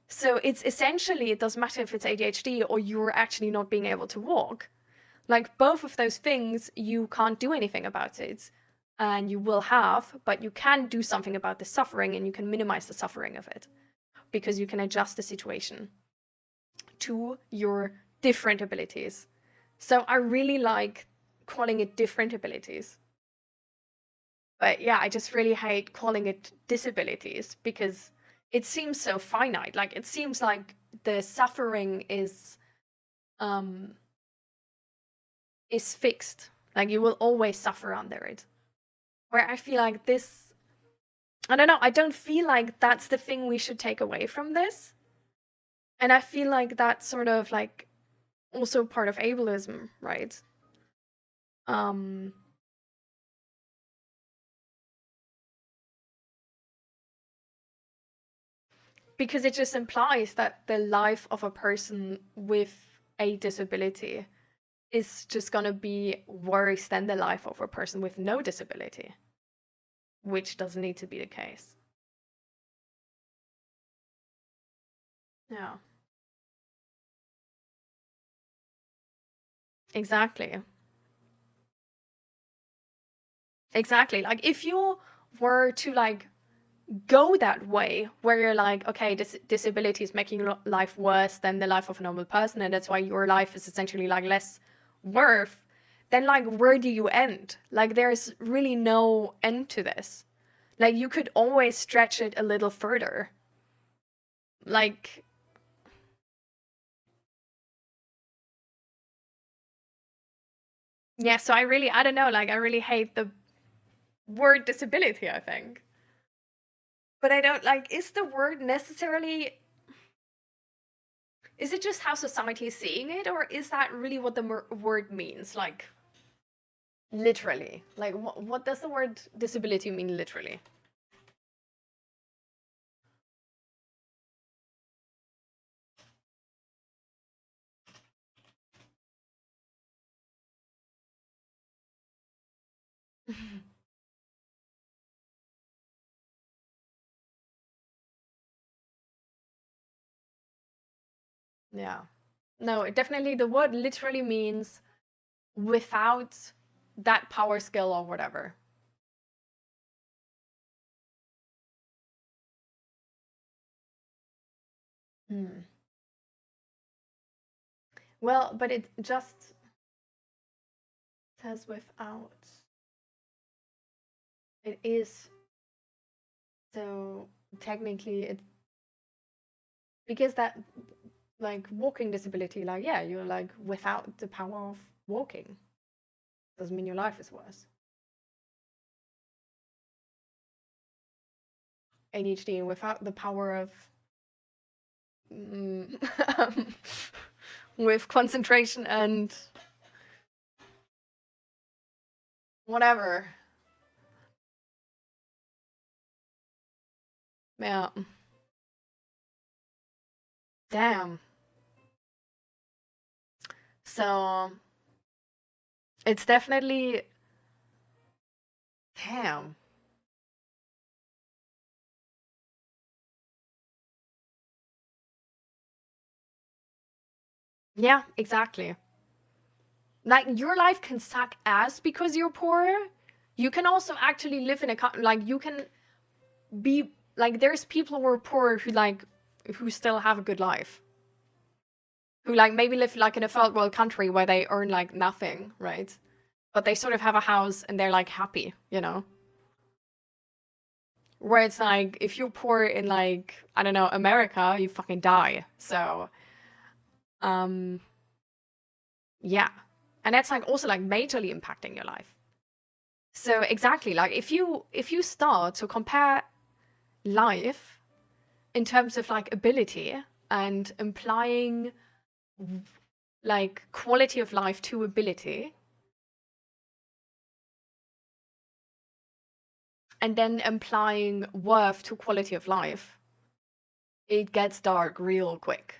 So it's essentially, it doesn't matter if it's ADHD or you're actually not being able to walk. Like both of those things, you can't do anything about it. And you will have, but you can do something about the suffering and you can minimize the suffering of it because you can adjust the situation to your different abilities. So I really like calling it different abilities. But yeah, I just really hate calling it disabilities because it seems so finite. Like it seems like the suffering is fixed. Like you will always suffer under it. Where I feel like this, I don't know, I don't feel like that's the thing we should take away from this. And I feel like that's sort of like also part of ableism, right? Because it just implies that the life of a person with a disability is just gonna be worse than the life of a person with no disability, which doesn't need to be the case. Yeah. Exactly. Exactly. Like if you were to like go that way where you're like, okay, this disability is making your life worse than the life of a normal person and that's why your life is essentially like less worth, then like where do you end? Like there's really no end to this. Like you could always stretch it a little further. Like yeah, so I don't know, like I really hate the word disability, I think. But I don't like, is the word necessarily, is it just how society is seeing it, or is that really what the word means? Like, literally. Like, what does the word disability mean literally? Yeah. No, definitely the word literally means without that power skill or whatever. Hmm. Well, but it just says without. It is. So technically it, because that, like, walking disability, like, yeah, you're like without the power of walking. Doesn't mean your life is worse. ADHD without the power of with concentration and whatever. Yeah. Damn. So it's definitely, damn. Yeah, exactly. Like, your life can suck ass because you're poor. You can also actually live in a like, you can be like, there's people who are poor who like, who still have a good life, who like maybe live like in a third world country where they earn like nothing, right? But they sort of have a house and they're like happy, you know? Where it's like, if you're poor in like, I don't know, America, you fucking die. So yeah, and that's like also like majorly impacting your life. So exactly, like, if you start to compare life in terms of like ability and implying like quality of life to ability, and then implying worth to quality of life, it gets dark real quick.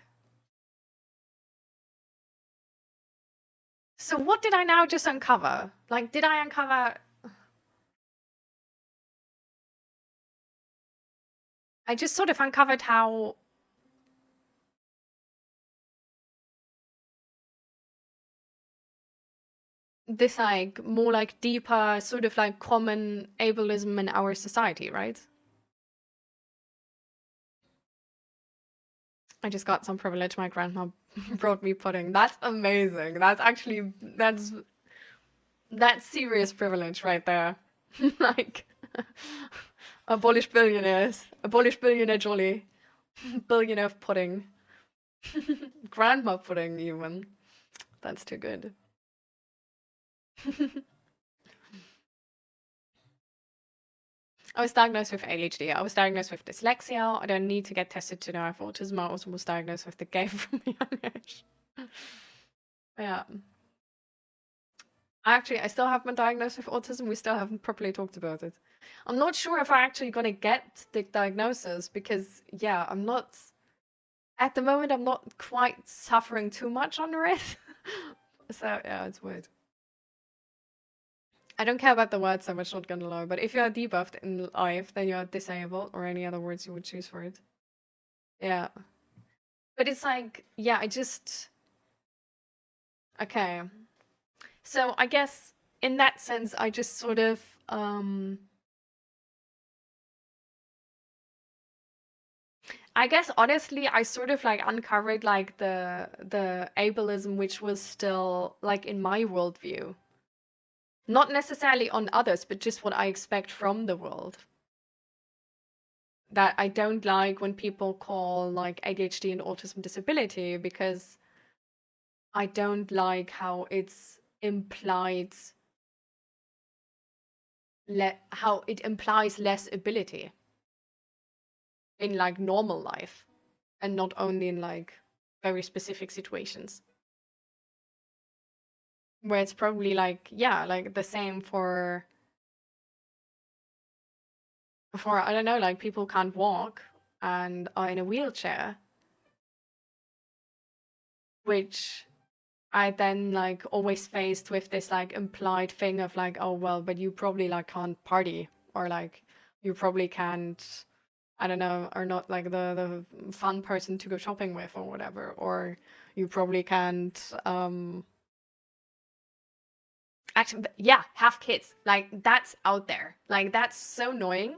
So what did I now just uncover? Like, did I uncover... I just sort of uncovered how... this, like, more like deeper, sort of like common ableism in our society, right? I just got some privilege. My grandma brought me pudding. That's amazing. That's actually, that's serious privilege right there. Like, abolish billionaires. Abolish billionaire jolly. Billionaire pudding. Grandma pudding, even. That's too good. I was diagnosed with ADHD. I was diagnosed with dyslexia. I don't need to get tested to know I have autism. I also was diagnosed with the gay from a young age. Yeah. Actually, I still haven't been diagnosed with autism. We still haven't properly talked about it. I'm not sure if I'm actually gonna get the diagnosis because, yeah, I'm not... At the moment, I'm not quite suffering too much under it. So, yeah, it's weird. I don't care about the word so much, not gonna lie, but if you are debuffed in life, then you are disabled, or any other words you would choose for it. Yeah. But it's like, yeah, I just... Okay. So I guess in that sense, I just sort of... I guess honestly, I sort of like uncovered like the ableism which was still like in my worldview. Not necessarily on others, but just what I expect from the world. That I don't like when people call like ADHD and autism disability, because I don't like how it's implied, how it implies less ability in like normal life, and not only in like very specific situations. Where it's probably like, yeah, like the same for I don't know, like people can't walk and are in a wheelchair, which I then like always faced with this like implied thing of like, oh well, but you probably like can't party, or like you probably can't, I don't know, are not like the fun person to go shopping with or whatever, or you probably can't actually, yeah, have kids. Like, that's out there. Like, that's so annoying.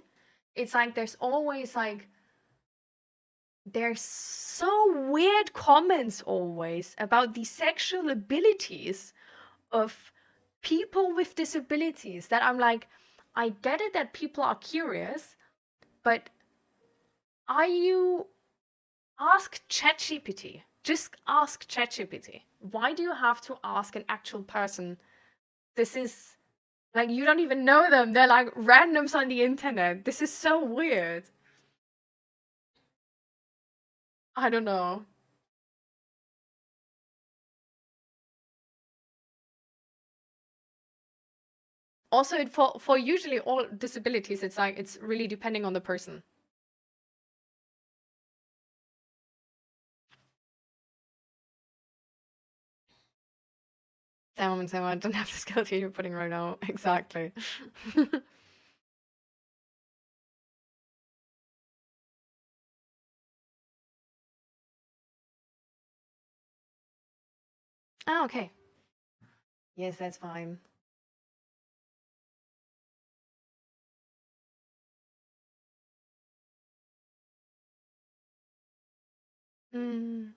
It's like there's always like there's so weird comments always about the sexual abilities of people with disabilities that I'm like, I get it that people are curious, but are you... Ask ChatGPT. Just ask ChatGPT. Why do you have to ask an actual person? This is like, you don't even know them. They're like randoms on the internet. This is so weird. I don't know. Also, for usually all disabilities, it's like, it's really depending on the person. Damn, I don't have the skills you're putting right now. Exactly. Oh, okay. Yes, that's fine. Mm.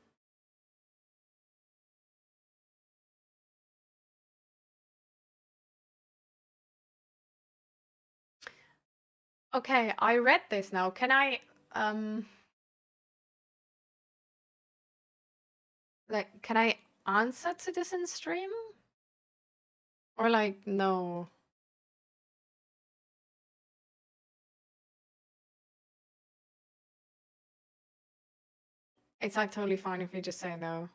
Okay, I read this now. Can I like, can I answer to this in stream? Or like, no? It's like totally fine if you just say no.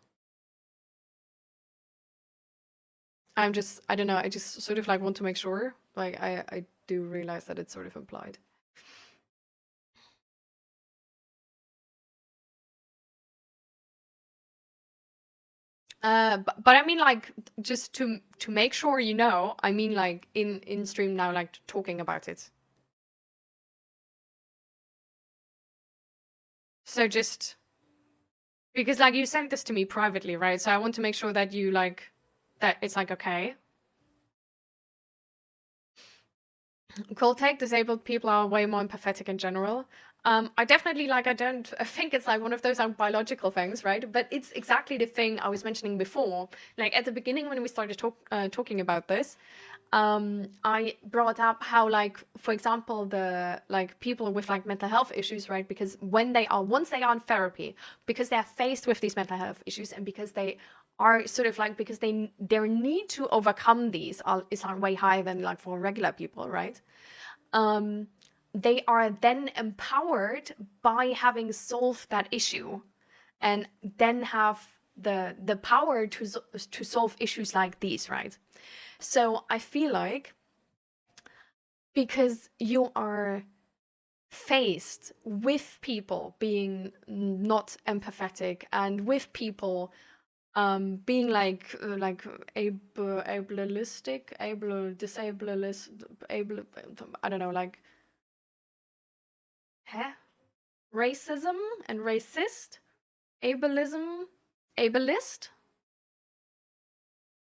I don't know, I just sort of like want to make sure. Like, I do realize that it's sort of implied. But I mean, like, just to make sure you know, I mean, like, in stream now, like, talking about it. So just because, like, you sent this to me privately, right? So I want to make sure that you, like, that it's like, okay. Cool take, disabled people are way more empathetic in general. I definitely, like, I think it's like one of those like biological things, right? But it's exactly the thing I was mentioning before. Like at the beginning when we started talking about this, I brought up how, like, for example, the like people with like mental health issues, right? Because once they are in therapy, because they're faced with these mental health issues, and because they are sort of like, because their need to overcome these is like way higher than like for regular people, right? They are then empowered by having solved that issue, and then have the power to solve issues like these, right? So I feel like because you are faced with people being not empathetic, and with people being like ableistic, I don't know, like racism and racist, ableist.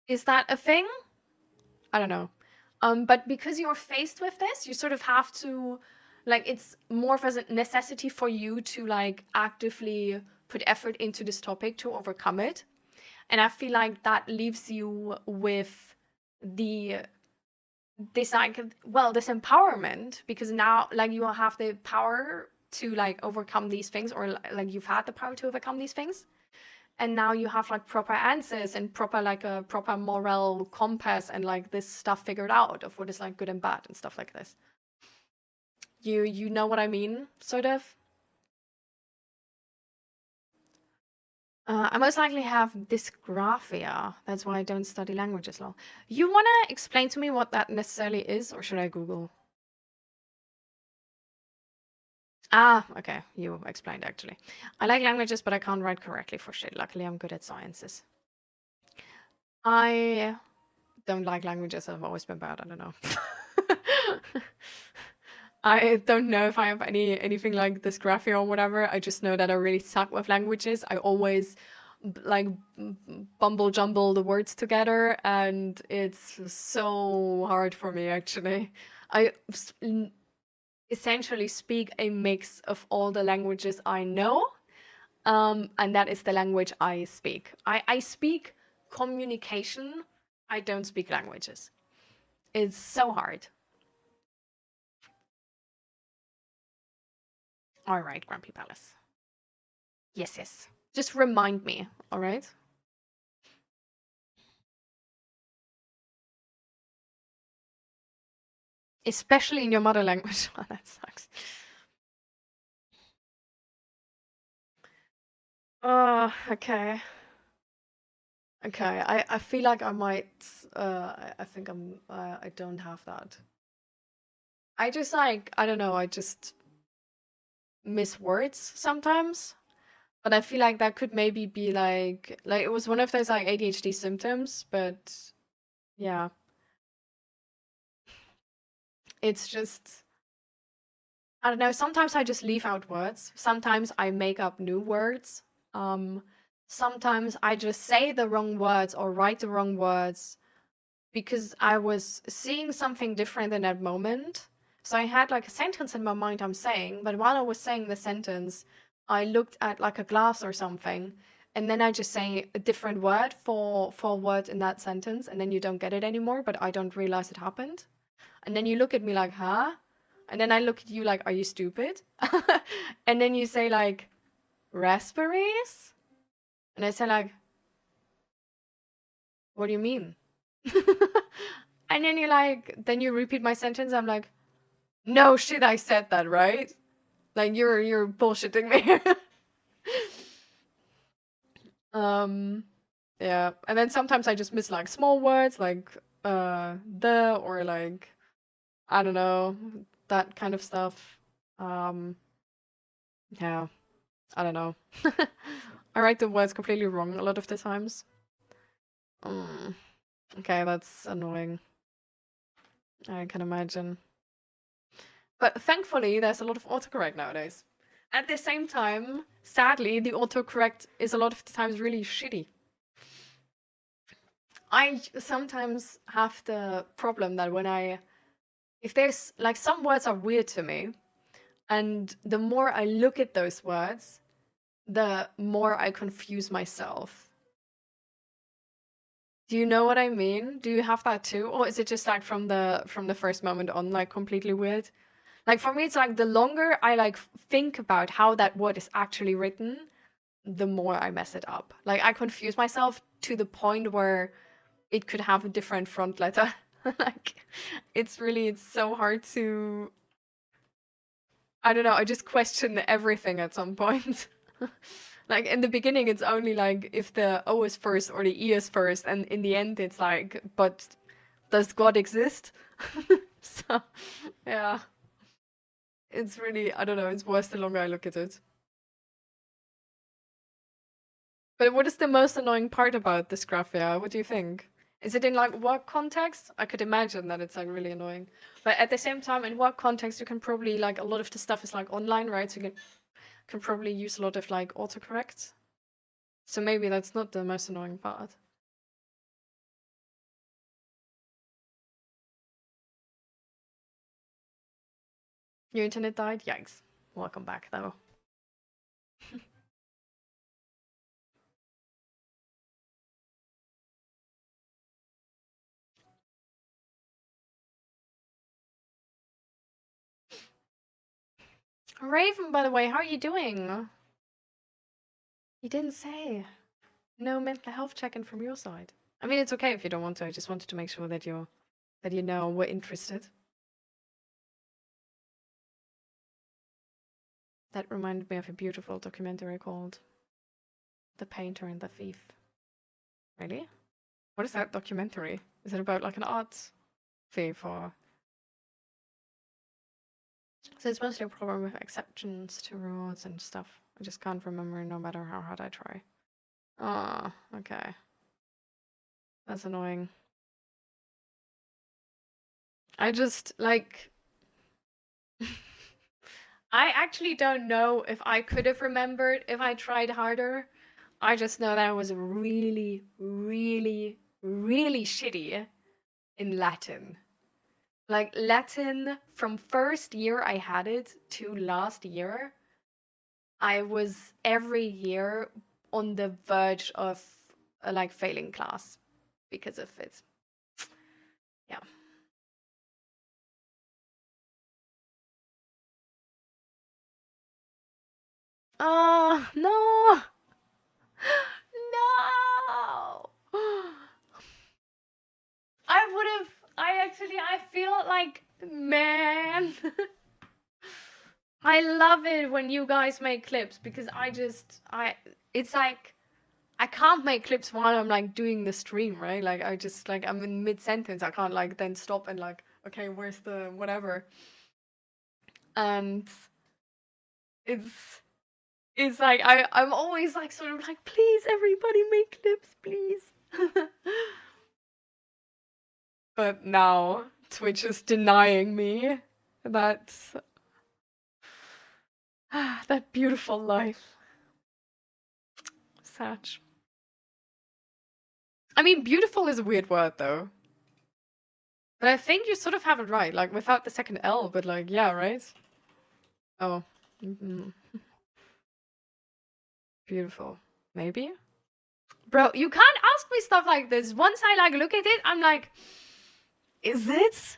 Is that a thing? I don't know. But because you're faced with this, you sort of have to, like, it's more of a necessity for you to like actively put effort into this topic to overcome it. And I feel like that leaves you with this like, well, this empowerment, because now like you have the power to like overcome these things, or like you've had the power to overcome these things. And now you have like proper answers and proper like a proper moral compass, and like this stuff figured out of what is like good and bad and stuff like this. You know what I mean, sort of? I most likely have dysgraphia. That's why I don't study languages law. You want to explain to me what that necessarily is, or should I Google? Ah, okay. You explained, actually. I like languages, but I can't write correctly for shit. Luckily, I'm good at sciences. I don't like languages. I've always been bad. I don't know. I don't know if I have anything like dysgraphia or whatever. I just know that I really suck with languages. I always like jumble the words together, and it's so hard for me, actually. I essentially speak a mix of all the languages I know, And that is the language I speak. I speak communication. I don't speak languages. It's so hard. All right, Grumpy Palace. Yes, yes. Just remind me, all right? Especially in your mother language. Oh, that sucks. Oh, okay. Okay, I feel like I might, I think I don't have that. I just like, I don't know, I just miss words sometimes. But I feel like that could maybe be like it was one of those like ADHD symptoms, but yeah. It's just, I don't know, sometimes I just leave out words. Sometimes I make up new words. Sometimes I just say the wrong words or write the wrong words because I was seeing something different in that moment. So I had like a sentence in my mind I'm saying, but while I was saying the sentence, I looked at like a glass or something, and then I just say a different word for a word in that sentence, and then you don't get it anymore, but I don't realize it happened. And then you look at me like, huh? And then I look at you like, are you stupid? And then you say like, raspberries? And I say like, what do you mean? And then you're like, then you repeat my sentence. I'm like, no shit, I said that, right? Like you're bullshitting me. Yeah. And then sometimes I just miss like small words like the or like I don't know, that kind of stuff. Yeah. I don't know. I write the words completely wrong a lot of the times. Okay, that's annoying. I can imagine. But thankfully, there's a lot of autocorrect nowadays. At the same time, sadly, the autocorrect is a lot of the times really shitty. I sometimes have the problem that if there's, like, some words are weird to me, and the more I look at those words, the more I confuse myself. Do you know what I mean? Do you have that too? Or is it just like from the first moment on, like completely weird? Like for me, it's like the longer I like think about how that word is actually written, the more I mess it up. Like I confuse myself to the point where it could have a different front letter. Like it's so hard to, I don't know, I just question everything at some point. Like in the beginning, it's only like if the O is first or the E is first, and in the end, it's like, but does God exist? So, yeah. It's really, I don't know, it's worse the longer I look at it. But what is the most annoying part about dysgraphia? What do you think? Is it in like work context? I could imagine that it's like really annoying. But at the same time, in work context, you can probably like, a lot of the stuff is like online, right? So you can probably use a lot of like autocorrect. So maybe that's not the most annoying part. Your internet died? Yikes. Welcome back though. Raven, by the way, how are you doing? You didn't say. No mental health check-in from your side. I mean, it's okay if you don't want to. I just wanted to make sure that you know we're interested. That reminded me of a beautiful documentary called The Painter and the Thief. Really? What is that documentary? Is it about like an art thief or? So it's mostly a problem with exceptions to rules and stuff. I just can't remember no matter how hard I try. Oh, okay. That's annoying. I just, like... I actually don't know if I could have remembered if I tried harder. I just know that I was really, really, really shitty in Latin. Like, Latin, from first year I had it to last year, I was every year on the verge of like failing class because of it. Yeah. Oh, no. No. I feel like, man. I love it when you guys make clips because it's like, I can't make clips while I'm like doing the stream, right? Like I just like, I'm in mid-sentence. I can't like then stop and like, okay, where's the whatever? And it's like, I'm always like sort of like, please everybody make clips, please. But now Twitch is denying me that that beautiful life. Sad. I mean, beautiful is a weird word though. But I think you sort of have it right, like without the second L, but like, yeah, right? Oh. Beautiful. Maybe? Bro, you can't ask me stuff like this. Once I like look at it, I'm like, is it?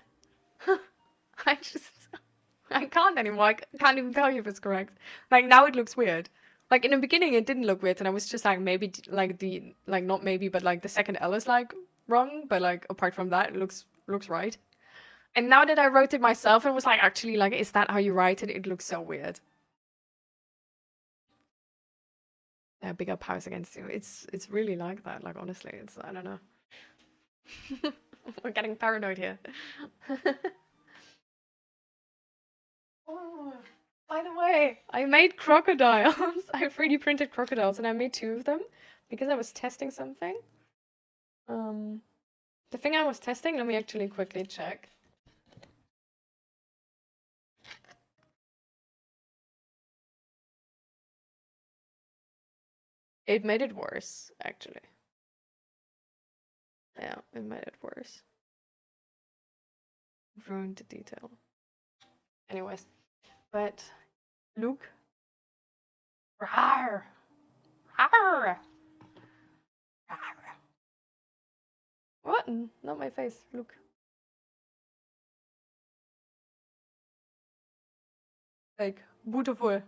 I can't anymore. I can't even tell you if it's correct. Like now it looks weird. Like in the beginning it didn't look weird and I was just like maybe like not maybe but like the second L is like wrong, but like apart from that it looks right. And now that I wrote it myself and was like actually like is that how you write it? It looks so weird. Yeah, bigger powers against you. It's really like that. Like honestly, it's I don't know. We're getting paranoid here. Oh, by the way, I made crocodiles. I 3D printed crocodiles and I made 2 of them because I was testing something. The thing I was testing, let me actually quickly check. It made it worse, actually. Yeah, it made it worse. Ruined the detail. Anyways, but look. Rawr. Rawr. Rawr. What? Not my face. Look. Like, beautiful.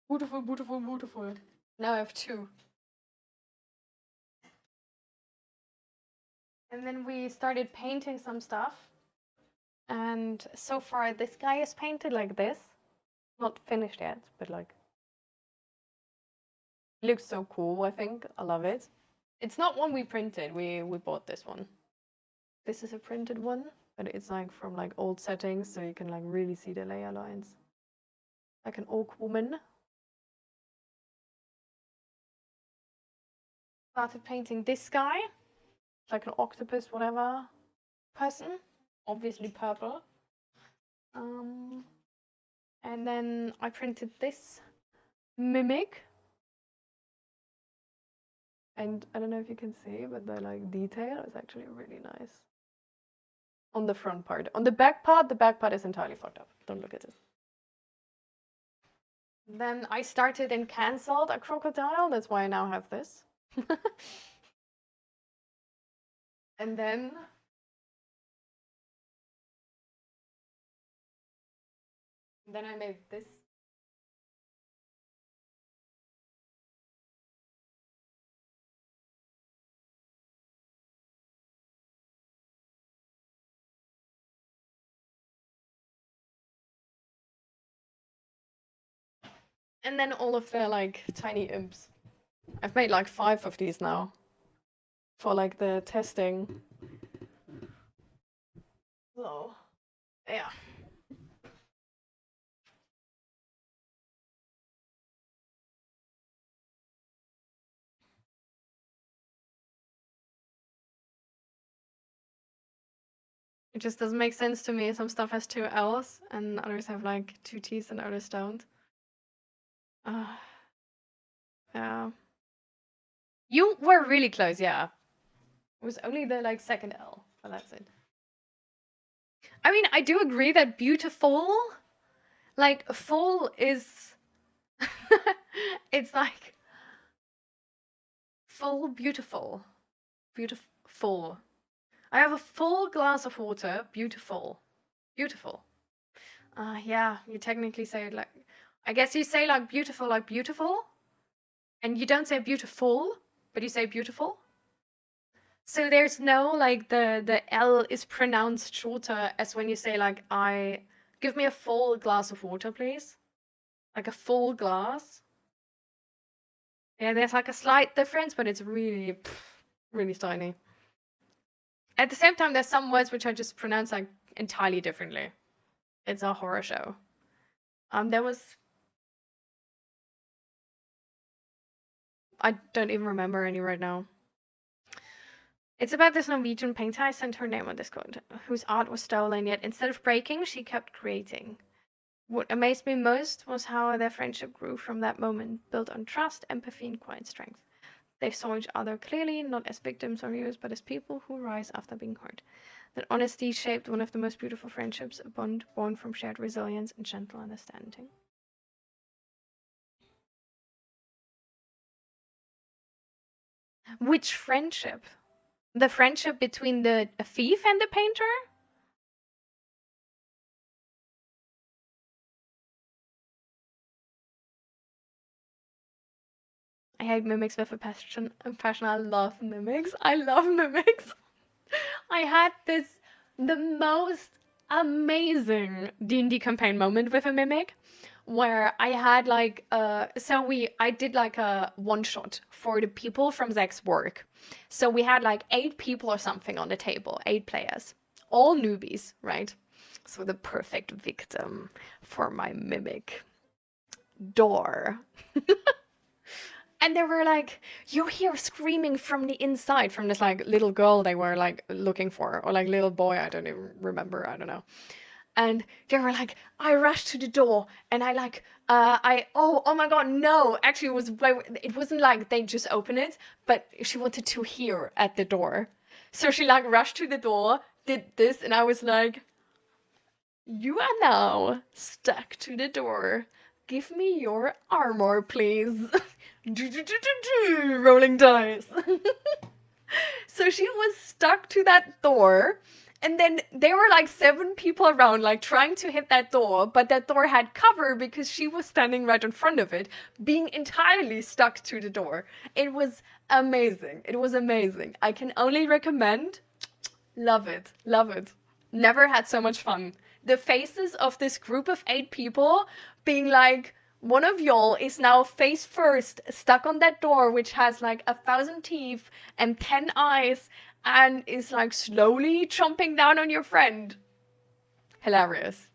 Beautiful, beautiful, beautiful. Now I have 2. And then we started painting some stuff. And so far this guy is painted like this. Not finished yet, but like looks so cool, I think. I love it. It's not one we printed, we bought this one. This is a printed one, but it's like from like old settings, so you can like really see the layer lines. Like an orc woman. Started painting this guy. Like an octopus, whatever person. Obviously purple. And then I printed this mimic. And I don't know if you can see, but the like detail is actually really nice. On the front part. On the back part is entirely fucked up. Don't look at it. Then I started and cancelled a crocodile. That's why I now have this. And then I made this. And then all of the like tiny imps. I've made like 5 of these now. For like the testing. So, yeah. It just doesn't make sense to me. Some stuff has 2 L's and others have like 2 T's and others don't. Yeah. You were really close, yeah. It was only the like second L, but that's it. I mean, I do agree that beautiful, like full is It's like full beautiful. Beautiful. I have a full glass of water. Beautiful. Beautiful. Yeah, you technically say it like, I guess you say like beautiful, and you don't say beautiful, but you say beautiful. So there's no like the L is pronounced shorter as when you say like give me a full glass of water, please. Like a full glass. Yeah, there's like a slight difference, but it's really, really tiny. At the same time, there's some words which I just pronounce like entirely differently. It's a horror show. There was... I don't even remember any right now. It's about this Norwegian painter, I sent her name on Discord, whose art was stolen, yet instead of breaking, she kept creating. What amazed me most was how their friendship grew from that moment, built on trust, empathy, and quiet strength. They saw each other clearly, not as victims or heroes, but as people who rise after being hurt. That honesty shaped one of the most beautiful friendships, a bond born from shared resilience and gentle understanding. Which friendship? The friendship between the thief and the painter? I hate mimics with a passion. I love mimics. I love mimics. I had the most amazing D&D campaign moment with a mimic, where I had like I did like a one shot for the people from Zach's work. So we had like 8 people or something on the table, 8 players, all newbies, right? So the perfect victim for my mimic. Door. And they were like, you hear screaming from the inside, from this like little girl they were like looking for, or like little boy, I don't even remember, I don't know. And they were like, I rushed to the door and I like, oh my god, no. Actually, it wasn't like they just opened it, but she wanted to hear at the door. So she like rushed to the door, did this, and I was like, you are now stuck to the door. Give me your armor, please. Rolling dice. So she was stuck to that door. And then there were like 7 people around, like trying to hit that door, but that door had cover because she was standing right in front of it, being entirely stuck to the door. It was amazing. It was amazing. I can only recommend. Love it. Love it. Never had so much fun. The faces of this group of 8 people being like, one of y'all is now face first, stuck on that door, which has like 1,000 teeth and 10 eyes, and is like slowly chomping down on your friend. Hilarious.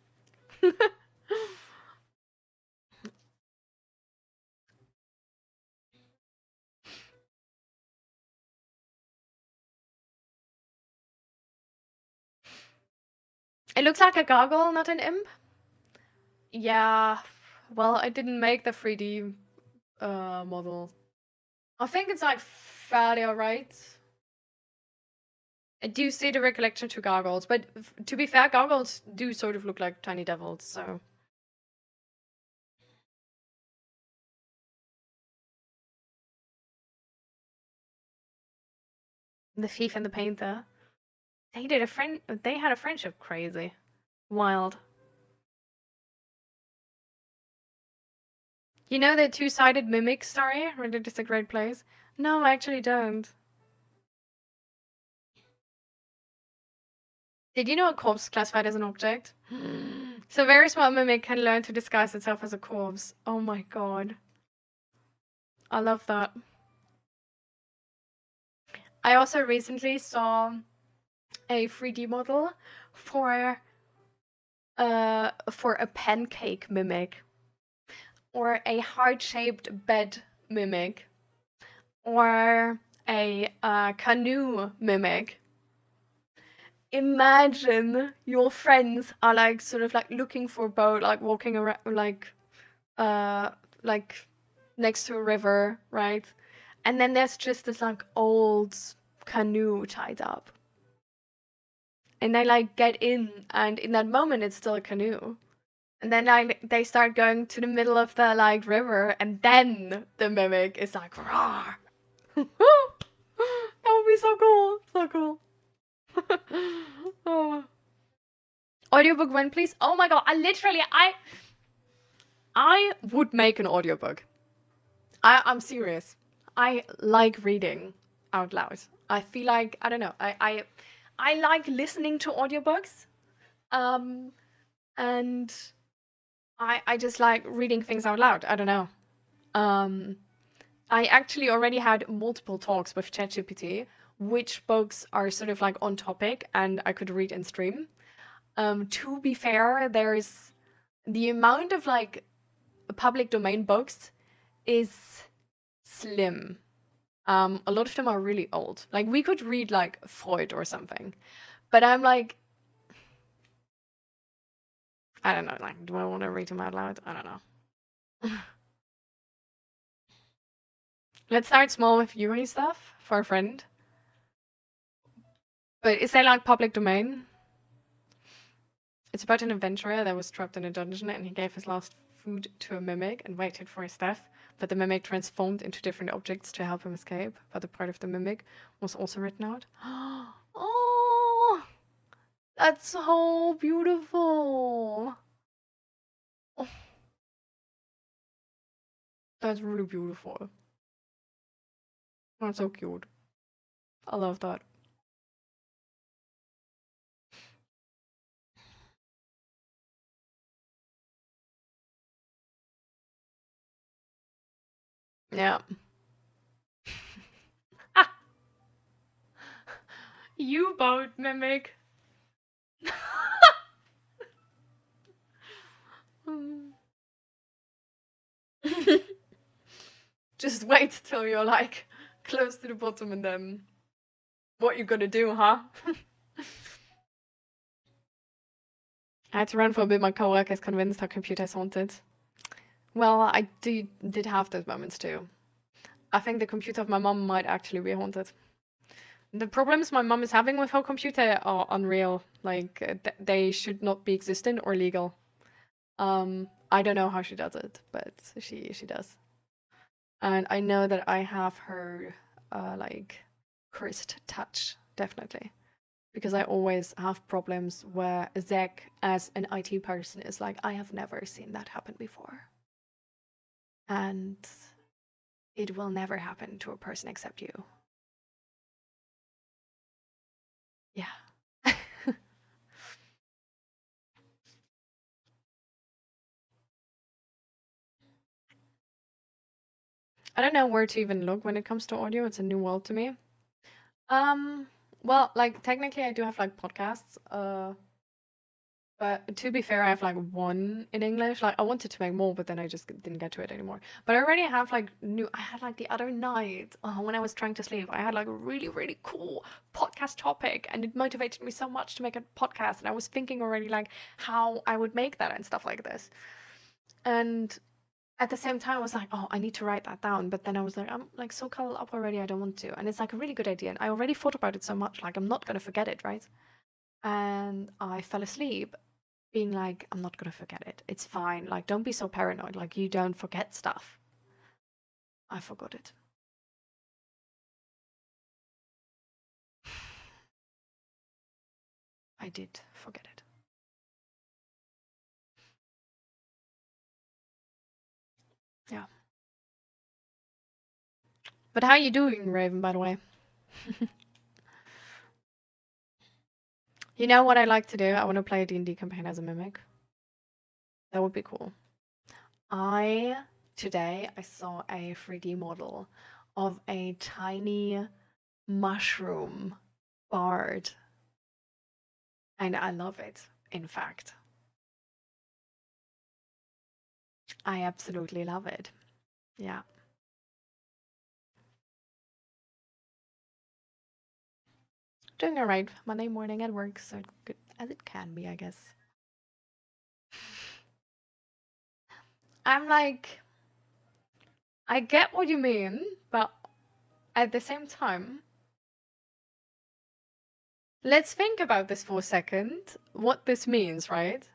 It looks like a gargoyle, not an imp. Yeah, well, I didn't make the 3D model. I think it's like fairly alright. I do see the recollection to gargoyles, but to be fair, gargoyles do sort of look like tiny devils, so... The thief and the painter. They had a friendship. Crazy. Wild. You know the two-sided mimic story? Really just a great place? No, I actually don't. Did you know a corpse is classified as an object? So a very small mimic can learn to disguise itself as a corpse. Oh my god. I love that. I also recently saw a 3D model for a pancake mimic, or a heart-shaped bed mimic, or a canoe mimic. Imagine your friends are like sort of like looking for a boat, like walking around, like next to a river, right? And then there's just this like old canoe tied up. And they like get in, and in that moment it's still a canoe. And then like they start going to the middle of the like river, and then the mimic is like, "Roar!" That would be so cool, so cool. Oh. Audiobook when, please. Oh my god! I would make an audiobook. I'm serious. I like reading out loud. I feel like, I don't know, I like listening to audiobooks. And I just like reading things out loud. I don't know. I actually already had multiple talks with ChatGPT, which books are sort of like on topic and I could read in stream. To be fair, there's the amount of like public domain books is slim. A lot of them are really old. Like we could read like Freud or something, but I'm like, I don't know, like, do I want to read them out loud? I don't know. Let's start small with Yuri stuff for a friend. But is that like public domain? It's about an adventurer that was trapped in a dungeon and he gave his last food to a mimic and waited for his death. But the mimic transformed into different objects to help him escape. But the part of the mimic was also written out. Oh, that's so beautiful. Oh. That's really beautiful. That's so cute. I love that. Yeah. Ah! U-boat mimic. Just wait till you're like close to the bottom and then what you gonna do, huh? I had to run for a bit. My coworker is convinced our computer is haunted. Well, I did have those moments too. I think the computer of my mom might actually be haunted. The problems my mom is having with her computer are unreal. Like, they should not be existent or legal. I don't know how she does it, but she does. And I know that I have her, like, cursed touch, definitely. Because I always have problems where Zach, as an IT person, is like, I have never seen that happen before. And it will never happen to a person except you. Yeah. I don't know where to even look when it comes to audio. It's a new world to me. Well, like, technically I do have, like, podcasts, but to be fair, I have, like, one in English. Like, I wanted to make more, but then I just didn't get to it anymore. But I already have, like, I had, like, the other night, when I was trying to sleep, I had, like, a really, really cool podcast topic, and it motivated me so much to make a podcast, and I was thinking already, like, how I would make that and stuff like this. And at the same time, I was like, oh, I need to write that down. But then I was like, I'm like so cuddled up already, I don't want to. And it's like a really good idea. And I already thought about it so much, like I'm not going to forget it, right? And I fell asleep being like, I'm not going to forget it. It's fine. Like, don't be so paranoid. Like, you don't forget stuff. I forgot it. I did forget it. Yeah. But how are you doing, Raven, by the way? You know what I like to do? I want to play a D&D campaign as a mimic. That would be cool. Today I saw a 3D model of a tiny mushroom bard. And I love it, in fact. I absolutely love it. Yeah. Doing alright. Monday morning at work, so good as it can be, I guess. I'm like, I get what you mean, but at the same time, let's think about this for a second. What this means, right?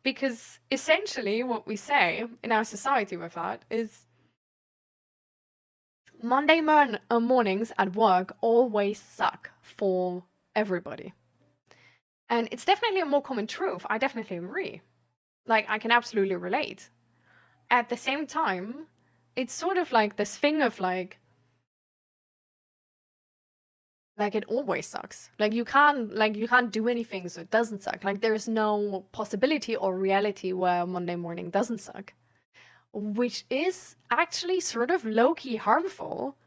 Because essentially what we say in our society with that is Monday mornings at work always suck for everybody. And it's definitely a more common truth. I definitely agree. Like, I can absolutely relate. At the same time, it's sort of like this thing of like it always sucks. Like you can't do anything so it doesn't suck. Like there's no possibility or reality where Monday morning doesn't suck. Which is actually sort of low-key harmful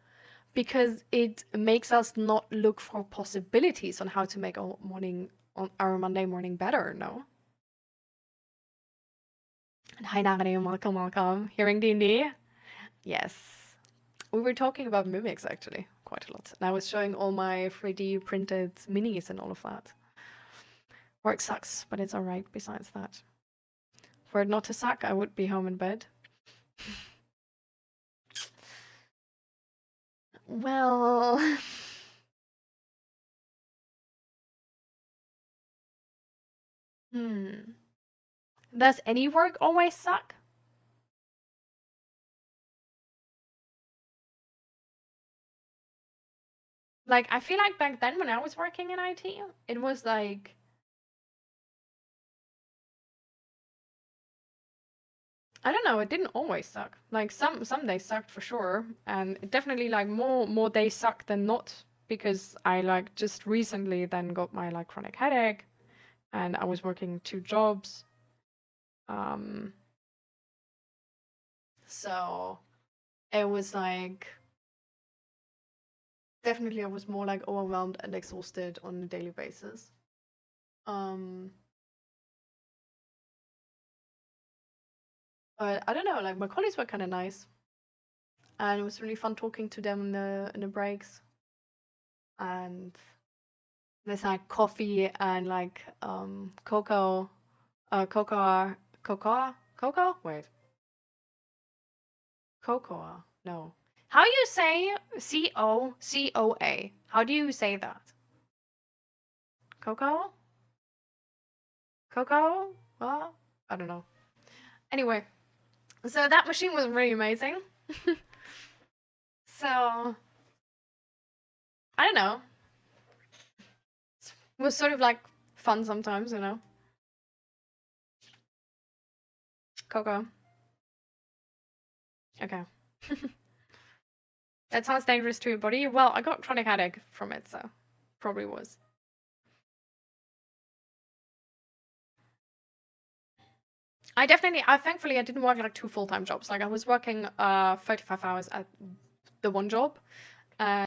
because it makes us not look for possibilities on how to make our Monday morning better, no? And hi Nagani, welcome. Hearing D&D? Yes. We were talking about mimics actually, quite a lot. And I was showing all my 3D printed minis and all of that. Work sucks, but it's alright besides that. For it not to suck, I would be home in bed. Well... Does any work always suck? Like, I feel like back then when I was working in IT, it was like... I don't know, it didn't always suck. Like, some days sucked for sure, and it definitely, like, more days sucked than not, because I, like, just recently then got my, like, chronic headache, and I was working 2 jobs. So it was like... Definitely I was more, like, overwhelmed and exhausted on a daily basis. But I don't know, like, my colleagues were kind of nice. And it was really fun talking to them in the breaks. And there's, like, coffee and, like, cocoa? Wait. Cocoa? No. How do you say C-O-C-O-A? How do you say that? Cocoa? Cocoa? Well, I don't know. Anyway, so that machine was really amazing. So, I don't know. It was sort of like fun sometimes, you know. Cocoa. Okay. That sounds dangerous to your body. Well, I got chronic headache from it, so probably was. Thankfully I didn't work like 2 full-time jobs. Like I was working 35 hours at the one job,